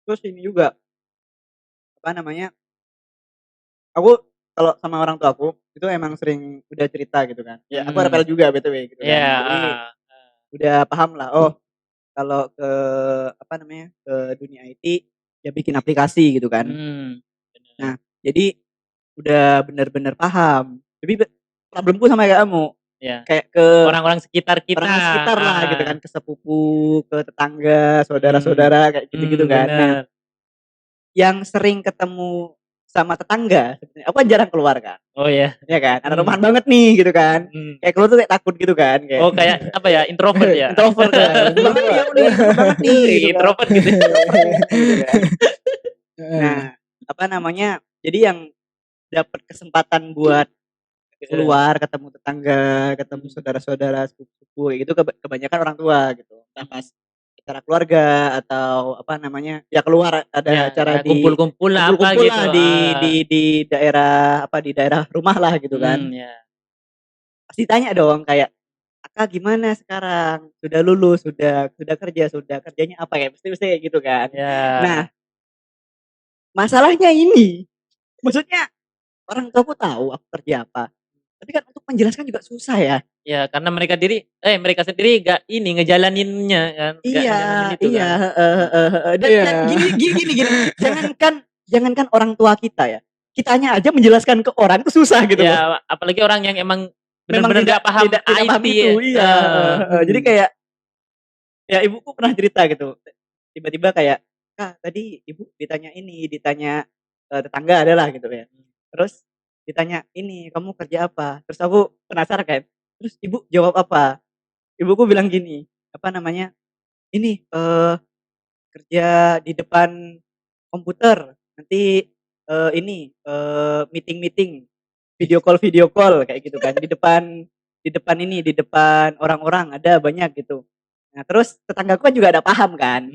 Speaker 1: Terus ini juga, apa namanya, aku kalau sama orang tua aku, itu emang sering udah cerita gitu kan. Ya aku RPL juga BTW gitu
Speaker 2: Iya,
Speaker 1: kan. Jadi udah paham lah, oh kalau ke apa namanya, ke dunia IT ya bikin aplikasi gitu kan.
Speaker 2: bener.
Speaker 1: Nah, jadi udah bener-bener paham. Tapi problemku sama kayak kamu,
Speaker 2: Ya,
Speaker 1: kayak ke
Speaker 2: orang-orang sekitar kita.
Speaker 1: orang sekitar lah gitu kan, ke sepupu, ke tetangga, saudara-saudara kayak gitu-gitu kan. Nah,
Speaker 2: Bener.
Speaker 1: yang sering ketemu sama tetangga sebenarnya aku kan jarang keluar kan,
Speaker 2: Oh ya.
Speaker 1: ya kan, anak rumahan banget nih gitu kan. Kayak keluar tuh kayak takut gitu kan, kayak
Speaker 2: Oh kayak apa ya, introvert ya?
Speaker 1: introvert kan. Takut banget nih aku nih, takut banget nih gitu kan.
Speaker 2: Introvert gitu.
Speaker 1: Introvert nih gitu kan. Nah,
Speaker 3: Heeh.
Speaker 1: apa namanya, jadi yang dapat kesempatan buat keluar, ketemu tetangga, ketemu saudara-saudara, sepupu-sepupu kayak gitu kebanyakan orang tua gitu. Entah pas acara keluarga atau apa namanya, ya keluar ada
Speaker 2: Ya,
Speaker 1: acara
Speaker 2: ya
Speaker 1: di
Speaker 2: kumpul-kumpul lah apa
Speaker 1: kumpul-kumpul
Speaker 2: gitu.
Speaker 1: lah di daerah apa, di daerah rumah lah gitu kan.
Speaker 2: Ya.
Speaker 1: Pasti tanya dong kayak, "Kakak gimana sekarang? Sudah lulus, sudah kerja, kerjanya apa?" Kayak mesti kayak gitu kan. Nah,
Speaker 2: Ya.
Speaker 1: masalahnya ini, maksudnya orang tuaku tahu aku kerja apa, tapi kan untuk menjelaskan juga susah ya.
Speaker 2: Ya karena mereka sendiri nggak ini ngejalaninnya kan, nggak
Speaker 1: Iya
Speaker 2: ngejalanin itu
Speaker 1: iya,
Speaker 2: kan.
Speaker 1: heeh heeh heeh, dan
Speaker 3: Iya.
Speaker 1: gini, jangankan orang tua kita ya, kitanya aja menjelaskan ke orang itu susah gitu loh.
Speaker 2: Ya apalagi orang yang emang
Speaker 1: Memang
Speaker 2: benar-benar nggak paham
Speaker 1: tidak paham
Speaker 2: IT.
Speaker 1: itu, iya, heeh heeh. Jadi kayak, ya ibuku pernah cerita gitu, tiba-tiba kayak, "Kak tadi ibu ditanya ini, ditanya, tetangga adalah gitu ya. Terus ditanya ini, "Kamu kerja apa?" Terus aku penasaran kan, terus ibu jawab apa, ibuku bilang gini, apa namanya, "Ini, kerja di depan komputer, nanti, meeting-meeting, video call kayak gitu kan, di depan orang-orang ada banyak gitu." Nah terus tetanggaku kan juga ada paham kan,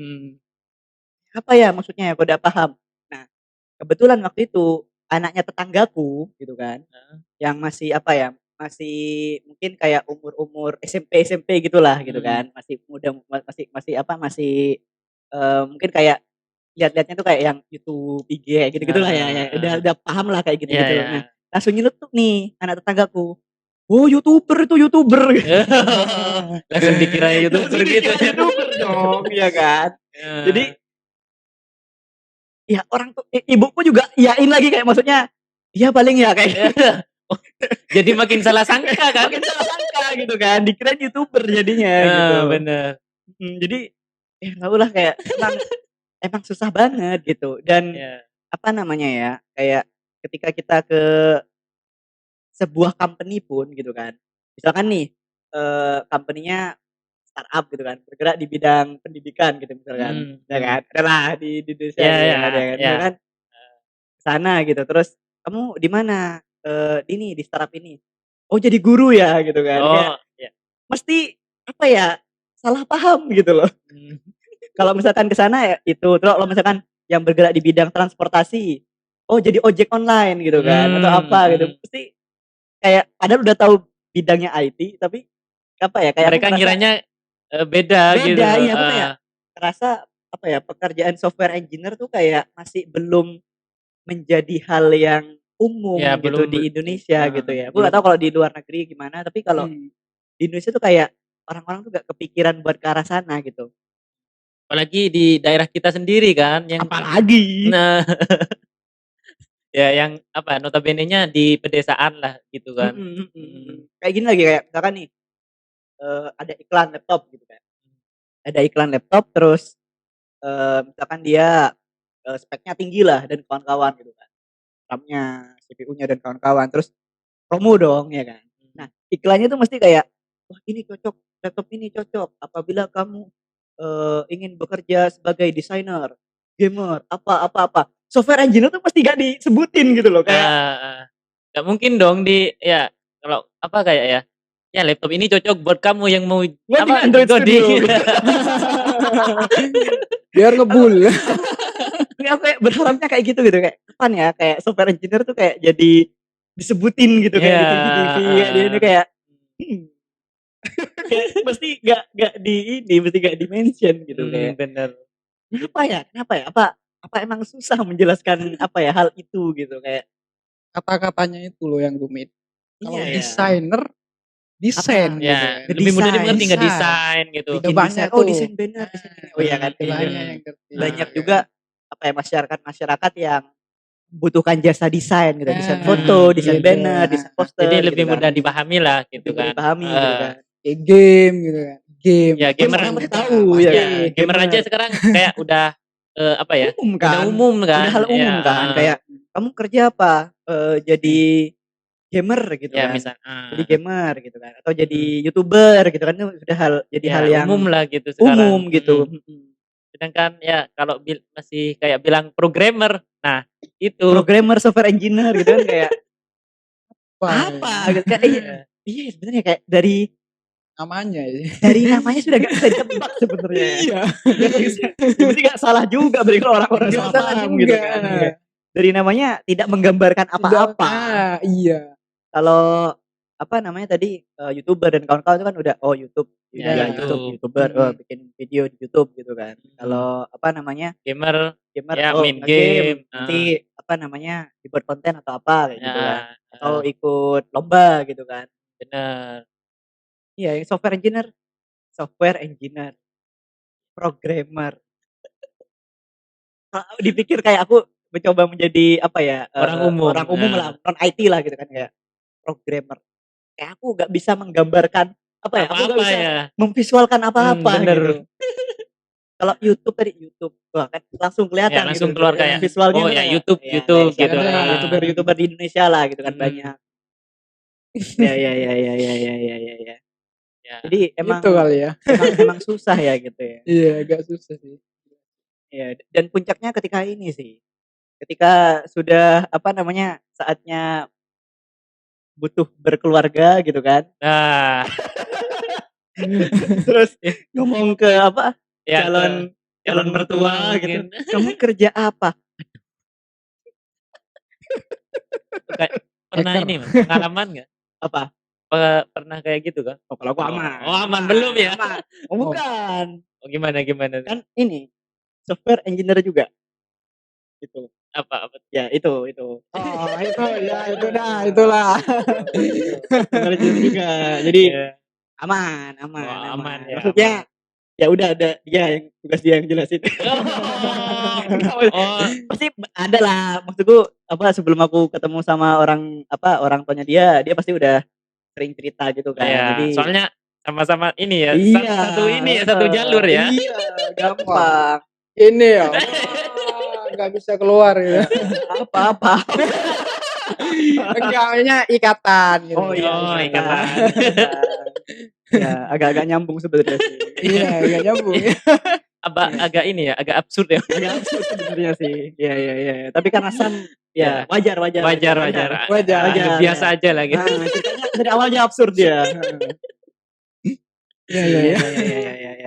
Speaker 1: apa ya maksudnya ya, kok udah paham. Nah kebetulan waktu itu anaknya tetanggaku gitu kan, yang masih apa ya, masih mungkin kayak umur-umur SMP gitulah gitu kan, masih muda masih masih apa, masih, mungkin kayak lihat-lihatnya tuh kayak yang YouTube, IG kayak gitu-gitulah ya ya, udah paham lah kayak
Speaker 2: Iya
Speaker 1: gitu-gitu.
Speaker 2: iya.
Speaker 1: Nah langsung nyeletuk nih anak tetanggaku, "Oh YouTuber itu YouTuber,"
Speaker 2: Langsung dikira YouTuber
Speaker 1: langsung
Speaker 2: gitu.
Speaker 1: dikira YouTuber dong, iya kan. Jadi ya orang tuh ibuku juga iyain lagi kayak maksudnya, iya paling ya kayak
Speaker 2: Oh, jadi makin salah sangka kan?
Speaker 1: makin salah sangka gitu kan, dikirain YouTuber jadinya gitu.
Speaker 2: Bener.
Speaker 1: Jadi ya tau lah kayak emang susah banget gitu dan
Speaker 2: Iya.
Speaker 1: apa namanya ya, kayak ketika kita ke sebuah company pun gitu kan, misalkan nih, company-nya startup gitu kan, bergerak di bidang pendidikan gitu misalkan, ya kan, adalah di Indonesia
Speaker 2: Iya
Speaker 1: gitu
Speaker 2: iya
Speaker 1: kan, ya kan,
Speaker 2: iya.
Speaker 1: misalkan ke sana gitu, terus, "Kamu di mana?" "Di ini, di startup ini." "Oh jadi guru ya?" Gitu kan, kayak
Speaker 2: Oh, iya.
Speaker 1: mesti apa ya, salah paham gitu loh.
Speaker 2: Mmm.
Speaker 1: Kalau misalkan ke sana ya itu, terus kalau misalkan yang bergerak di bidang transportasi, oh jadi ojek online gitu kan, atau apa gitu, pasti kayak padahal udah tahu bidangnya IT, tapi apa ya, kayak aku
Speaker 2: Mereka
Speaker 1: ngerasa
Speaker 2: ngiranya, beda gitu,
Speaker 1: beda, iya aku kayak ngerasa apa ya, pekerjaan software engineer tuh kayak masih belum menjadi hal yang
Speaker 2: ya
Speaker 1: umum gitu
Speaker 2: belum
Speaker 1: di Indonesia gitu ya. Aku
Speaker 3: belum.
Speaker 1: nggak tahu kalau di luar negeri gimana, tapi kalau
Speaker 3: Hmm.
Speaker 1: di Indonesia tuh kayak orang-orang tuh gak kepikiran buat ke arah sana gitu.
Speaker 2: apalagi di daerah kita sendiri kan yang
Speaker 1: Apalagi
Speaker 2: nah, ya yang apa, notabene-nya di pedesaan lah gitu kan.
Speaker 1: Kayak gini lagi, kayak misalkan nih, ada iklan laptop gitu kan. Ada iklan laptop terus, misalkan dia, speknya tinggi lah dan kawan-kawan gitu kan. RAM-nya, CPU-nya dan kawan-kawan, terus promo dong ya kan. Nah, iklannya tuh mesti kayak, "Wah ini cocok, laptop ini cocok apabila kamu, ingin bekerja sebagai desainer, gamer, apa. Software engineer tuh pasti gak disebutin gitu loh, kayak
Speaker 2: Heeh. Nggak mungkin dong ya kalau apa kayak ya, "Ya laptop ini cocok buat kamu yang mau
Speaker 1: ngoding
Speaker 2: apa,
Speaker 1: Android
Speaker 2: ngoding."
Speaker 1: Studio.
Speaker 3: Biar ngebul.
Speaker 1: Aku kayak berharapnya kayak gitu kayak kapan ya kayak software engineer tuh kayak jadi disebutin gitu kayak
Speaker 2: Iya,
Speaker 1: di TV-TV kayak di ini
Speaker 2: heeh.
Speaker 1: kayak, hmm, kayak mesti gak di ini, mesti gak di-mention gitu kayak,
Speaker 2: Bener.
Speaker 1: kenapa ya? Apa emang susah menjelaskan apa ya, hal itu gitu kayak
Speaker 3: Kata-katanya itu loh yang rumit.
Speaker 1: iya
Speaker 3: Kalau
Speaker 1: ya,
Speaker 3: desainer, desain
Speaker 1: apa,
Speaker 3: gitu
Speaker 2: Ya,
Speaker 3: kan.
Speaker 2: lebih mudah
Speaker 1: ngedesain,
Speaker 2: dimengerti nggak
Speaker 3: Desain.
Speaker 2: desain gitu.
Speaker 3: Udah
Speaker 1: bikin
Speaker 3: banyak
Speaker 1: desain, oh
Speaker 3: tuh.
Speaker 1: desain banner, desain ini, oh iya kan,
Speaker 3: Udah
Speaker 1: iya.
Speaker 3: banyak yang ngerti.
Speaker 1: Banyak
Speaker 3: Gitu
Speaker 1: juga
Speaker 3: kan.
Speaker 1: apa ya, masyarakat yang membutuhkan jasa desain gitu, desain foto, desain
Speaker 3: Gitu.
Speaker 1: banner, desain
Speaker 2: Jadi
Speaker 1: poster gitu
Speaker 2: lebih
Speaker 1: kan,
Speaker 2: mudah dipahami lah gitu
Speaker 1: lebih mudah
Speaker 2: kan.
Speaker 1: dipahami gitu
Speaker 2: Heeh.
Speaker 1: kan.
Speaker 3: Kayak game gitu kan. Game.
Speaker 2: Ya
Speaker 1: Game
Speaker 2: gamer
Speaker 1: orang pasti
Speaker 3: Udah
Speaker 1: tahu ya
Speaker 3: pasti.
Speaker 2: ya
Speaker 1: kan,
Speaker 2: gamer aja
Speaker 1: gamer.
Speaker 2: sekarang kayak udah, apa ya,
Speaker 1: Umum
Speaker 2: udah
Speaker 1: kan,
Speaker 2: umum
Speaker 1: udah
Speaker 2: kan.
Speaker 1: hal
Speaker 2: Ya,
Speaker 1: umum kan, kayak kamu kerja apa? Jadi gamer gitu
Speaker 2: ya
Speaker 1: kan,
Speaker 2: misal
Speaker 1: jadi gamer gitu kan, atau jadi
Speaker 2: mhm,
Speaker 1: YouTuber gitu kan, itu sudah jadi
Speaker 2: ya
Speaker 1: hal yang
Speaker 2: umum lah gitu sekarang,
Speaker 1: umum gitu,
Speaker 2: Sedangkan ya kalau masih kayak bilang programmer, nah itu,
Speaker 1: Programmer, software engineer gitu kan kayak,
Speaker 3: Wah,
Speaker 1: apa gitu, kayak iya
Speaker 2: eee,
Speaker 1: iya sebenarnya kayak dari
Speaker 3: namanya ya.
Speaker 1: namanya sudah gak bisa ditebak sebenarnya ya.
Speaker 3: Iya.
Speaker 1: Gak bisa ya berarti gak salah juga berarti kalau orang-orang
Speaker 3: Nggak
Speaker 1: salah
Speaker 3: salah
Speaker 1: paham gitu
Speaker 3: juga.
Speaker 1: kan, iya. Dari namanya tidak menggambarkan
Speaker 3: Tidak,
Speaker 1: apa-apa.
Speaker 3: iya.
Speaker 1: Kalau apa namanya tadi, YouTuber dan kawan-kawan itu kan udah, oh YouTube,
Speaker 2: ya
Speaker 1: dia
Speaker 2: YouTube,
Speaker 1: YouTuber,
Speaker 3: Mhm.
Speaker 1: bikin video di YouTube gitu kan.
Speaker 2: mhm,
Speaker 1: Kalau apa namanya,
Speaker 2: gamer
Speaker 1: gamer,
Speaker 2: ya
Speaker 1: oh
Speaker 2: main
Speaker 1: nge-game,
Speaker 2: game,
Speaker 1: nanti apa namanya, dibuat konten atau apa kayak gitu kan.
Speaker 2: heeh
Speaker 1: Atau
Speaker 2: heeh,
Speaker 1: ikut lomba gitu kan.
Speaker 2: bener.
Speaker 1: Iya, yang software engineer, programmer. Dipikir kayak aku mencoba menjadi apa ya,
Speaker 2: Orang umum,
Speaker 1: orang umum lah, non IT lah gitu kan, kayak programmer. Kayak aku nggak bisa menggambarkan apa ya, aku nggak
Speaker 2: apa-apa
Speaker 1: bisa
Speaker 2: ya,
Speaker 1: memvisualkan apa-apa gitu.
Speaker 2: bener.
Speaker 1: Kalau YouTube tadi, YouTube, wah kan langsung
Speaker 2: Ya
Speaker 1: kelihatan gitu,
Speaker 2: langsung keluar kayak,
Speaker 1: visualnya
Speaker 2: oh
Speaker 1: tuh
Speaker 2: ya
Speaker 1: kayak
Speaker 2: YouTube
Speaker 1: ya kayak
Speaker 2: YouTube gitu,
Speaker 1: siapa ya, YouTuber-YouTuber di Indonesia lah gitu kan
Speaker 2: mhm,
Speaker 1: banyak. Ya.
Speaker 2: ya
Speaker 1: Jadi
Speaker 3: Gitu kali ya.
Speaker 1: emang susah ya gitu ya.
Speaker 3: Iya, agak susah sih.
Speaker 1: Iya, dan puncaknya ketika ini sih, ketika sudah apa namanya, saatnya butuh berkeluarga gitu kan,
Speaker 2: nah,
Speaker 1: terus
Speaker 2: ya
Speaker 1: ngomong ke apa,
Speaker 2: ya ke
Speaker 1: calon calon
Speaker 2: calon mertua
Speaker 1: mertua gitu,
Speaker 2: mungkin,
Speaker 1: "Kamu kerja apa?"
Speaker 2: kayak pernah
Speaker 3: Hacker.
Speaker 2: ini Mas, pengalaman nggak?
Speaker 1: "Apa?"
Speaker 2: Pernah kayak gitu kan?
Speaker 1: "Oh kalau aku
Speaker 2: Oh
Speaker 1: aman,
Speaker 2: oh aman belum ya?
Speaker 1: aman." "Oh
Speaker 3: Oh,
Speaker 1: bukan,
Speaker 2: Oh gimana gimana tuh?
Speaker 1: kan ini, software engineer juga." Gitu.
Speaker 2: Apa tuh?
Speaker 1: Ya itu.
Speaker 3: oh itu ya itu dah, itulah.
Speaker 1: Software engineer juga. Jadi
Speaker 2: Iya,
Speaker 1: aman
Speaker 2: oh
Speaker 1: aman
Speaker 2: aman
Speaker 1: aman.
Speaker 2: ya,
Speaker 1: Maksudnya
Speaker 2: aman.
Speaker 1: Ya udah ada dia yang tugas dia yang jelasin.
Speaker 2: Oh,
Speaker 1: Pasti ada lah, maksudku apa, sebelum aku ketemu sama orang apa, orang tuanya dia pasti udah sering cerita gitu kan.
Speaker 2: iya,
Speaker 1: Jadi
Speaker 2: soalnya sama-sama ini ya,
Speaker 1: iya,
Speaker 2: satu ini ya, satu jalur ya.
Speaker 1: iya,
Speaker 3: Wah,
Speaker 1: gampang.
Speaker 3: ini ya. Wah, nggak bisa keluar gitu.
Speaker 1: Apa-apa.
Speaker 3: Enggak, maksudnya ikatan gitu.
Speaker 1: Oh iya,
Speaker 2: Oh,
Speaker 1: ikatan.
Speaker 2: ikatan.
Speaker 1: Ya, agak-agak nyambung sebenarnya sih.
Speaker 3: Iya, nggak nyambung.
Speaker 2: Aba
Speaker 1: Iya.
Speaker 2: agak ini ya, agak absurd ya.
Speaker 1: Agak absurd sebenarnya sih. Iya, iya, iya. Tapi karena Sam
Speaker 2: Ya,
Speaker 1: ya wajar, wajar,
Speaker 2: wajar wajar.
Speaker 3: Wajar.
Speaker 2: Hidup biasa aja lah gitu.
Speaker 1: Nah, ceritanya dari awalnya absurd dia.
Speaker 3: Iya, iya,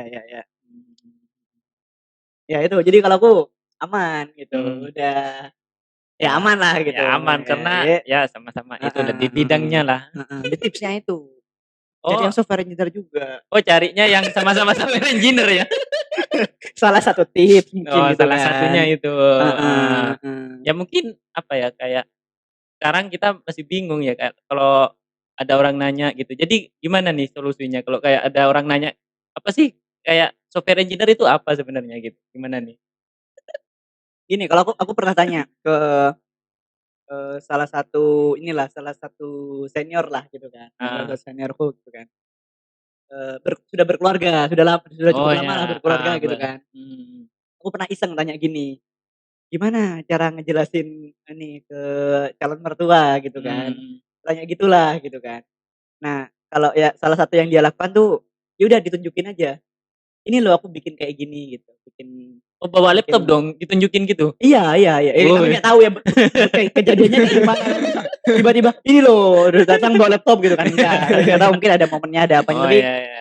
Speaker 3: iya.
Speaker 1: Ya. Ya itu, jadi kalau aku aman gitu, udah ya aman lah gitu.
Speaker 2: Ya aman karena ya sama-sama itu udah di bidangnya lah.
Speaker 1: Di tipsnya itu.
Speaker 2: Oh,
Speaker 1: Jadi yang software engineer juga.
Speaker 2: oh carinya yang sama-sama software engineer ya.
Speaker 1: Salah satu tips mungkin
Speaker 2: Oh,
Speaker 1: gitu
Speaker 2: salah
Speaker 1: kan.
Speaker 2: satunya itu.
Speaker 1: Heeh,
Speaker 2: Ya mungkin apa ya, kayak sekarang kita masih bingung ya kayak kalau ada orang nanya gitu. Jadi gimana nih solusinya kalau kayak ada orang nanya, apa sih kayak software engineer itu apa sebenarnya gitu? Gimana nih?
Speaker 1: Gini, kalau aku pernah tanya ke salah satu salah satu senior lah gitu kan, salah
Speaker 2: Heeh.
Speaker 1: satu seniorku gitu kan. Sudah berkeluarga, sudah
Speaker 2: Oh
Speaker 1: cukup lama lah
Speaker 2: ya,
Speaker 1: berkeluarga gitu kan.
Speaker 2: mhm.
Speaker 1: Aku pernah iseng tanya gini, "Gimana cara ngejelasin ini ke calon mertua?" Gitu kan.
Speaker 2: Mhm.
Speaker 1: Tanya gitulah gitu kan. Nah, kalau ya salah satu yang dia lakukan tuh, ya udah ditunjukin aja, "Ini loh aku bikin kayak gini," gitu,
Speaker 2: Oh bawa laptop
Speaker 1: bikin
Speaker 2: dong, ditunjukin gitu?
Speaker 1: iya, iya, iya, tapi
Speaker 2: Woi.
Speaker 1: nggak tahu ya kejadiannya dari mana, tiba-tiba, "Ini loh," terus datang bawa laptop gitu kan, nggak tahu mungkin ada momennya, ada apanya,
Speaker 2: Oh
Speaker 1: tapi,
Speaker 2: iya iya.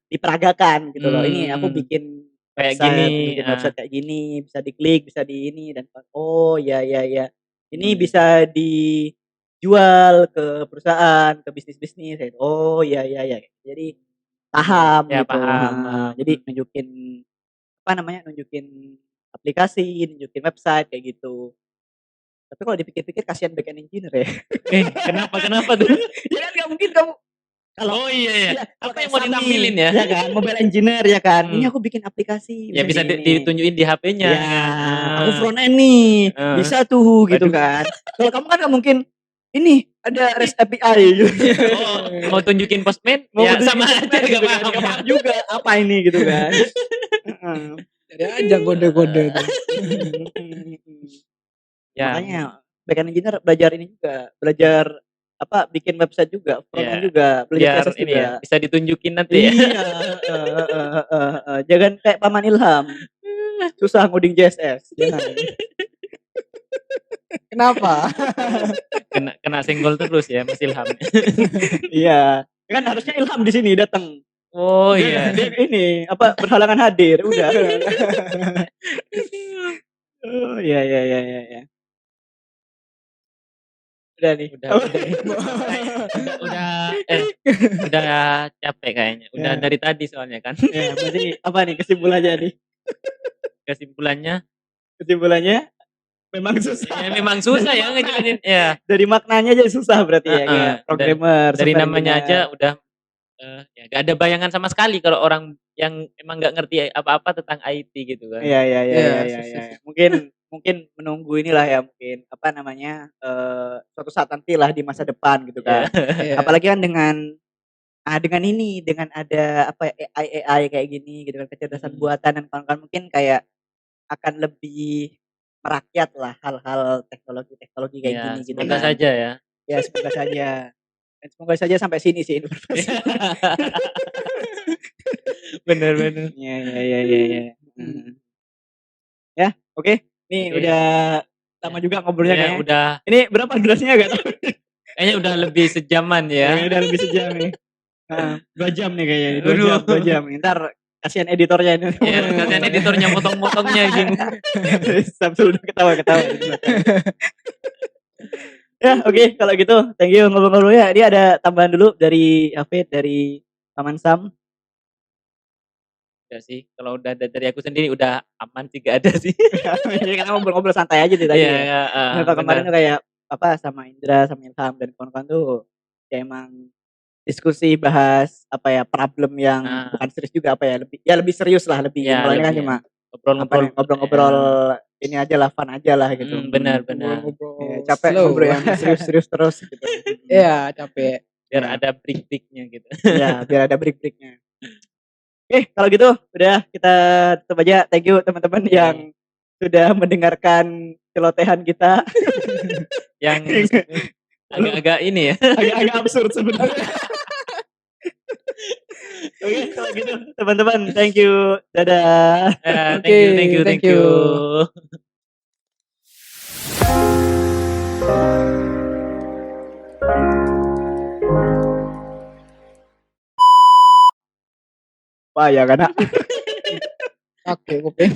Speaker 1: diperagakan gitu loh, "Ini aku bikin
Speaker 2: Kayak gini,
Speaker 1: website kayak gini, bisa diklik, bisa di ini," dan oh, ya, ya, ya, ini
Speaker 2: Hmm.
Speaker 1: bisa dijual ke perusahaan, ke bisnis-bisnis, oh, ya, ya, ya, jadi paham
Speaker 2: Ya
Speaker 1: gitu,
Speaker 2: paham,
Speaker 1: heeh, jadi nunjukin aplikasi, nunjukin website kayak gitu. Tapi kalau dipikir-pikir kasihan backend engineer ya.
Speaker 2: Kenapa tuh?
Speaker 1: Ya kan nggak mungkin kamu
Speaker 2: Oh iya ya,
Speaker 1: iya, kalau
Speaker 2: apa
Speaker 1: kayak
Speaker 2: yang mau
Speaker 1: Sam nih,
Speaker 2: ditampilin ya?
Speaker 1: ya kan, mobile engineer ya kan, "Ini
Speaker 2: Hmm.
Speaker 1: aku bikin aplikasi,
Speaker 2: Ya bisa
Speaker 1: di ini."
Speaker 2: ditunjukin di HP-nya
Speaker 1: Iya,
Speaker 2: kan.
Speaker 1: "Aku front end nih,
Speaker 2: Heeh.
Speaker 1: bisa tuh," gitu
Speaker 2: Waduh.
Speaker 1: kan. Kalau kamu kan nggak mungkin, "Ini ada REST API," gitu.
Speaker 2: Oh, mau tunjukin Postman,
Speaker 1: Mau
Speaker 2: ya
Speaker 1: tunjukin
Speaker 2: sama aja
Speaker 1: website
Speaker 2: nggak
Speaker 1: gitu kan,
Speaker 2: paham.
Speaker 1: nggak paham juga, apa ini gitu kan. Heeh.
Speaker 3: Cari aja kode-kode itu.
Speaker 2: Ya,
Speaker 1: Makanya backend engineer belajar ini juga, belajar apa, bikin website juga, front end
Speaker 2: ya,
Speaker 1: juga, belajar
Speaker 2: biar
Speaker 1: CSS
Speaker 2: ini ya,
Speaker 1: juga.
Speaker 2: bisa ditunjukin nanti ya.
Speaker 1: Iya, heeh, heeh, heeh, heeh. Jangan kayak Paman Ilham, susah ngoding CSS, jangan.
Speaker 3: Kenapa?
Speaker 2: Kena kena senggol terus ya Mas Ilham.
Speaker 1: Iya, kan harusnya Ilham di sini datang.
Speaker 2: Oh
Speaker 1: Dia
Speaker 2: iya.
Speaker 1: dia ini, apa, berhalangan hadir, udah. Oh, iya, iya, iya, iya, iya. Udah nih.
Speaker 2: Udah udah capek kayaknya. Udah
Speaker 1: Ya.
Speaker 2: dari tadi soalnya kan.
Speaker 1: Ya, berarti apa nih kesimpulannya nih?
Speaker 2: Kesimpulannya
Speaker 1: Memang susah.
Speaker 2: ya memang susah ya ngejelasin. Ya,
Speaker 1: Dari maknanya aja susah berarti ya,
Speaker 2: heeh.
Speaker 1: kayak programmer,
Speaker 2: Dari
Speaker 1: software
Speaker 2: namanya aja
Speaker 1: engineer.
Speaker 2: udah ya gak ada bayangan sama sekali kalau orang yang emang nggak ngerti apa-apa tentang IT gitu kan.
Speaker 1: Iya, iya, iya,
Speaker 3: Iya,
Speaker 1: iya, iya, iya. Mungkin menunggu inilah ya, mungkin apa namanya, suatu saat nantilah di masa depan gitu
Speaker 2: Iya.
Speaker 1: kan.
Speaker 3: Iya.
Speaker 1: Apalagi kan dengan ini, dengan ada apa ya, AI kayak gini gitu kan, kecerdasan buatan dan kawan-kawan, mungkin kayak akan lebih merakyat lah hal-hal teknologi kayak
Speaker 2: Ya,
Speaker 1: gini gitu
Speaker 2: semoga
Speaker 1: kan.
Speaker 2: saja ya.
Speaker 1: Ya semoga saja. Dan semoga saja sampai sini sih informasi.
Speaker 2: Bener bener.
Speaker 1: Iya, iya, iya, iya, iya. Ya, oke. Nih
Speaker 2: Oke.
Speaker 1: udah lama juga ngobrolnya
Speaker 2: Ya,
Speaker 1: kayaknya.
Speaker 2: udah
Speaker 1: Ini berapa durasinya nggak tahu.
Speaker 2: kayaknya udah lebih sejaman ya.
Speaker 1: Kayaknya udah lebih sejam nih. Heeh, 2 jam nih kayaknya nih, 2
Speaker 2: Aduh.
Speaker 1: jam, 2 jam. Entar kasihan editornya ini.
Speaker 2: Ya, kasihan editornya potong-potongnya gini.
Speaker 1: Samsul udah ketawa-ketawa di belakang. Ya, oke kalau gitu thank you ngobrol-ngobrolnya. Ini ada tambahan dulu dari Hafid, dari Paman Sam.
Speaker 2: Udah sih, kalau udah dari aku sendiri udah aman sih, gak ada sih.
Speaker 1: Jadi kita ngobrol-ngobrol santai aja deh tadi
Speaker 2: Iya,
Speaker 1: ya.
Speaker 2: heeh,
Speaker 1: Nah, kalau kemarin
Speaker 2: bener.
Speaker 1: tuh kayak apa, sama Indra, sama Ilham dan kawan-kawan tuh ya emang diskusi bahas apa ya, problem yang
Speaker 2: Nah,
Speaker 1: bukan serius juga apa ya, lebih serius lah, lebih
Speaker 2: iya
Speaker 1: kalau ini kan
Speaker 2: lebih
Speaker 1: cuma apa
Speaker 2: ngobrol-ngobrol
Speaker 1: nih, ngobrol-ngobrol ini aja lah, fun aja lah gitu.
Speaker 2: benar benar.
Speaker 3: Ngobrol-ngobrol
Speaker 1: Capek
Speaker 3: slow.
Speaker 1: ngobrol yang serius-serius terus gitu.
Speaker 3: Iya, capek.
Speaker 2: Biar
Speaker 1: Iya.
Speaker 2: ada break-breaknya gitu.
Speaker 1: Iya, biar ada break-breaknya. Oke, kalau gitu udah kita tutup aja. Thank you teman-teman
Speaker 2: Oke.
Speaker 1: yang sudah mendengarkan celotehan kita.
Speaker 2: Yang agak-agak ini ya.
Speaker 1: Agak-agak absurd sebenarnya. Oke, kalau gitu teman-teman, thank you. Dadah.
Speaker 2: Ya,
Speaker 3: Oke,
Speaker 2: thank
Speaker 3: thank
Speaker 2: you.
Speaker 3: you.
Speaker 1: Wah, ya kan.
Speaker 3: Oke, kuping.